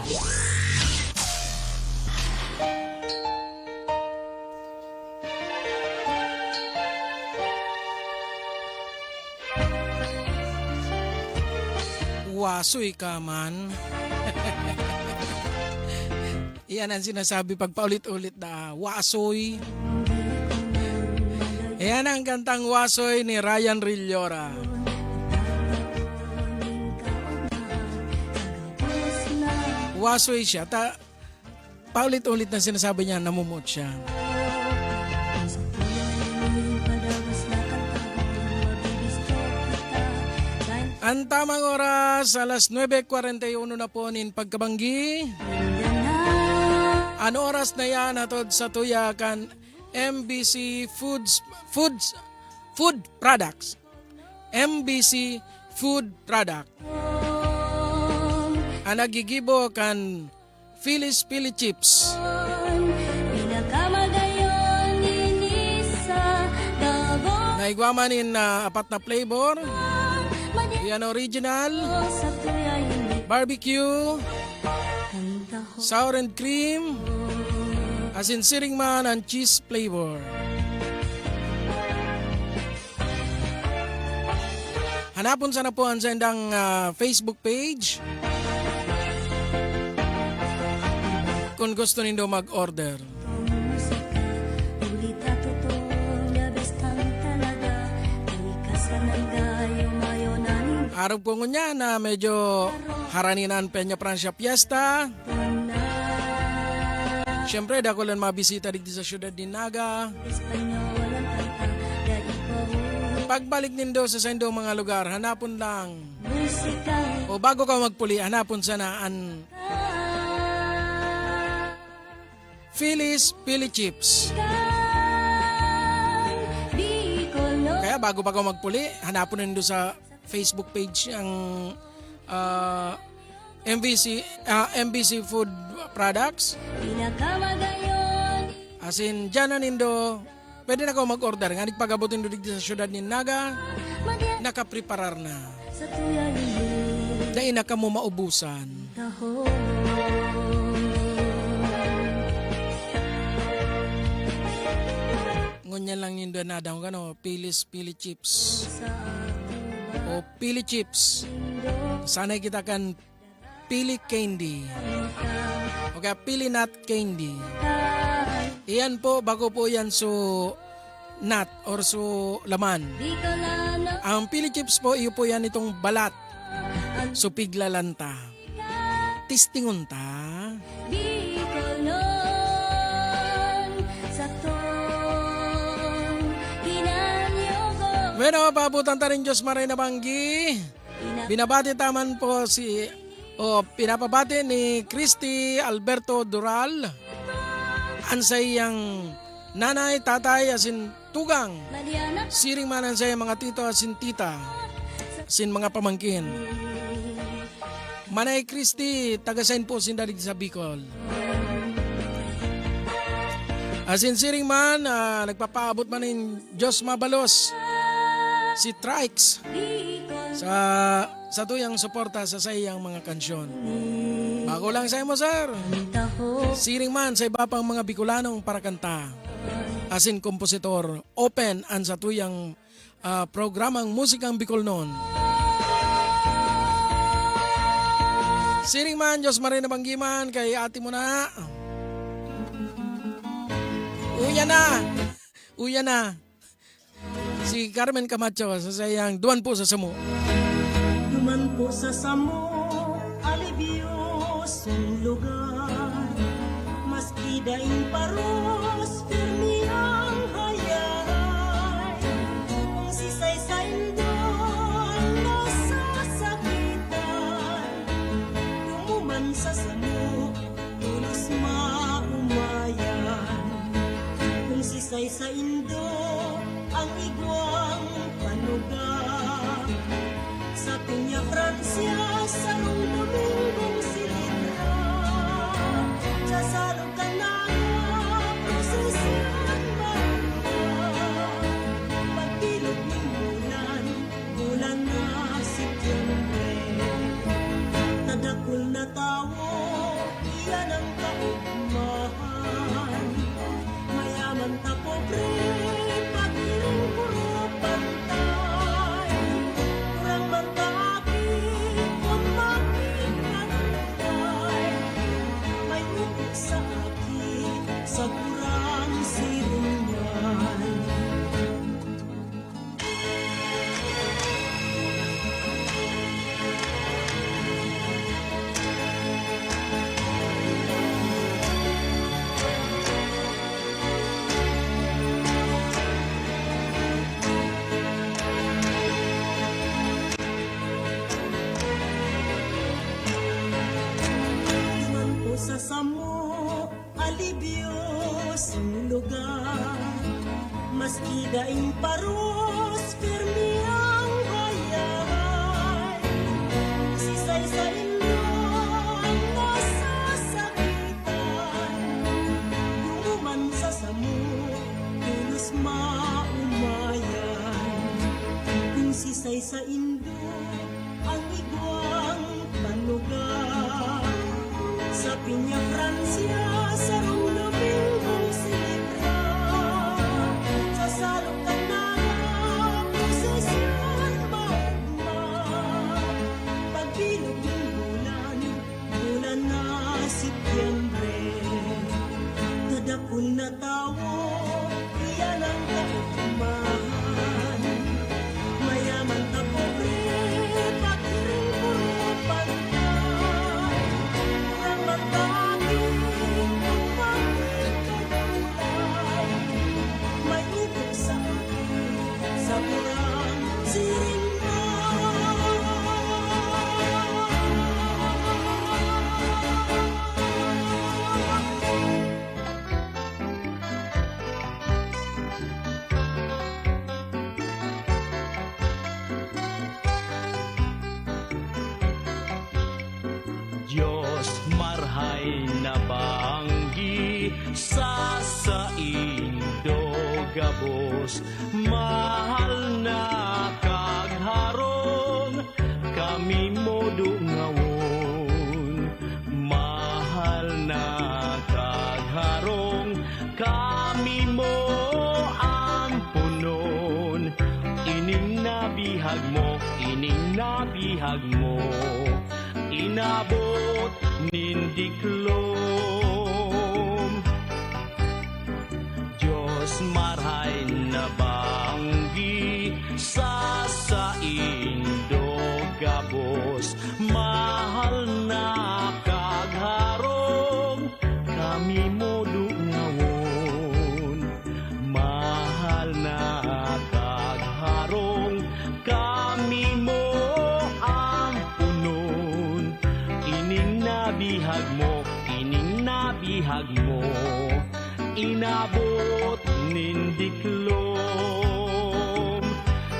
A: Wasoy ka man. Iyan ang sinasabi pag paulit-ulit na wasoy. Iyan ang kantang Wasoy ni Ryan Rillora. Wasoy siya. Paulit-ulit na sinasabi niya namumot siya. Ang tamang oras, alas 9:41 na po nin pagkabanggi. Ano oras na yan atod sa tuyakan MBC Food Products. MBC Food Product. Ang nagigibo kan Phyllis Pili Chips. Naigwamanin na apat na flavor. Yan original, barbecue, sour and cream, asin siring man and cheese flavor. Hanapon sana po ang sendang Facebook page kung gusto nindo mag-order. Araw ko ngunya na medyo haraninan Peña Francia Fiesta. Siyempre, dako lang mabisita dito sa syudad din Naga. Pagbalik nindo sa sendo mga lugar, hanapon lang. O bago ka magpuli, hanapon sana ang Phyllis Pili Chips. Kaya bago pa ka magpuli, hanapon nindo sa Facebook page ang MBC Food Products. As in, dyan na nindo pwede na ko mag-order. Nga nagpagabutin doon sa syudad ni Naga, nakapreparar na.
B: Sa tuyang ini
A: Dahil na ka mo maubusan.
B: taho.
A: Ngunyan lang yung doon na daw, pili chips. O pili chips. Sana'y kita kan pili candy. O kaya pili nut candy. Iyan po, bago po yan so nut or so laman. Ang pili chips po, iyo po yan itong balat. So piglalanta. Tistingon ta. Bueno, pabutan ta rin Diyos Maray na Banggi. Binabati taman po pinapabati ni Christy Alberto Dural. Ansay yang nanay, tatay, asin tugang. Siring man ansay mga tito, asin tita. Asin mga pamangkin. Manay Christy, tagasain po sindalig sa Bicol. Asin siring man, nagpapaabot man ng Diyos Mabalos. Si Trikes sa tuyang suporta sa sayang mga kansyon. Bago lang sa mo, sir. Siring man sa iba pang mga Bicolanong parakanta. Asin kompositor, open an sa tuyang programang Musikang Bicol noon. Siring man, Diyos Maray na Banggiman, kay ate mo na. Uya na. Si Carmen Camacho sa sayang Duman po sa Samo.
O: Duman po sa Samo, alibyosong lugar. Maski daing paros, firmi ang hayay. Kung sisay-sayin doon, nasasakitan. Dumuman sa Samo, tulos maumayan. Kung sisay-sayin doon, ang igwang panuga sa Piña Francia, sa Rong Domingong Silitra, sa Salog Canaga, prosesyon maganda. Pagbilog ng bulan na Setyembre, tadakul na tawo, iyan ang kaugmahan. Mayaman ta pobre, sa kurang sirungan. Duman po sa Samo, alibyosong lugar. Maski daing paros, firmi ang hayay. Sisay-sayin mo ang nasasakitan. Dumuman sa Samo, tulos maumayan. Kung sisay-sayin doon, ang igwang panuga sa Piña Francia, sa Rong Domingong Silitra, sa Salog Canaga, prosesyon magma. Pagbilog ng bulan na Setyembre, tadakul na tawo, iyan ang kaugmahan. Mayaman ta pobre, pakiring puro pantay. Kurang magdaging, kung bakit kagulay. May utok sa akin, sa kurang siringman.
K: Diyos marhay na Banggi sa indog gabos, mahal na kagharong, kami mo dungawon. Mahal na kagharong, kami mo ampunon. Ining nabihag mo, inabot nindiklom. Diyos marhay na banggi sa indog gabos, mahal na kagharong, kami mo dungawon. Mahal na kagharong, kami mo ampunon. Ining nabihag mo, inabot nindiklom.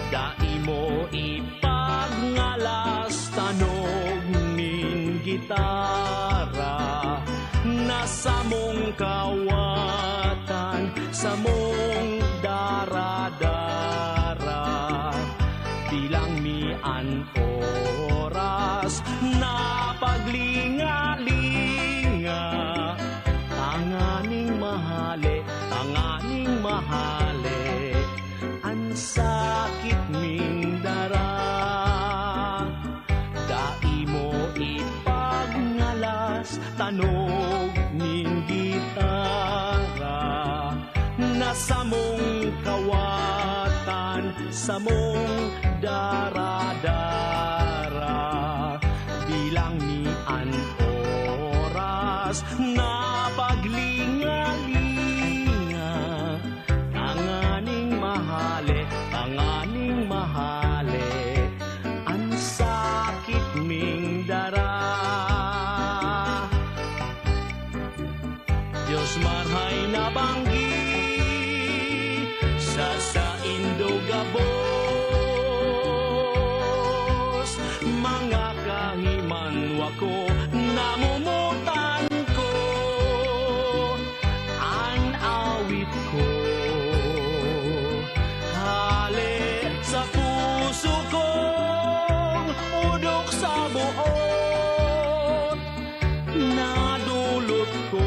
K: Dai mo ipagngalas tanog nin gitara, nasa mong kawatan, sa mong daradara. Bilang mian oras na paglingalinga, tanganing mahali, ang sakit ming dara. Dai mo ipagnalas tanog ning gitara, nasa mong kawatan, sa mong daradara. Bilang mian oras na paglingalinga, tanganing mahali, ang sakit ming dara. Diyos marhay na banggi sa indog gabos, mga kahimanwa ko namumutan ko, ang awit ko hali sa puso kong udok sa buot, nadulot ko.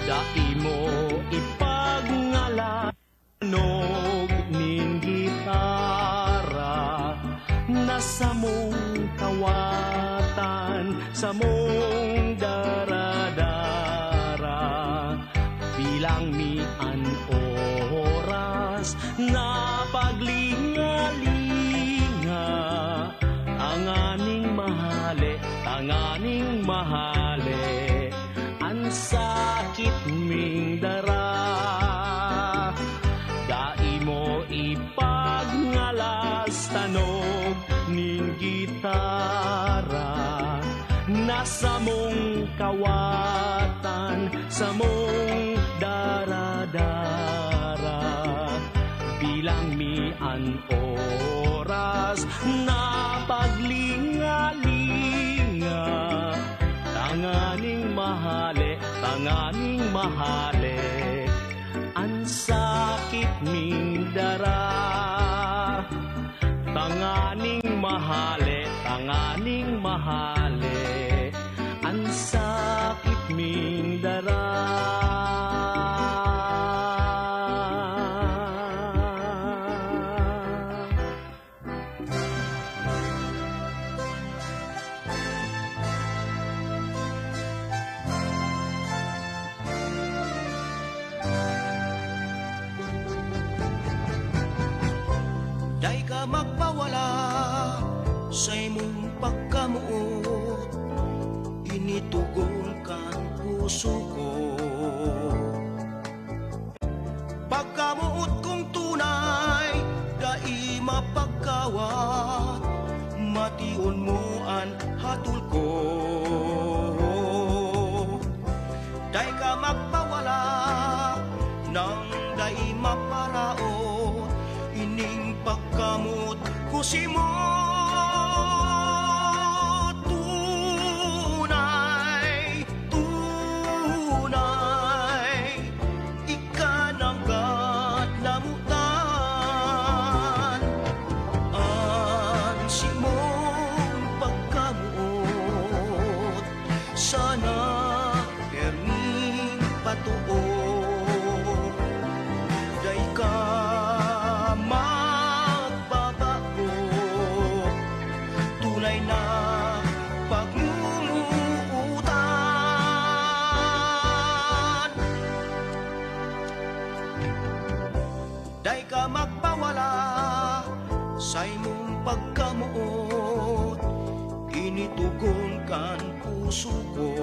K: Dai mo ipagngalanog ning gitara, nasa mong kawatan, sa mong daradara. Bilang mian oras na paglingalinga, tanganing mahali, ang sakit ming dara. Dai mo ipagnalas tanog ning gitara, nasa mong kawatan, sa mong daradara. Bilang mian oras na paglingalinga, tanganing mahali, ang sakit ming dara. Tanganing mahali, ang sakit ming dara.
M: Day ka magpawala sa imong pagkamuot, puso ko. Pagkamuot kong tunay, dai mapagkawat, mation mo ang hatol ko. Dai ka magpawala, nang dai maparao, ining pagkamot ko si mo. Tunay, tunay, ikananggat namutan. Ang simong pagkamot, sana permi patuo. Day ka magbabago, tunay na pagmumuutan. Day ka magpawala sa imong pagkamuot, initugon kan puso ko.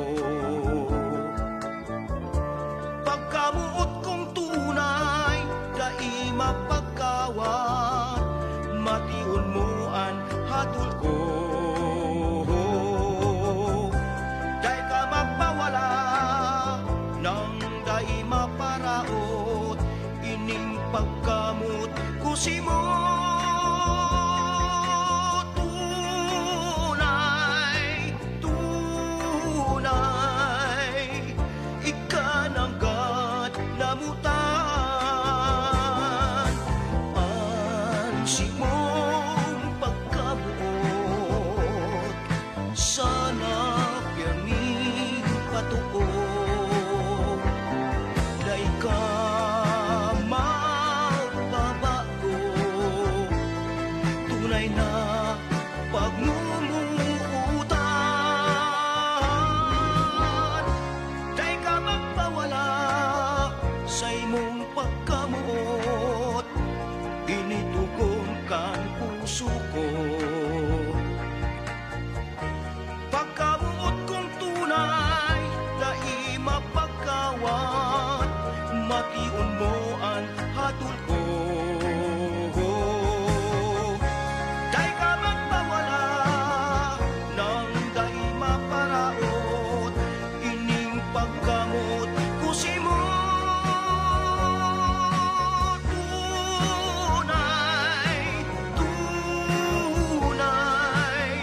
M: Pagkamuot kong tunay, dai mapagkawat, mation mo ang hatol ko. Dai ka magpawala, nang dai maparaot, ining pagkamot ko si mo. Tunay, tunay, ikananggat namutan. Ang simong pagkabuot, sana pirmi patuo. Day ka magbabago, tunay na pagmumuutan. Day ka magpawala sa imong pagkamuot, initugon kan puso ko. Pagkabuot kong tunay, dai mapagkawat, mation mo ang hatol ko. Dai ka magpawala, nang dai maparaot, ining pagkamot ko si mo. Tunay, tunay,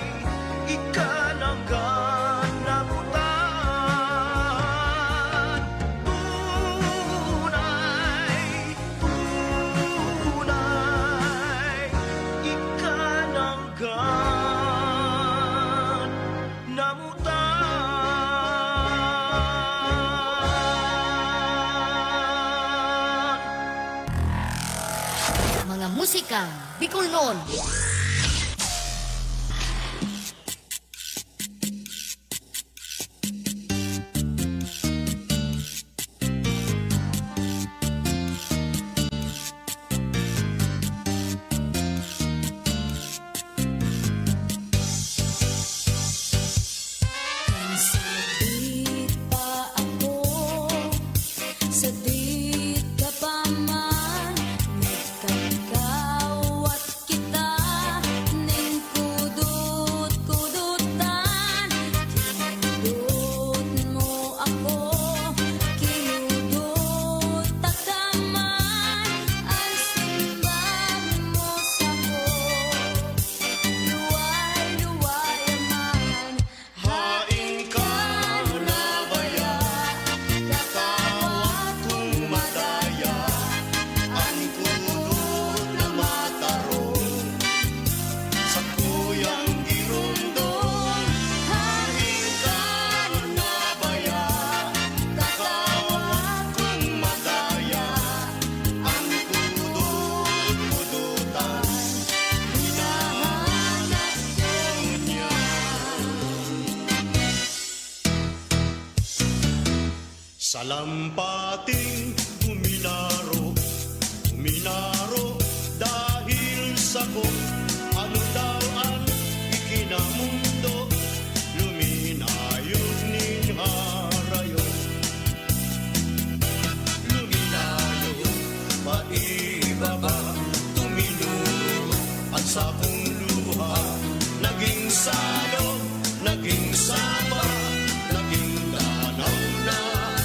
M: ikananggan namutan. Tunay, tunay, ikananggan namutan.
L: Mga musikang Bicolnon.
B: Sakit pa ako, sakit ka pa man, nagkakawat kita, ning kudut-kudutan. Kinudut mo ako, kinudut takaman, ang simbang mo sa'ko, luway-luway man.
M: Hain ka na baya, katawat kong madaya, ang kudot na matarong, sa kuyang girondon. Hain ka na baya, katawat kong madaya, ang kudot-kudutan, hinahanap ko niya. Sa lampating uminaro, uminaro dahil sa kung ano daw ang ikinamundo, luminayon ning harayo.
C: salog, naging sapa, naging danaw na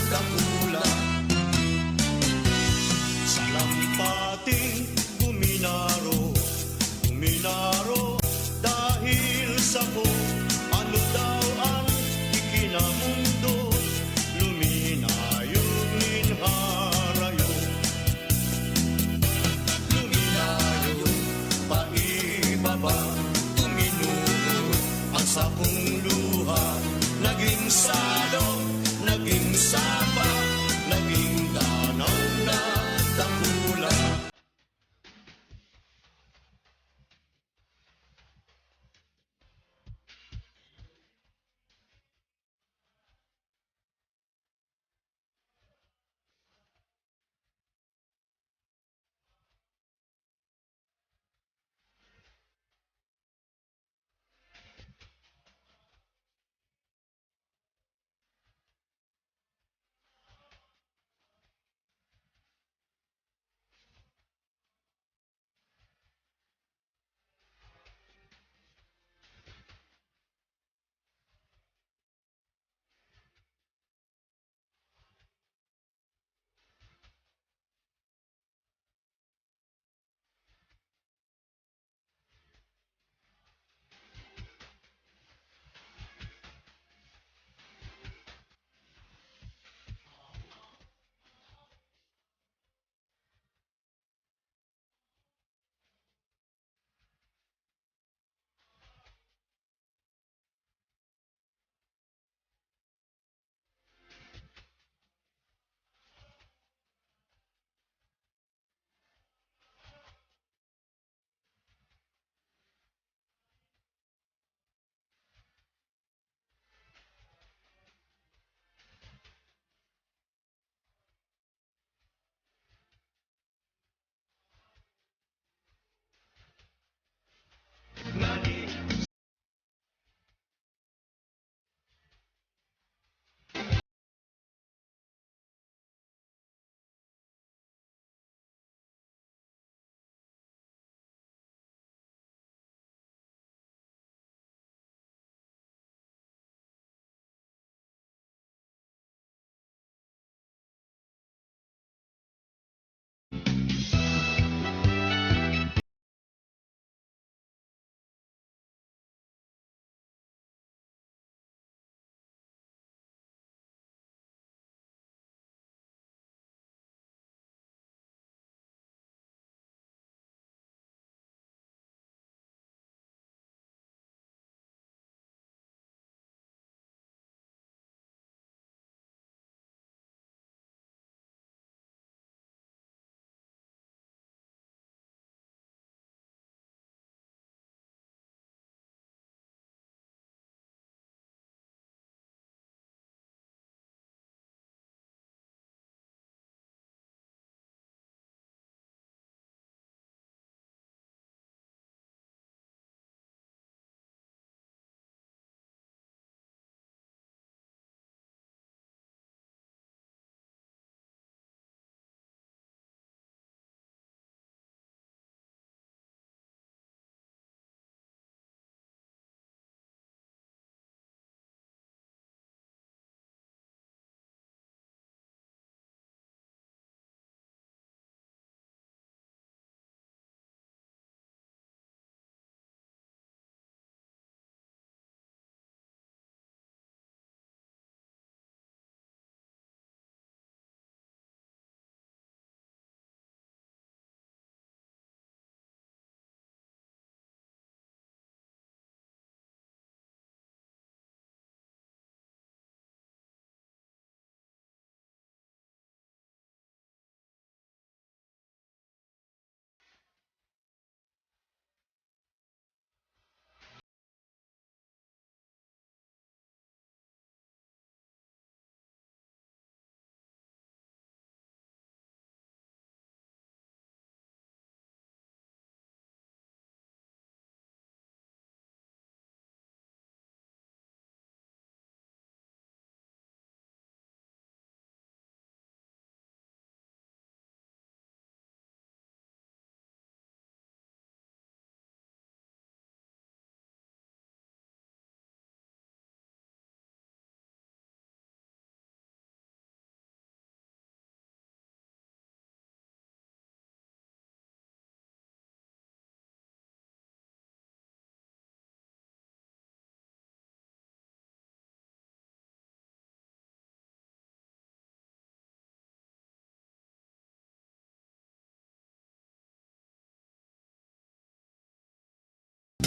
C: dakula. Sa lampati, guminaro, guminaro, dahil sa ko, ano daw ang ikinamundo, luminayog ninharayo. Luminayog, paibaba, tuminugod,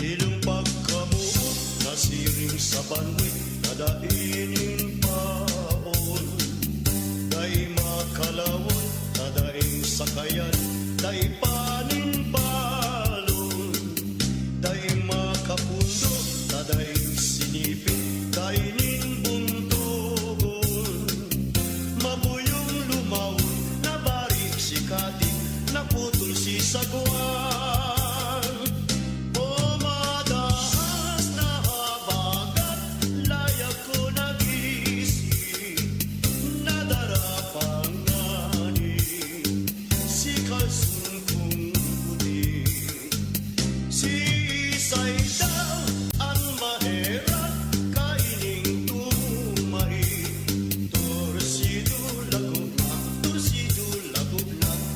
C: Ilong pagkamuot, nasiring sa banwit, nadainin paon. Day makalawon, nadaing sakayan, day panin balon. Day makapundo, nadaing sinipin, kainin buntugon. Mabuyong lumawon, nabari si kating, naputol si sagwan. O madaas na habagat, layag ko nag-isip, nadarapang ngani, si kalsun kong puti. Si Isay daw ang mahirap, kaining tumahi. Torsido lagom na,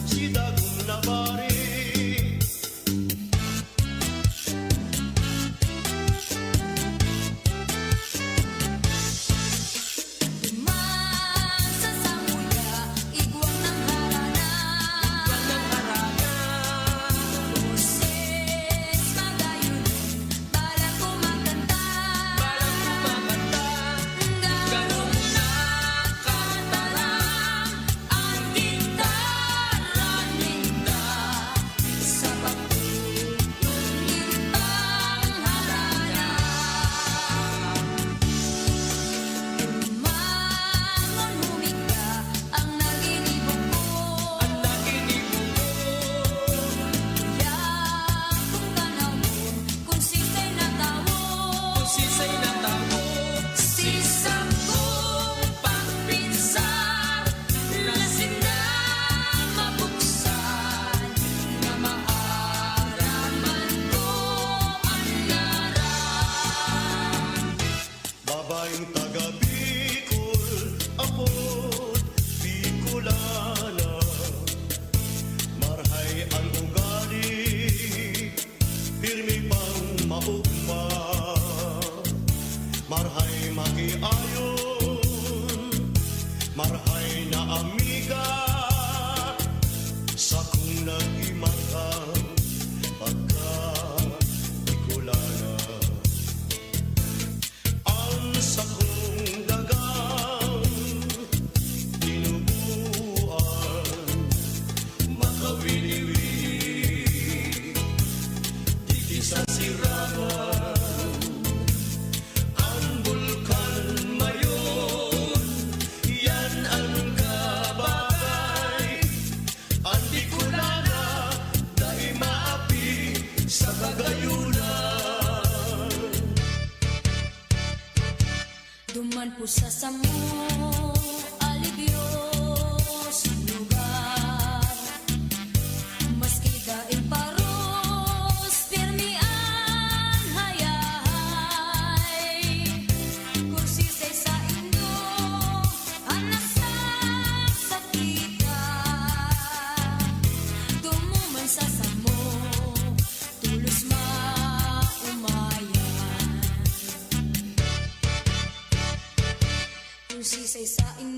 C: si dagom na bari.
B: Sa samula, igwang ng harana. Boses magayon, balang kumakanta. Ganong nakatalang ang gitara ninda sa pagtutulintang harana. Mangon humika ang naginibong ko. Yak kung kanawon, kung sisay na tawon. Sisang kong pagpinsar, lasing na mabuksan, na maaraman ko ang naran.
C: Babaeng taga Bicol, apod Bicolana. Marhay ang ugali, pirmi pang maugma. Marhay makiayon, marhay na amiga. Sa kung nag-imatang pagka Bicolana. Ang sakong dagang tinubuan, makawili-wili, di sa sirangan. Ang bulkan mayon, yan ang kabagay. Ang Bicolana, dahil maapi sa kagayunan.
B: Duman po sa samo, alibyos lugar. Maski daing paros, pirmi ang hayahay. Kursisay sa indo, anak sa sakita. Tumuman sa samo, tulos maumayan. Kung sisay sa inyo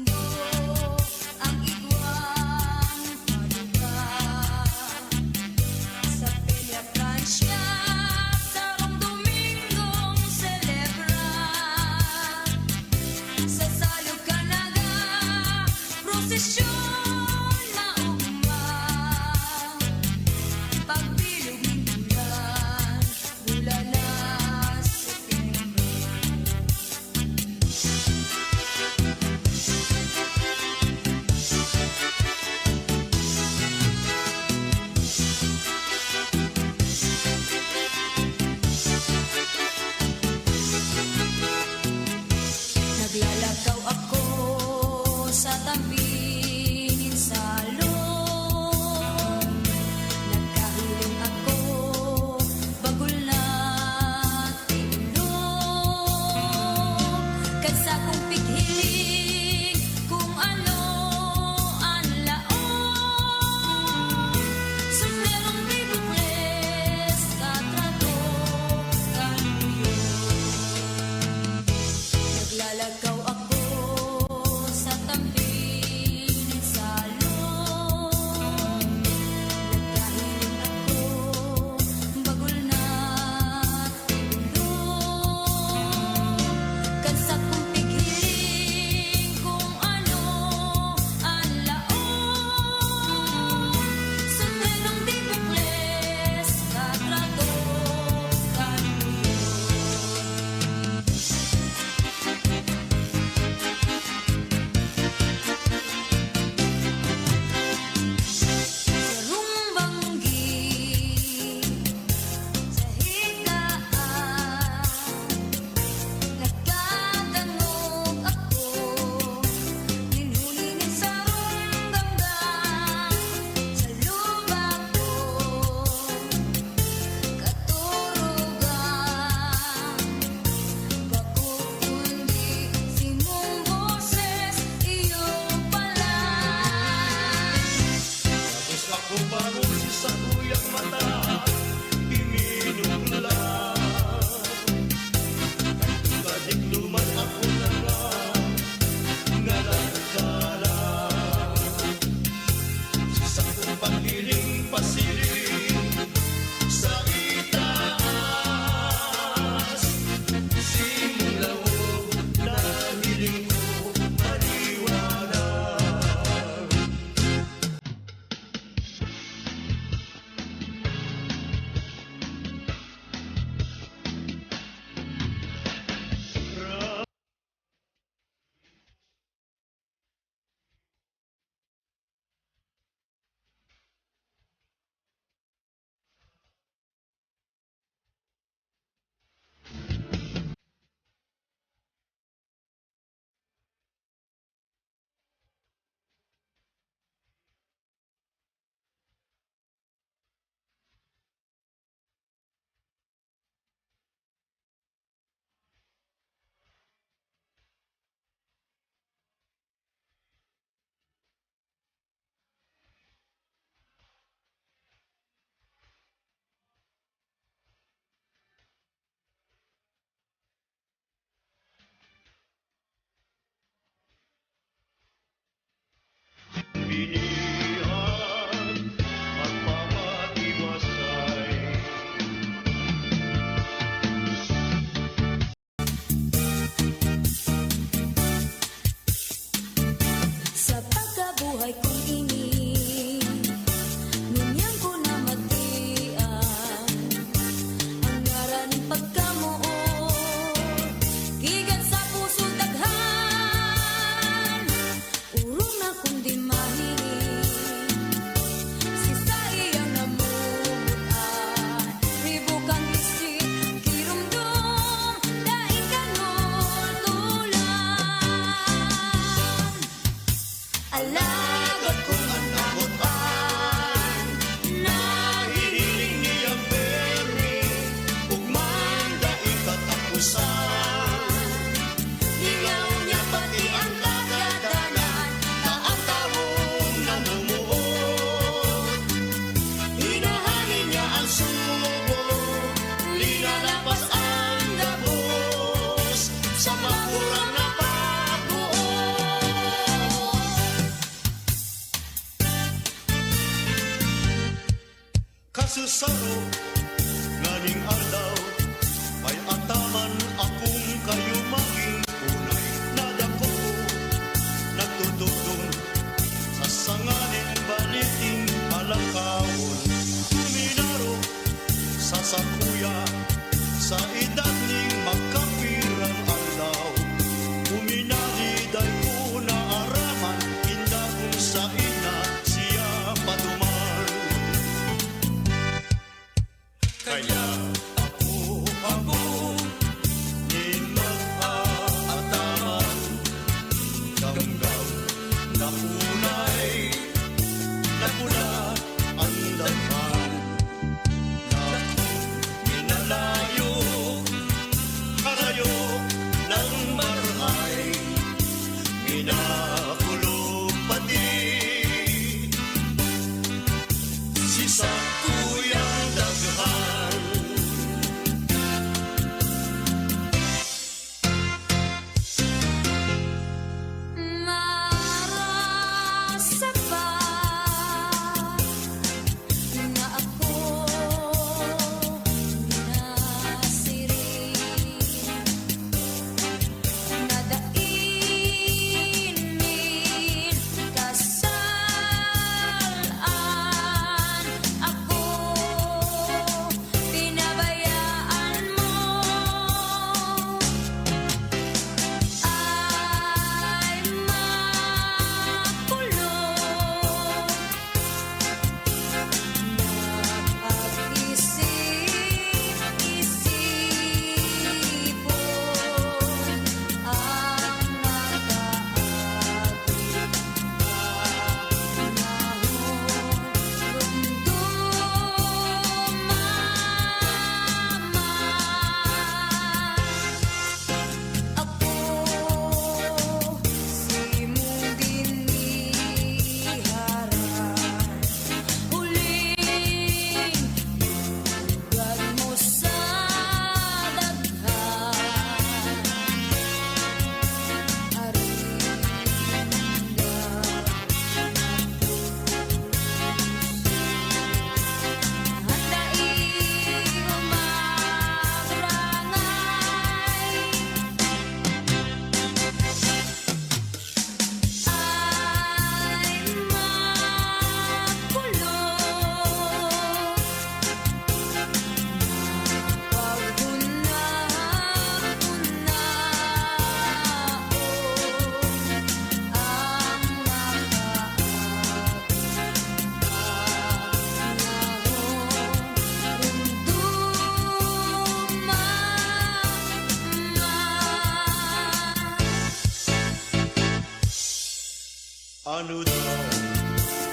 C: Ano daw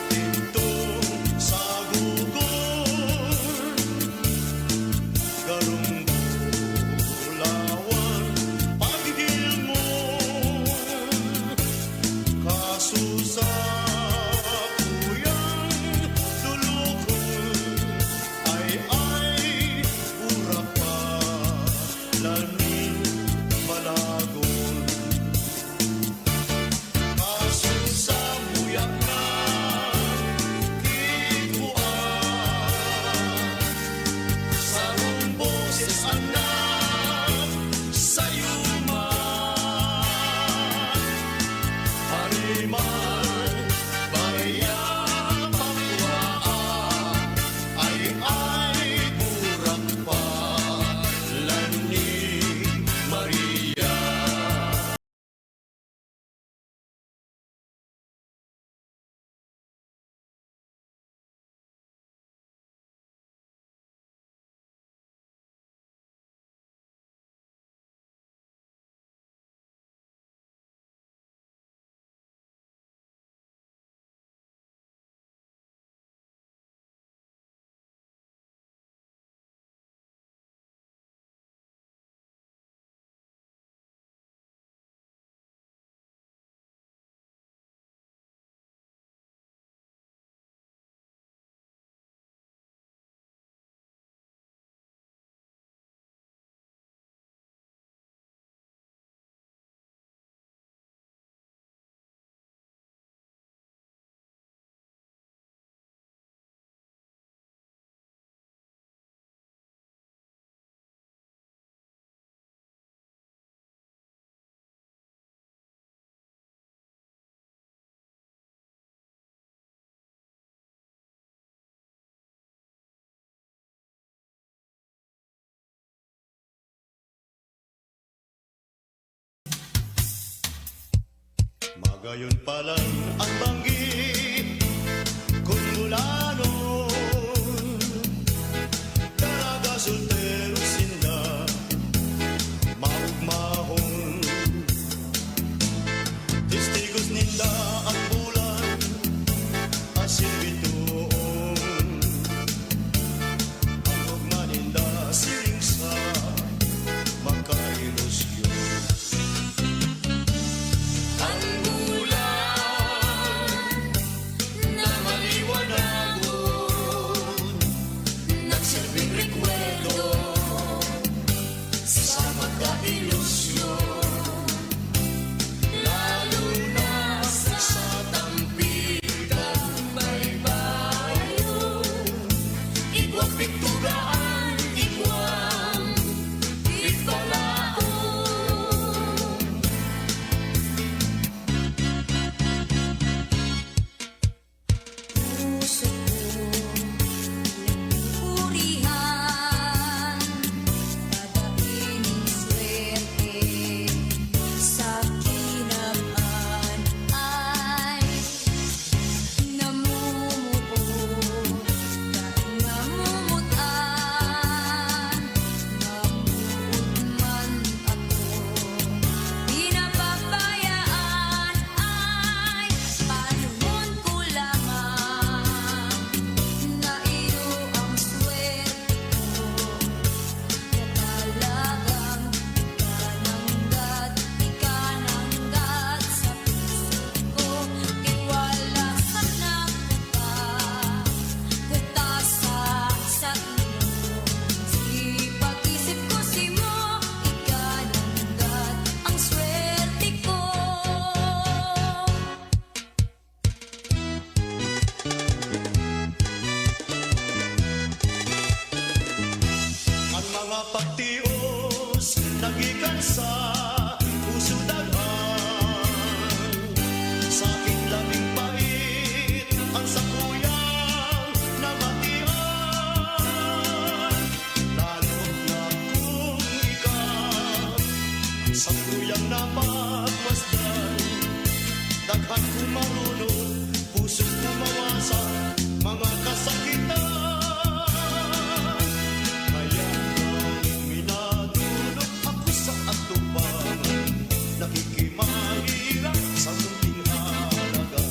C: tintong sa gugon, garong bulawan pagigil mo, kaso sa puyang dulukon ay ura pa lanin malagon. Kaso sa buyak na kikuan, sarong boses anak sa'yo man, hariman bayang pangkuhaan ay burak pa lani Maria. Magayon pa lang ang banggi kung mula noon, talaga soltero sinda maugmahon. Testigos ninda ang bulan asin bituon, ang ugma ninda siling sa makailusyon. Ang bulan na maliwanagon, nagsilbing rekwento sa magkailusyon, lalo na sa tampigang baybayon, igwang pigtugaan, igwang pigpalaon. Puso ko purihan, dadaing swerte sa kinaban ay namumuo, namumutan, namuot man ako, pinapabayaan ay panahon ko lamang, na iyo ang swerte ko, na talagang ikananggat sa puso ko, tiwala sa kutasa sa iyo, si pag-isip ko si mo, ikananggat ang swerte ko. Ang mga pagtios nagikan sa puso daghan, sa aking labing pait ang sakuyang namatian, lalo na kung ikaw ang sakuyang napagmasdan, daghan kong marunong puso't pumawasan mga kasakitan. Kaya minadulog ako sa atubangan, nakikimahirap sa munting halaga.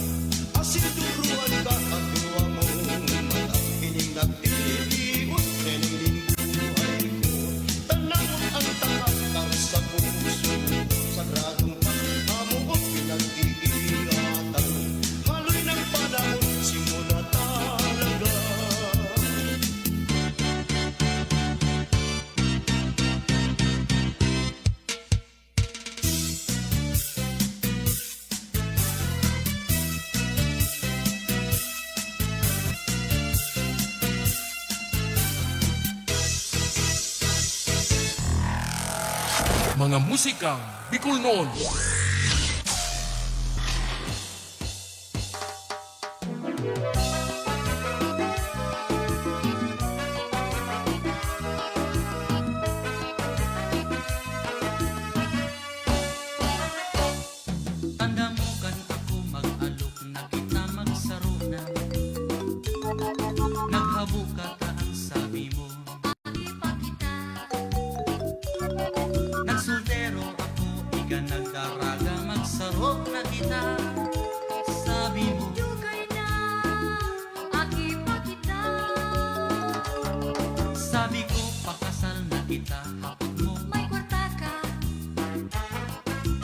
I: Mga musikang Bicol noon.
E: Tanda mo kan ako mag-alok na kita magsaro na. Naghabo ka ta ang sabi mo. Nagsultero ako, ika nagdaraga magsaro na kita. Sabi mo,
B: Dugay na, aki pa kita.
E: sabi ko pakasal na kita. Hapot mo,
B: May kwarta ka,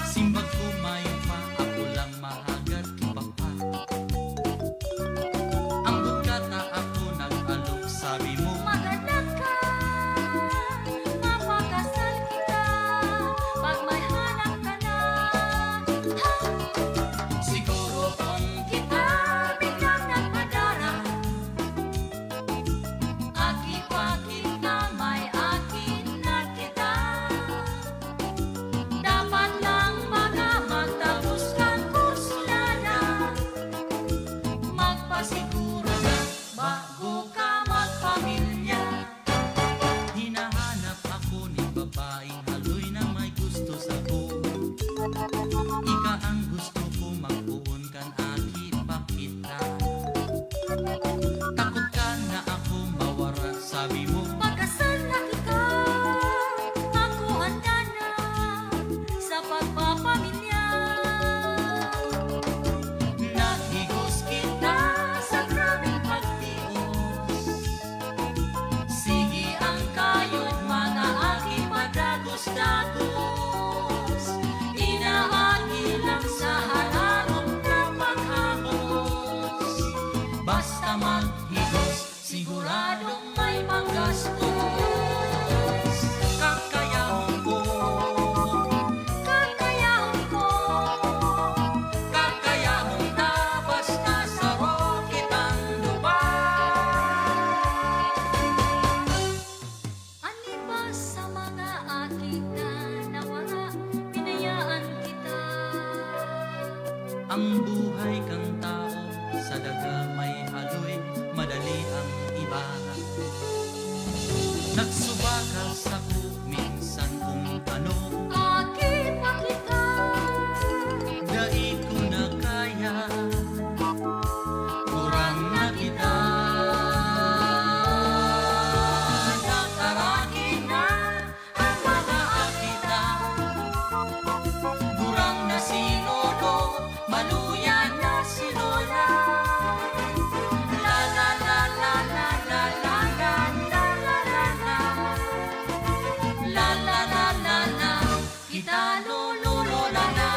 E: simbag ko mayo pa. Ako lang mahagat iba pa. Ang bugkata ako nag-alok, sabi mo,
B: maganak ka. Mapakasal kita, pag may hanap ka na. Ha!
E: siguro kung
B: Kita biglang nagpadara. Aki pa kita, may akin na kita. Dapat lang mga magtapos kang kursulana. Magpasiguro na bago ka magpamilya.
E: hinahanap ako ni babaeng haloy na may gusto sa ko. Ika ang gusto ko magpuon kan aki pa kita. Takot ka na ako mawara, sabi mo.
B: Pagkasal na kita, ako handa na sa pagpapamilya.
E: Nahigos kita
B: Sa grabing pagtios,
E: sige ang kayod
B: mga aki padagos-dagos. Inaagi lang sa hararong na paghapos.
E: basta maghigos,
B: Siguradong may panggastos.
E: kakayahon ko.
B: Kakayahon ko,
E: Kakayahon na basta saro kitang
B: ani ba sa mga aking na nawala, pinayaan kita.
E: ang buhay kang tao sa daga may haloy, madali ang iba. Nagsubakal sa ko minsan kung ano,
B: Aki pa kita,
E: dait ko na kaya, kurang na kita.
B: nakaraki na ang mga
E: Kita, kurang na si Lolo, maluyan na si Lola.
B: la la la la la la la la la la la la.
E: La la la la la, kita lolo lola na.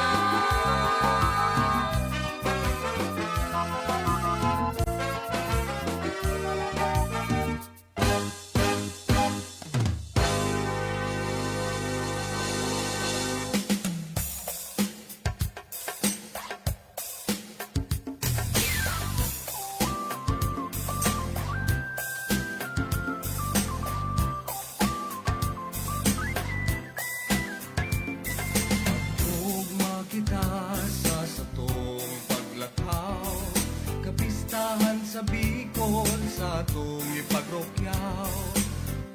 J: Ugma kita sa satong paglakaw, kapistahan sa Bicol sa atong ipagrokyaw.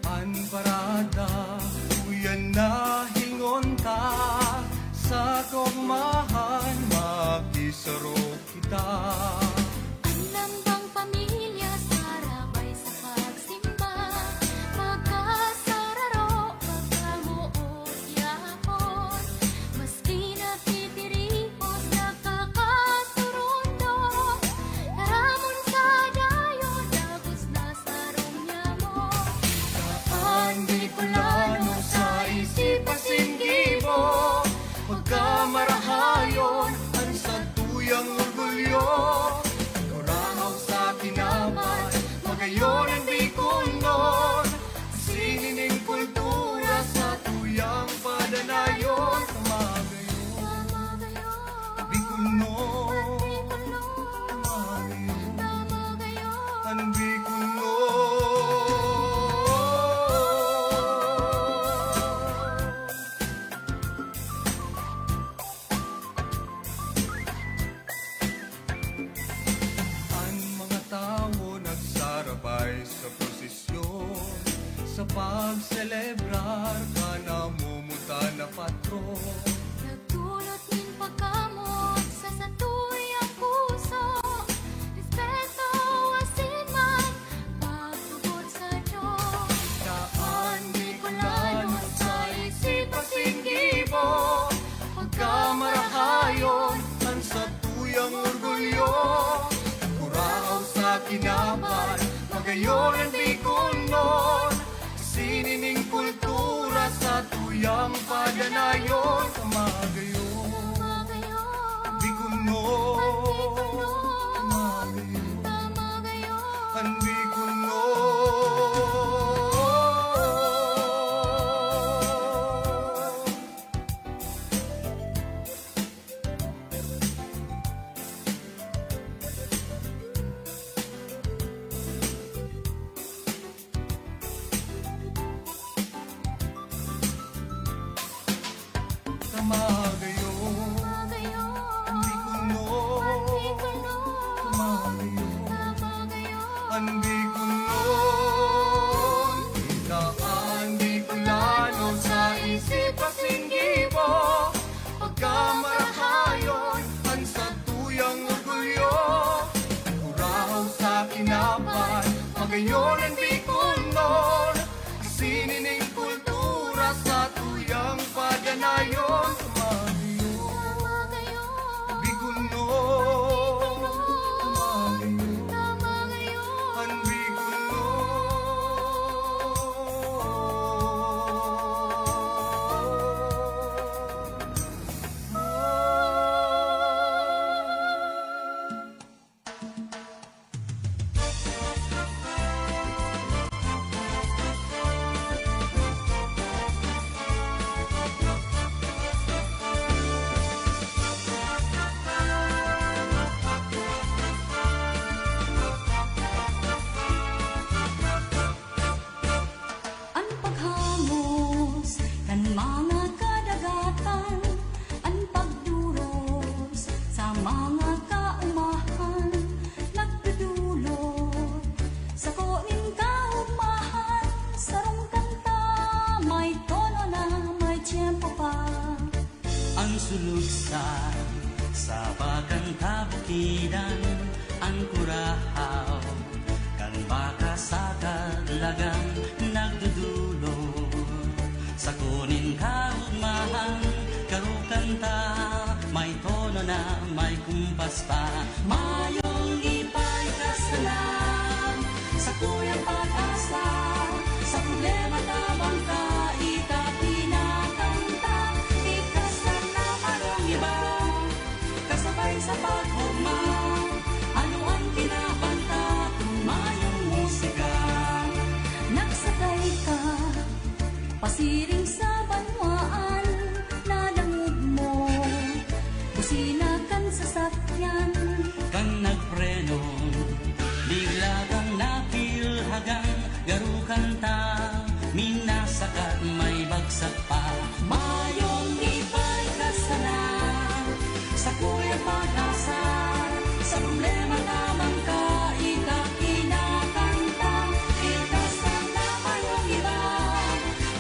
J: An parada, uyan na hingon ta, sa kogmahan makisaro kita.
B: Alam bang pamilya sarabay sa pagsimba, magkasararo pagkamuot yapon. Maski natitiripos nakakasurundo, naramon sa dayon tapos nasarong niya mo.
J: Ang Bicolano sa isip pasinggibo, pagkamarahayon, ang sa tuyang orgulyo. magselebrar ka na mumuta na patron.
B: Nagdulot min pagkamot sa satuyang puso. Respeto, asin man, pagtubod sa Diyos.
J: Daan Bicolano sa isip-asing gibo, pagkamarahayon ang satuyang orgulyo. Kurao sa kinapan, magayon ang Bicolnon, sinining kultura sa tuyang padanayon. Kamagayon, Bicolnon, ang Bicolnon. Kamagayon, ang Bicolnon, kamagayon, ang Bicolnon. Daan Bicolano sa isip-asing gibo, pagkamarahayon ang satuyang orgulyo. Kurao sa kinapan, magayon ang Bicolnon, sinining kultura sa tuyang padanayon. Kamagayon, Bicolnon, kamagayon, ang
B: Ang paghangos kan mga kadagatan, ang pagduros sa mga kaumahan, nagdudulot sa kunin kaumahan, sarong kanta, may tono na may tiyempo pa.
E: Ang suluksan sa pagkanta bukidan, ang kurahaw kan baka sa kadlagan, nagdudulot sa kunin kaugmahan, karukanta may tono na may kumpas pa. Mayong ipay kasalan sa kuyang pag-asa, sa problema tabang ka ikakinakanta, ikasan na anong iba, kasabay sa paghugma. Ano ang kinakanta kung mayong musika?
B: Nagsakay ka, pasiring sa banwaan, nadangog mo, busina kan sasakyan.
E: Kang nagpreno, bigla kang napilhagan, garukanta, minasakat may bagsak pa. Mayong ipay kasalan sa kuyang pag-asa, sa problema lamang ka ikakinakanta, ikasan na mayong iba,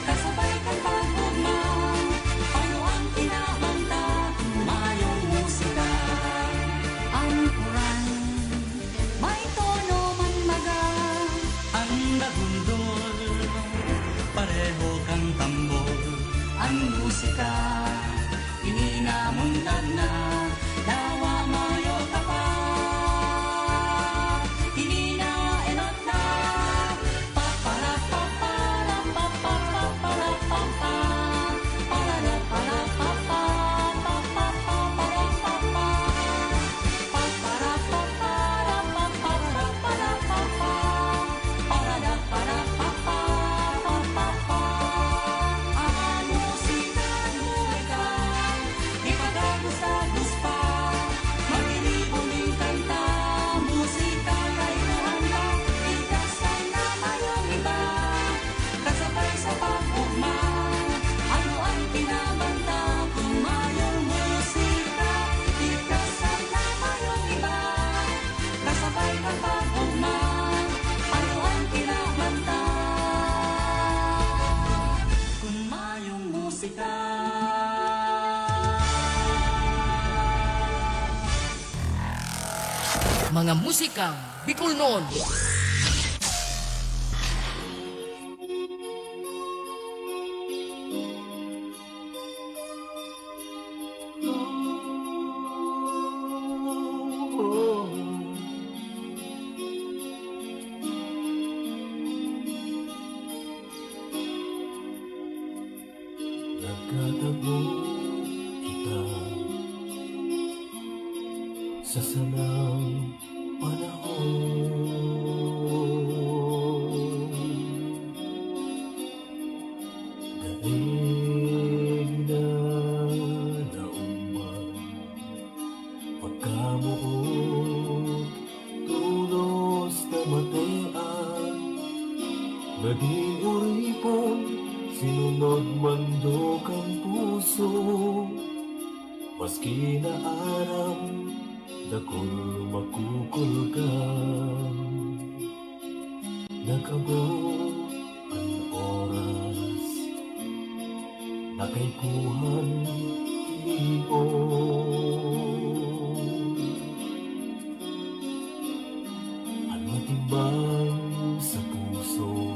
E: kasabay kang paghugma. Ano ang kinakanta kung mayong musika?
B: Ang kuran, may tono man maga,
E: Ang nagundol, pareho kang tambol. Ang musika, ininamundad na, dawa mayo ka pa. Ininaenot na, papara papara papara papara papa, parara para papa, papa papara papa, papara papara papara para papa, parara para papa, papa papa. Ang musika, ipagagusta
L: Mga musikang Bicol noon.
P: Nagkatago kita sa sanang panahon. Daig na nauman pagkamuot tulos na matean. Naging uripon sinunod mandok ang puso, maski na aram dakol makukulkan. Nag-abot ang oras na kay kuhan ang matimbang sa puso.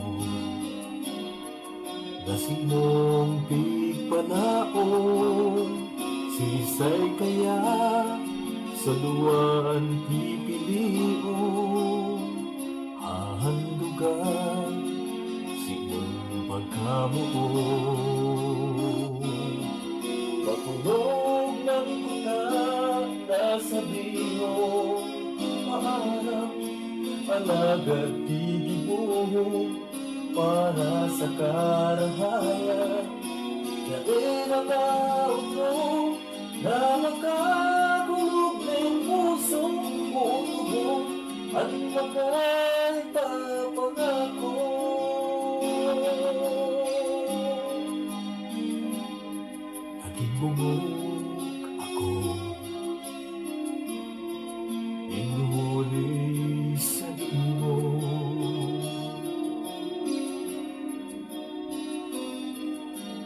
P: Nasinong pigpanaon, sisay kaya sa luwan pipilion. Hahandugan sinong pagkamuon. Matulog ng kuta na sabihin, maharap alagad tigibuhong para sa karahayan. Yain ang auto na makagulog ng pusong utubong at makaipapangako. Naging bumog ako, inuhuli sa imo.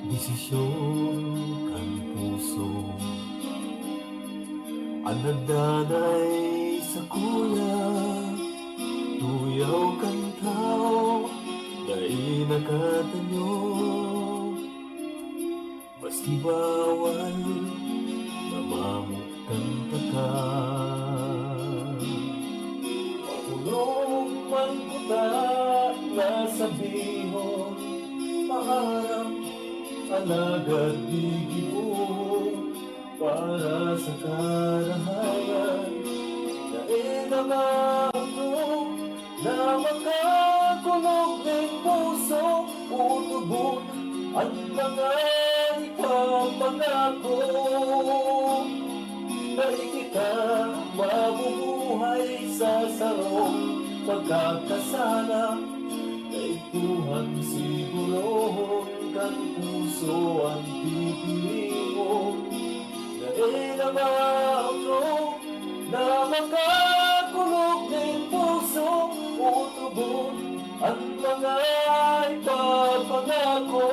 P: Desisyon ang puso ang nagdanay sa kuya. Tuyaw kang tao dahil nakatanyo, maski bawal namamutang taka. Matulog man kuta na sabihon, maharap alagad digibong para sa karahayan. Dahil ang ako na makakulog ng puso, utubon at mga ipapangako. Dahil kita mabubuhay sa sarong pagkakasala, kay Tuhan sigurohon kang puso ang pipili mo. Dahil ang ako na makakulog ng puso, utubon ang mga ipapangako.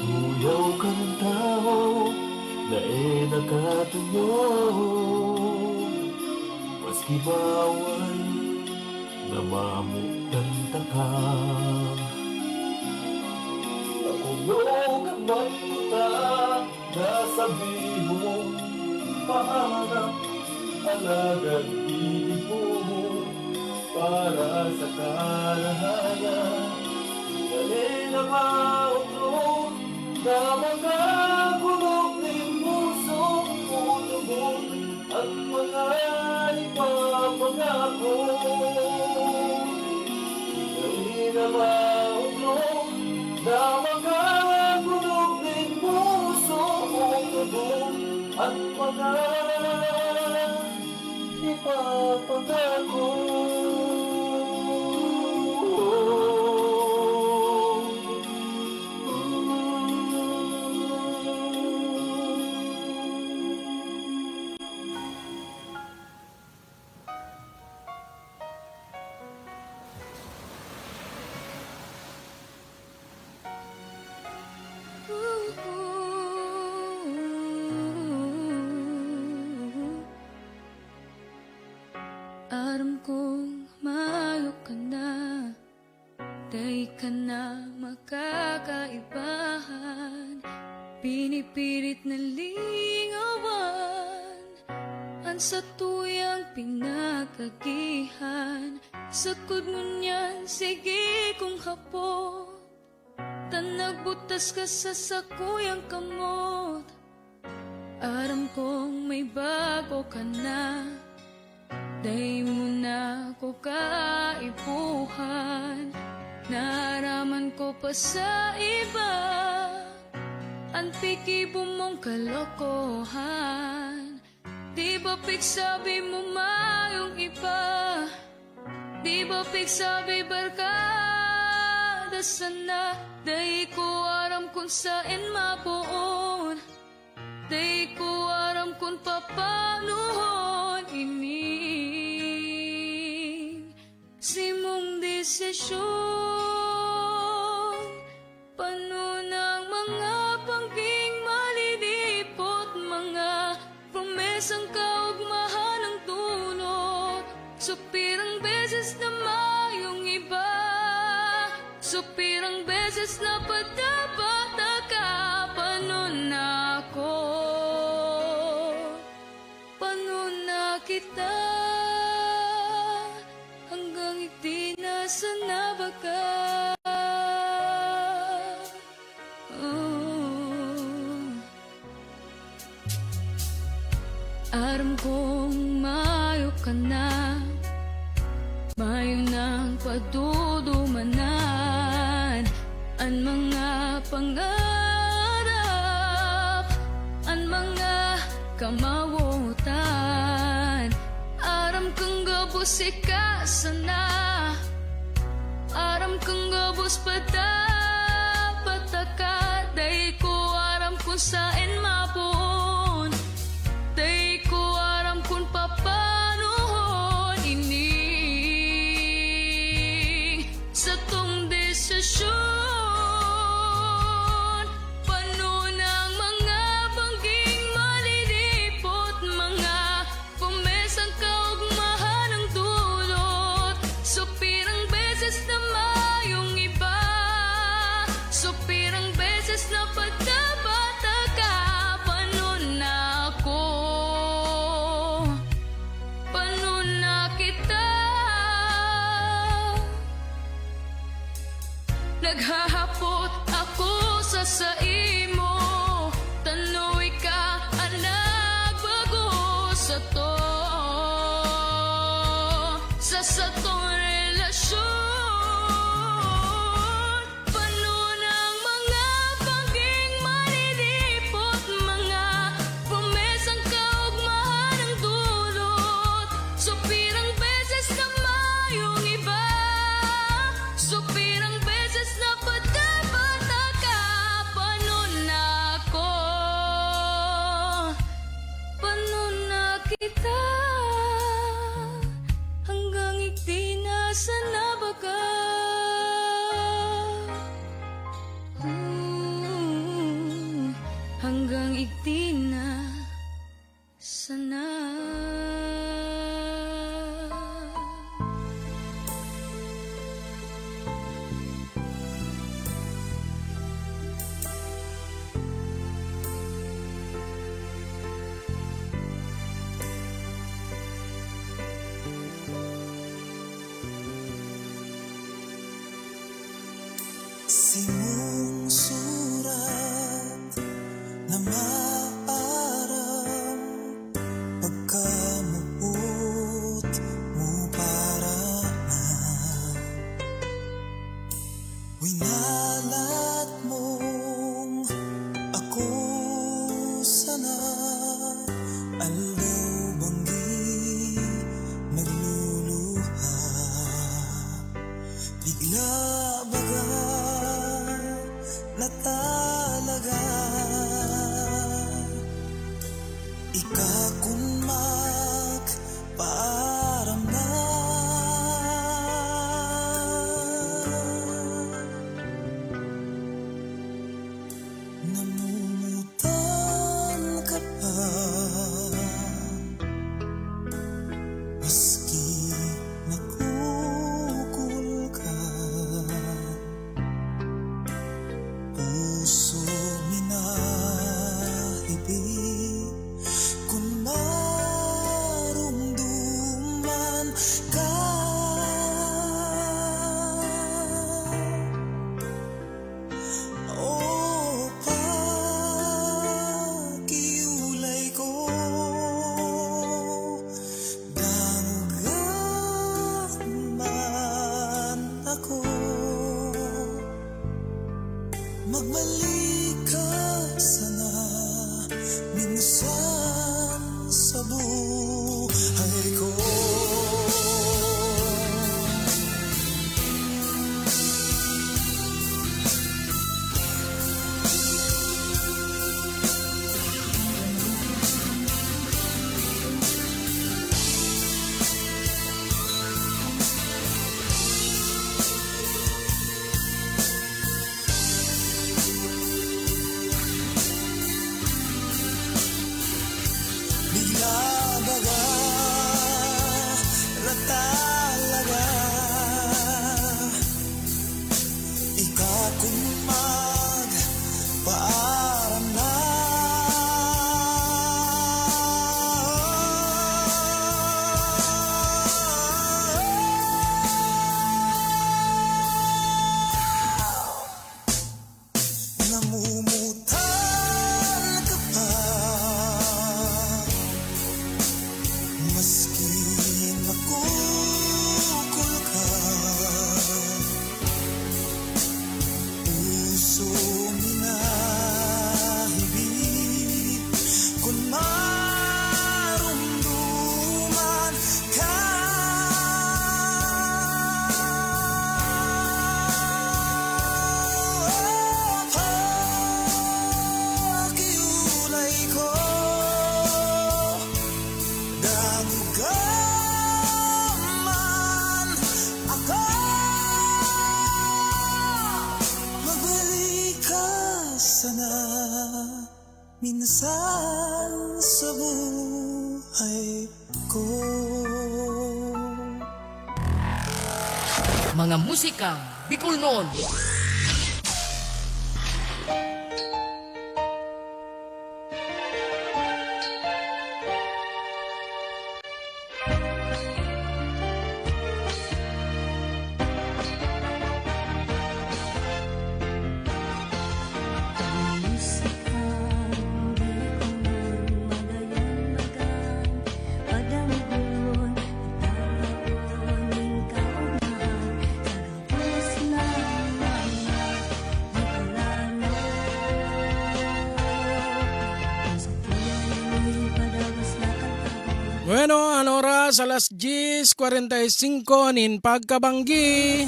P: Tuyaw kang tao na nakatanyo, maski bawal namamutang taka. Nakulog ang mata na sabihon, maharap alagad ibig para sa karahayan. Dahil ang outro na makakulog ng puso, utubon at mga ipapangako. Dahil ang outro na makakulog ng puso, utubon at mga ipapangako.
B: Aram kong mayo ka na, day ka na makakaibahan. Pinipilit na lingawan, ang sa tuyang pinagagihan. Sakod mo niyan, sige kung hapo, tanagbutas ka sa sakuyang kamot. Aram kong may bago ka na, day mo na ko kaipuhan. Naraman ko pa sa iba, ang pikibo mong kalokohan. Di ba piksabi mo mayong iba? Di ba piksabi barkada sana? Day ko aram kung saan mapuon, day ko aram kung papanuhon ini simong desisyon. Paano ng mga pangging malilipot, mga promesang kaugmahan ng tunot. Supirang beses na mayong iba, supirang beses na padapat ka. Paano na ako, paano na kita, hanggang hindi na sana ba ka? Aram kong mayo ka na, mayo ng padudumanan. Ang mga pangarap, ang mga kamawutan. Aram kang gabos ikasana, aram kang gabos padapat ka. Day ko aram kung saan mapuon, day ko aram kung papanuhon ini sa tong desisyon. Paano ng mga bangging malilipot, mga pumesang kaugmahan ng dulot. Supirang beses na mayong iba, supirang beses na padapat ka. Paano na ako, paano na kita, naghahapot ako sa imo. Tanoy ka ang nagbago sa to, sa tong relasyon. Paano ng mga pangging malilipot, mga promesang kaugmahan ng dulot. Supirang beses na mayong iba, supirang beses na padapat ka. Paano na ako, paano na kita, hanggang ikti na sana ba ka? Hanggang ikti na sana.
N: Simong surat na maaram, pagkamuot mo para na winalat mong ako sana. daw banggi nagluluha, bigla baga na talaga ikakunmak paaram na. Namumutan ka pa, maski nakukul ka, puso minahibig kung marumduman ka. O pakiulay ko, damugan man ako, magbalik ka sana minsan sa buhay ko. Bigla baga na talaga ikakunmag paaram na. Namumutan ka pa, maski nakukul ka, puso minahibig kung marumduman ka. Pakiulay ko, damugan man ako, magbalik ka sana minsan sa buhay ko.
L: Mga musikang Bicol noon.
A: Bueno, ang oras alas 10:45 nin pagkabanggi.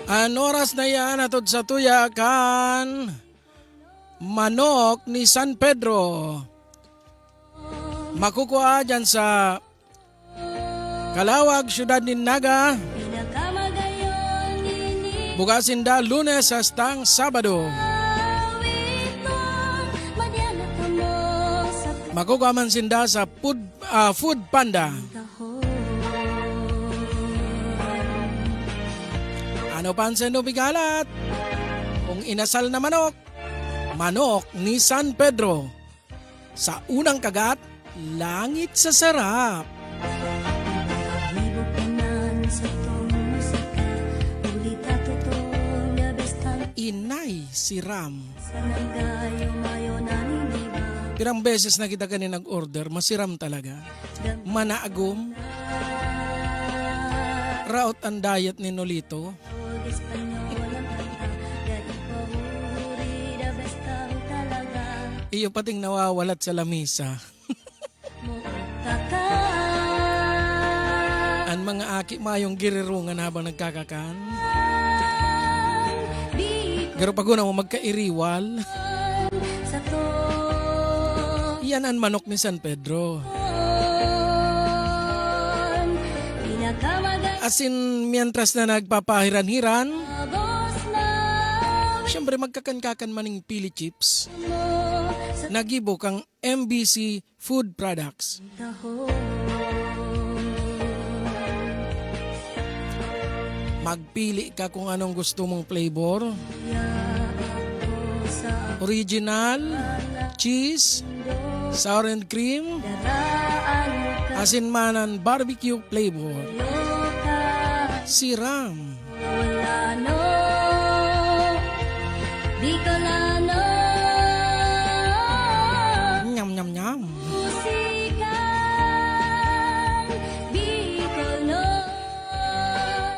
A: Ang oras na yan atod sa tuyakan manok ni San Pedro. Makukuha dyan sa Kalawag, Syudad ni Naga. Bukasin da Lunes hastang Sabado. Makukuha man sinda sa Food Panda. Ano pansin no bigalat? Kung inasal na manok ni San Pedro. Sa unang kagat, langit sa sarap. Inay si Ram. Pirang beses na kita kanina nag-order, masiram talaga. Manaagom. Raot ang diet ni Nolito. Iyo pating nawawalat sa lamisa. Ang mga aki mayong girirungan habang nagkakakan. Garo pag mo magkairiwal. Yan ang manok ni San Pedro. Asin mientras na nagpapahiran-hiran, siyempre magkakankakan maning pili chips. Nagibo kang MBC Food Products. Magpili ka kung anong gusto mong flavor. Original, cheese, sour and cream, asinmanan barbecue flavor. Siram. Nyam nyam nyam.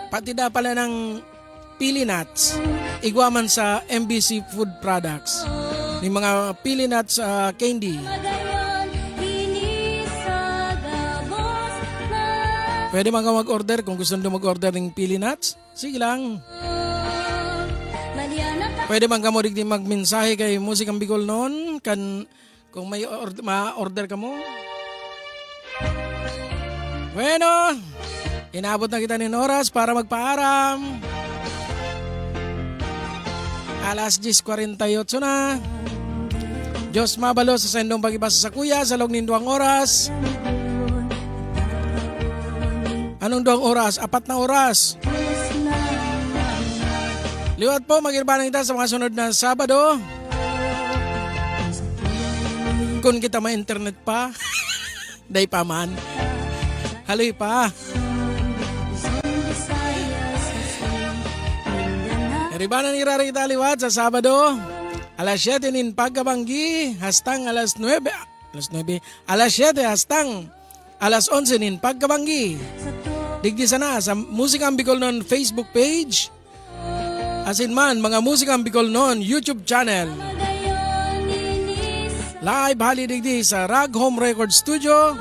A: Pati da pala ng pili nuts, igwaman sa MBC Food Products. Yung mga pili nuts candy. Pwede mga mag-order kung gusto nyo mag-order ng pili nuts. Sige lang. Pwede mga mo din magmensahe kay Musikang Bicol noon. Kung may ma-order ka mo. Bueno, inabot na kita ng oras para magpaaram. Alas 10:48 na. Diyos mabalo sa sendong pagibasa sa kuya sa log ng 2 oras. Anong 2 oras? 4 na oras. Liwat po, mag-irbanan kita sa mga sunod na Sabado. Kung kita may internet pa, day pa man. Haloy pa. Irbanan irari kita liwat sa Sabado. Alas 7 nin pagkabanggi, hastang alas 9. Alas 7 hastang alas 11 nin pagkabanggi. Digdi sana sa Musikang Bicol noon Facebook page. Asin man mga Musikang Bicol noon YouTube channel. Live hali digdi sa Rag Home Record Studio.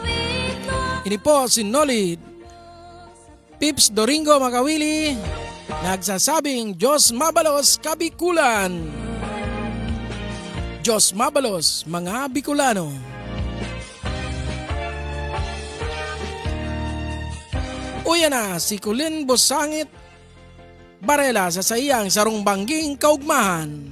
A: Ini po si Noli Pips Doringo Makawili. Nagsasabing Diyos mabalos kabikulan. Diyos mabalos mga Bicolano. Uya na si Kulin Bosangit Barela sa sayang sarong bangging kaugmahan.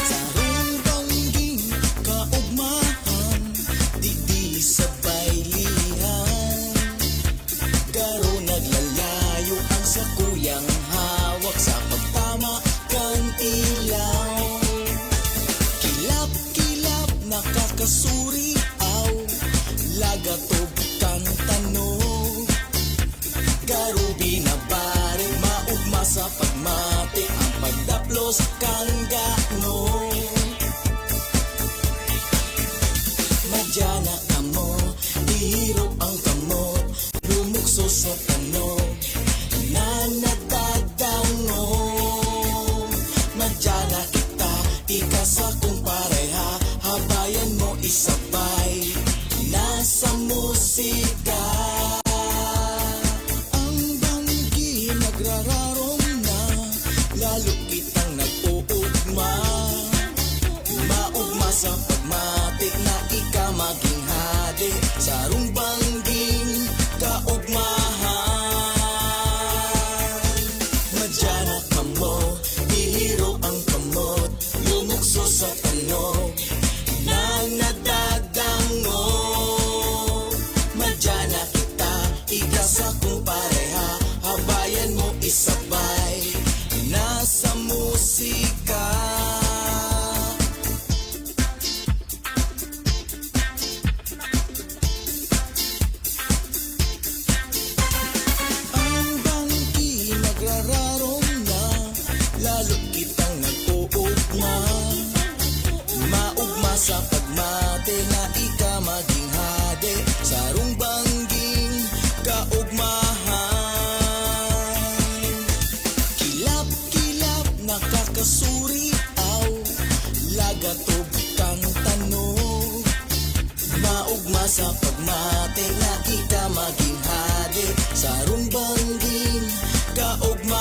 Q: Sarong bangging kaugmahan, di sabay lihan. Garo naglalayo ang sa kuyang hawak sa pagtama kang ilaw. Kilap-kilap nakakasuri aw, lagatog kang tanog. Garo binabari maugma sa pagmati ang pagdaplos kang gaano. Madyana ka mo, ihirap ang kamot, lumukso sa tanog na natadango. Madyana kita, ikasa kong pareha, habayan mo isabay, nasa musika. Ang banggi nagrararom na, lalo kitang nag-uugma. sa rumbangging kaugmahan.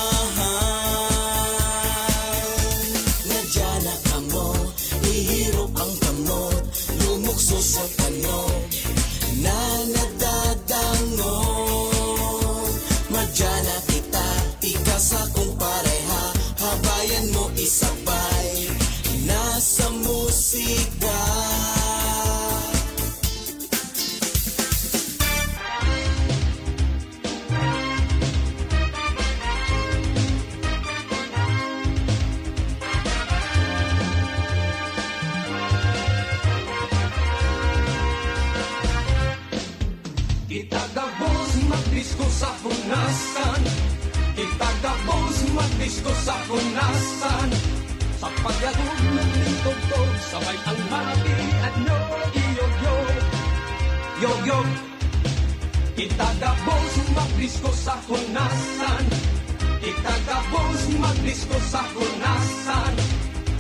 Q: Nadya na kamo, ihirop ang kamot, lumukso sa tanom na nadadangog. Madya na kita, ika sa kong pareha, habayan mo isabay, nasa musika.
E: Itagabos magdisko sa hunasan, itagabos magdisko sa hunasan, sa pagyagog ng lintog-tog, sabay ang marapi at nyo, iyog-yog, yog-yog. Itagabos magdisko sa hunasan, itagabos magdisko sa hunasan,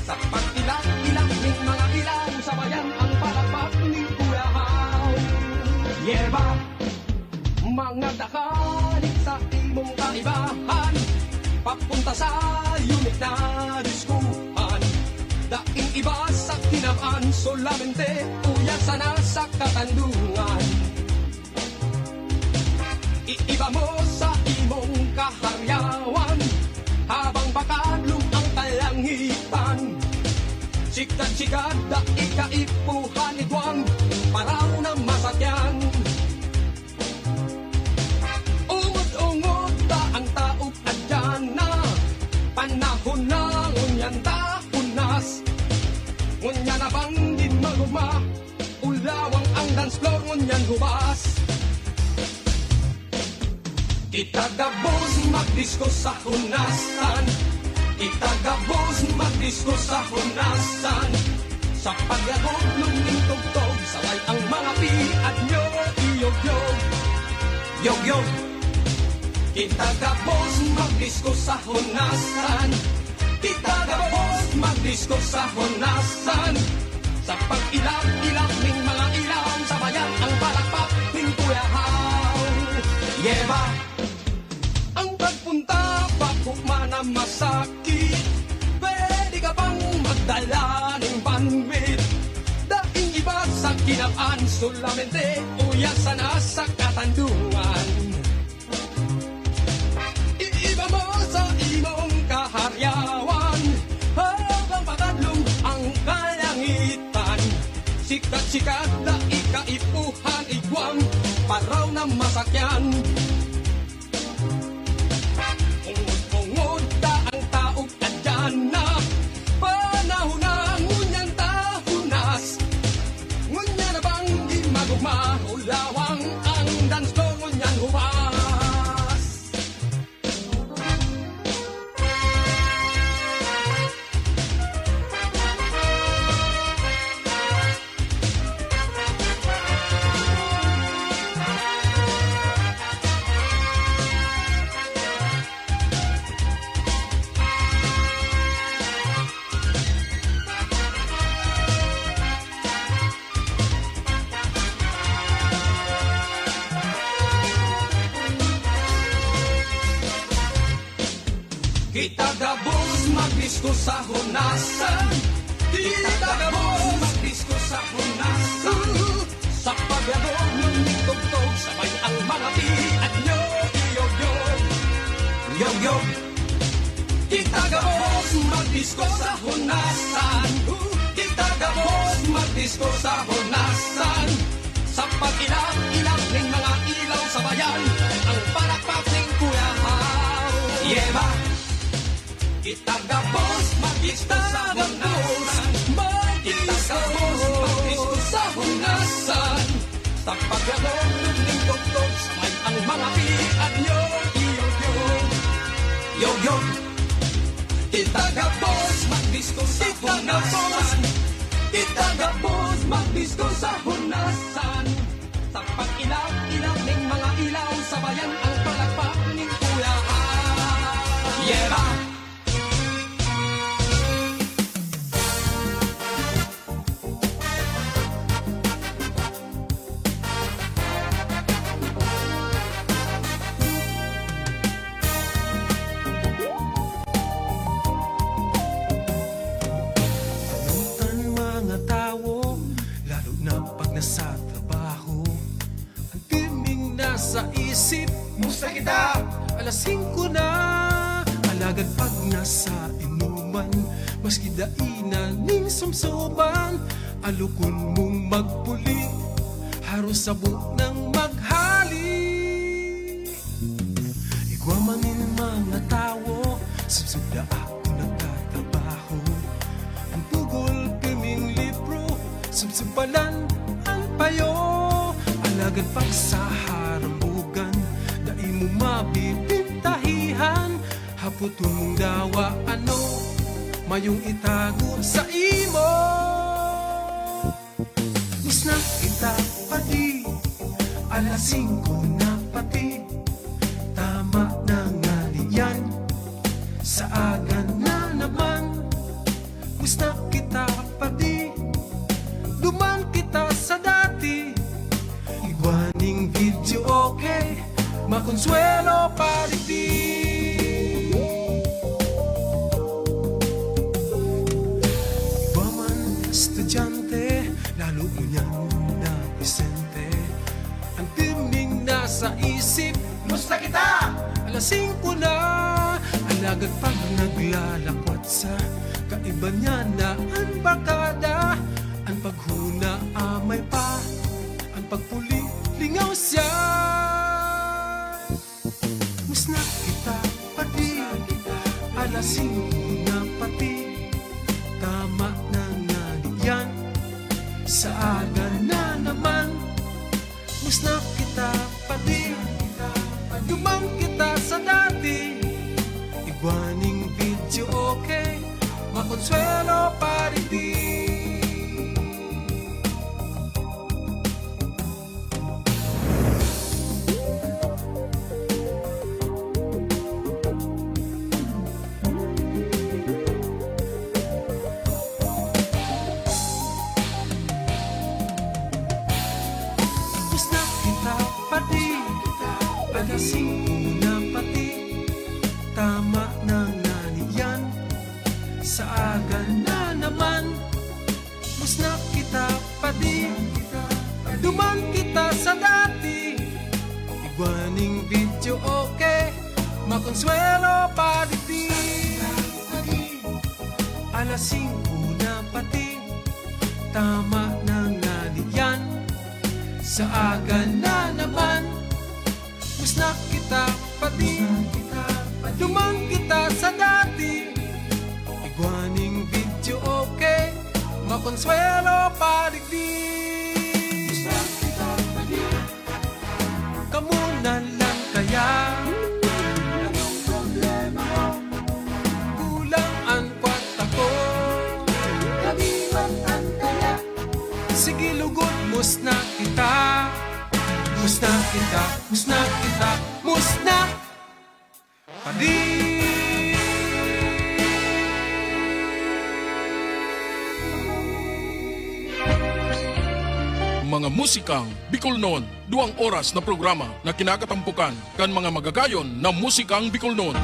E: sa pag-ilang-ilang ng mga ilaw, sabayan ang palakpak ni Kuyahaw. Yerba, mga dakalit sa imong kaibahan, papunta sa unik na diskuhan. Daing iba sa kinabaan, solamente uya sana sa katandungan. Iiba mo sa imong kaharyawan, habang bakadlong ang kalangitan. Sikat-sikat daing kaipuhan iguang, paraw na masakyan. Ungod-ungod ta ang taog at dyan na, panahon na ngunyan tahunas. Ngunyan na bang di magugma, ulawang ang dance floor ngunyan hubas. Itagabos magdisko sa hunasan, itagabos magdisko sa hunasan, sa pagyagog ng tugtog, sabay ang mga piat nyo, iyog-yog, yog-yog. Itagabos magdisko sa hunasan, itagabos magdisko sa hunasan, sa pag-ilang-ilang ng mga ilaw, sabayan ang palakpak ng Kuyahaw. Yeba, ang pagpunta pakukma na masakit, pwede ka bang magdala ng bandwidth? Daing iba sa kinabaan, solamente uya sana sa katandungan. Iiba mo sa imong kaharyawan, habang pakadlong ang kalangitan. Sikat-sikat na ikaipuhan igwang, paraw na masakyan. Ungod-ungod ta ang taog at dyan na, panahon na ngunyan tahunas. Ngunyan na bang di magugma, ulawang ang dance floor ngunyan hubas. Itagabos magdisko sa hunasan, itagabos magdisko sa hunasan, sa pagyagog ng tugtog, sabay ang mga piat nyo, iyog-yog, yog-yog. Itagabos magdisko sa hunasan, itagabos magdisko sa hunasan, sa pag-ilang-ilang ng mga ilaw, sabayan ang palakpak ng Kuyahaw. Yeba, itagabos magdisko sa hunasan, itagabos magdisko sa hunasan, sa pagyagog ng tugtog, sabay ang mga piat nyo, iyog-yog, yog-yog. Itagabos magdisko sa hunasan, itagabos magdisko sa hunasan, sa pag-ilang-ilang ng mga ilaw, sabayan ang palakpak ng Kuyahaw. Yeah!
J: Musta kita?
R: Alas 5 na, alagad pag nasa inuman, maski dainan ning sumsuman, alukon mong magpuli, haros sabog ng maghali. Igwamanin mga tao, sumsugda ako nagtatrabaho, ang tugol kaming libro, sumsupalan ang payo, alagad pag sa harambugan, dai mo mabibintahihan, haputon mong dawa ano, mayong itago sa imo. Miss na kita pati, alas 5 na pati, tama na nga niyan, sa aga na naman. Miss na kita pati, duman kita sa dati, igwaning video okay, makonsuelo pariti. Iba man estudyante, lalo mo niyan na presente, ang timing nasa isip, musta kita? Alas 5 na, alagad pag naglalakwat sa kaiba niya na ang bakada, ang paghuna amay pa, ang pagpuli lingaw siya. Miss na kita pati, alas 5 na pati, tama na nga yan, sa aga na naman. Miss na kita pati, dumang kita sa dati, igwaning video okay, makonsuelo pariti. Alasing na pati, tama na nga niyan, sa aga na naman. Mas na kita pati, duman kita sa dati, igwaning video okay, makonsuelo pariti. Alasing na pati, tama na nga niyan, sa aga na naman. Miss na kita pati, dumang kita sa dati, igwaning video okay, makonsuelo pariti. Miss na kita pati, kamu na lang kaya, anong problema mo? Kulang ang kwarta ko, kami man ang dala. Sige lugod, mus na kita, mus na kita, mus na kita, mus na padi.
I: Mga musikang Bicol Noon, 2 oras na programa na kinakatampukan kan mga magagayon na musikang Bicol Noon.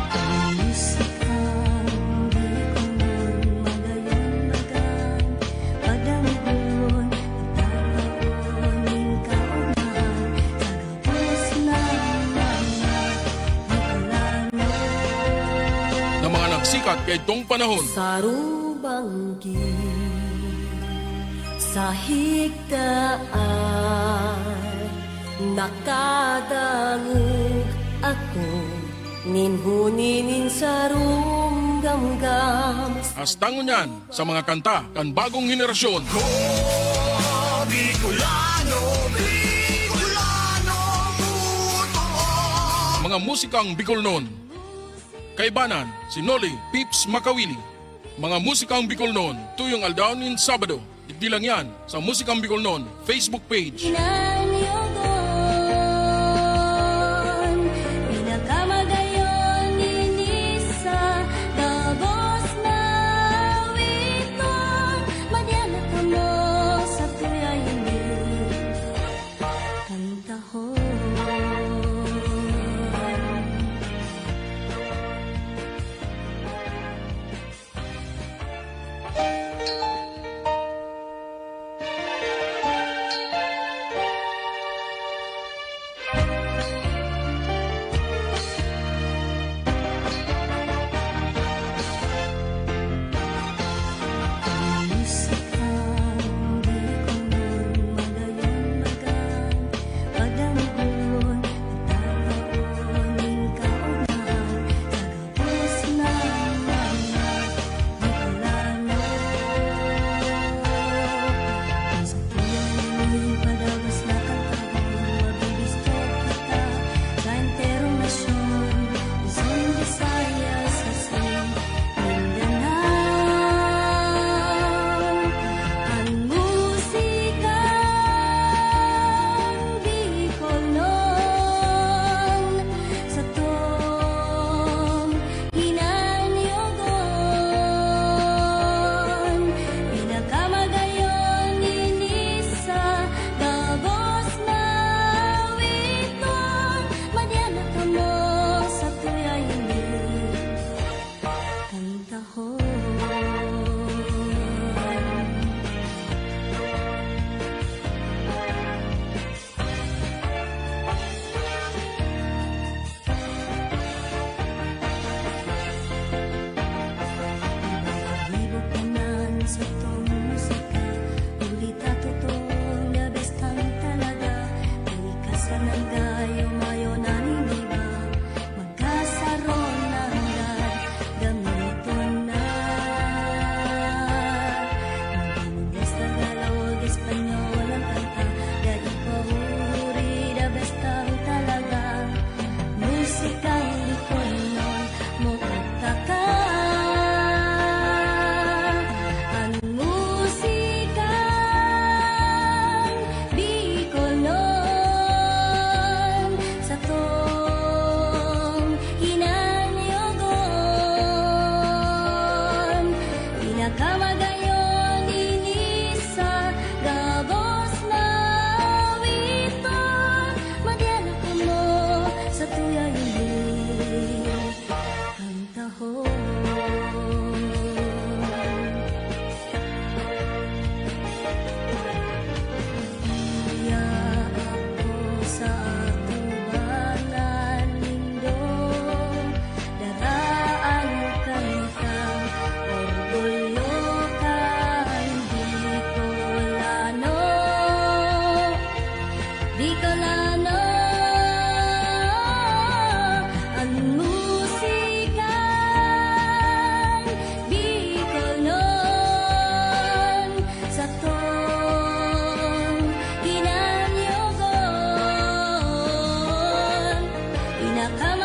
I: Sikat kay itong panahon.
B: Sa rubanggi, sa higdaan, nakadangog ako, ninhuninin sa rumgamgam.
I: Astangon yan sa mga kanta kan bagong henerasyon.
G: Bicolano, Bicolano,
I: mga musikang Bicol Noon. Kaibanan, si Noli Pips Makawili. Mga musikang Bicol Noon, tuyong aldawin Sabado. Hindi lang yan sa Musikang Bicol Noon Facebook page.
B: Pinaka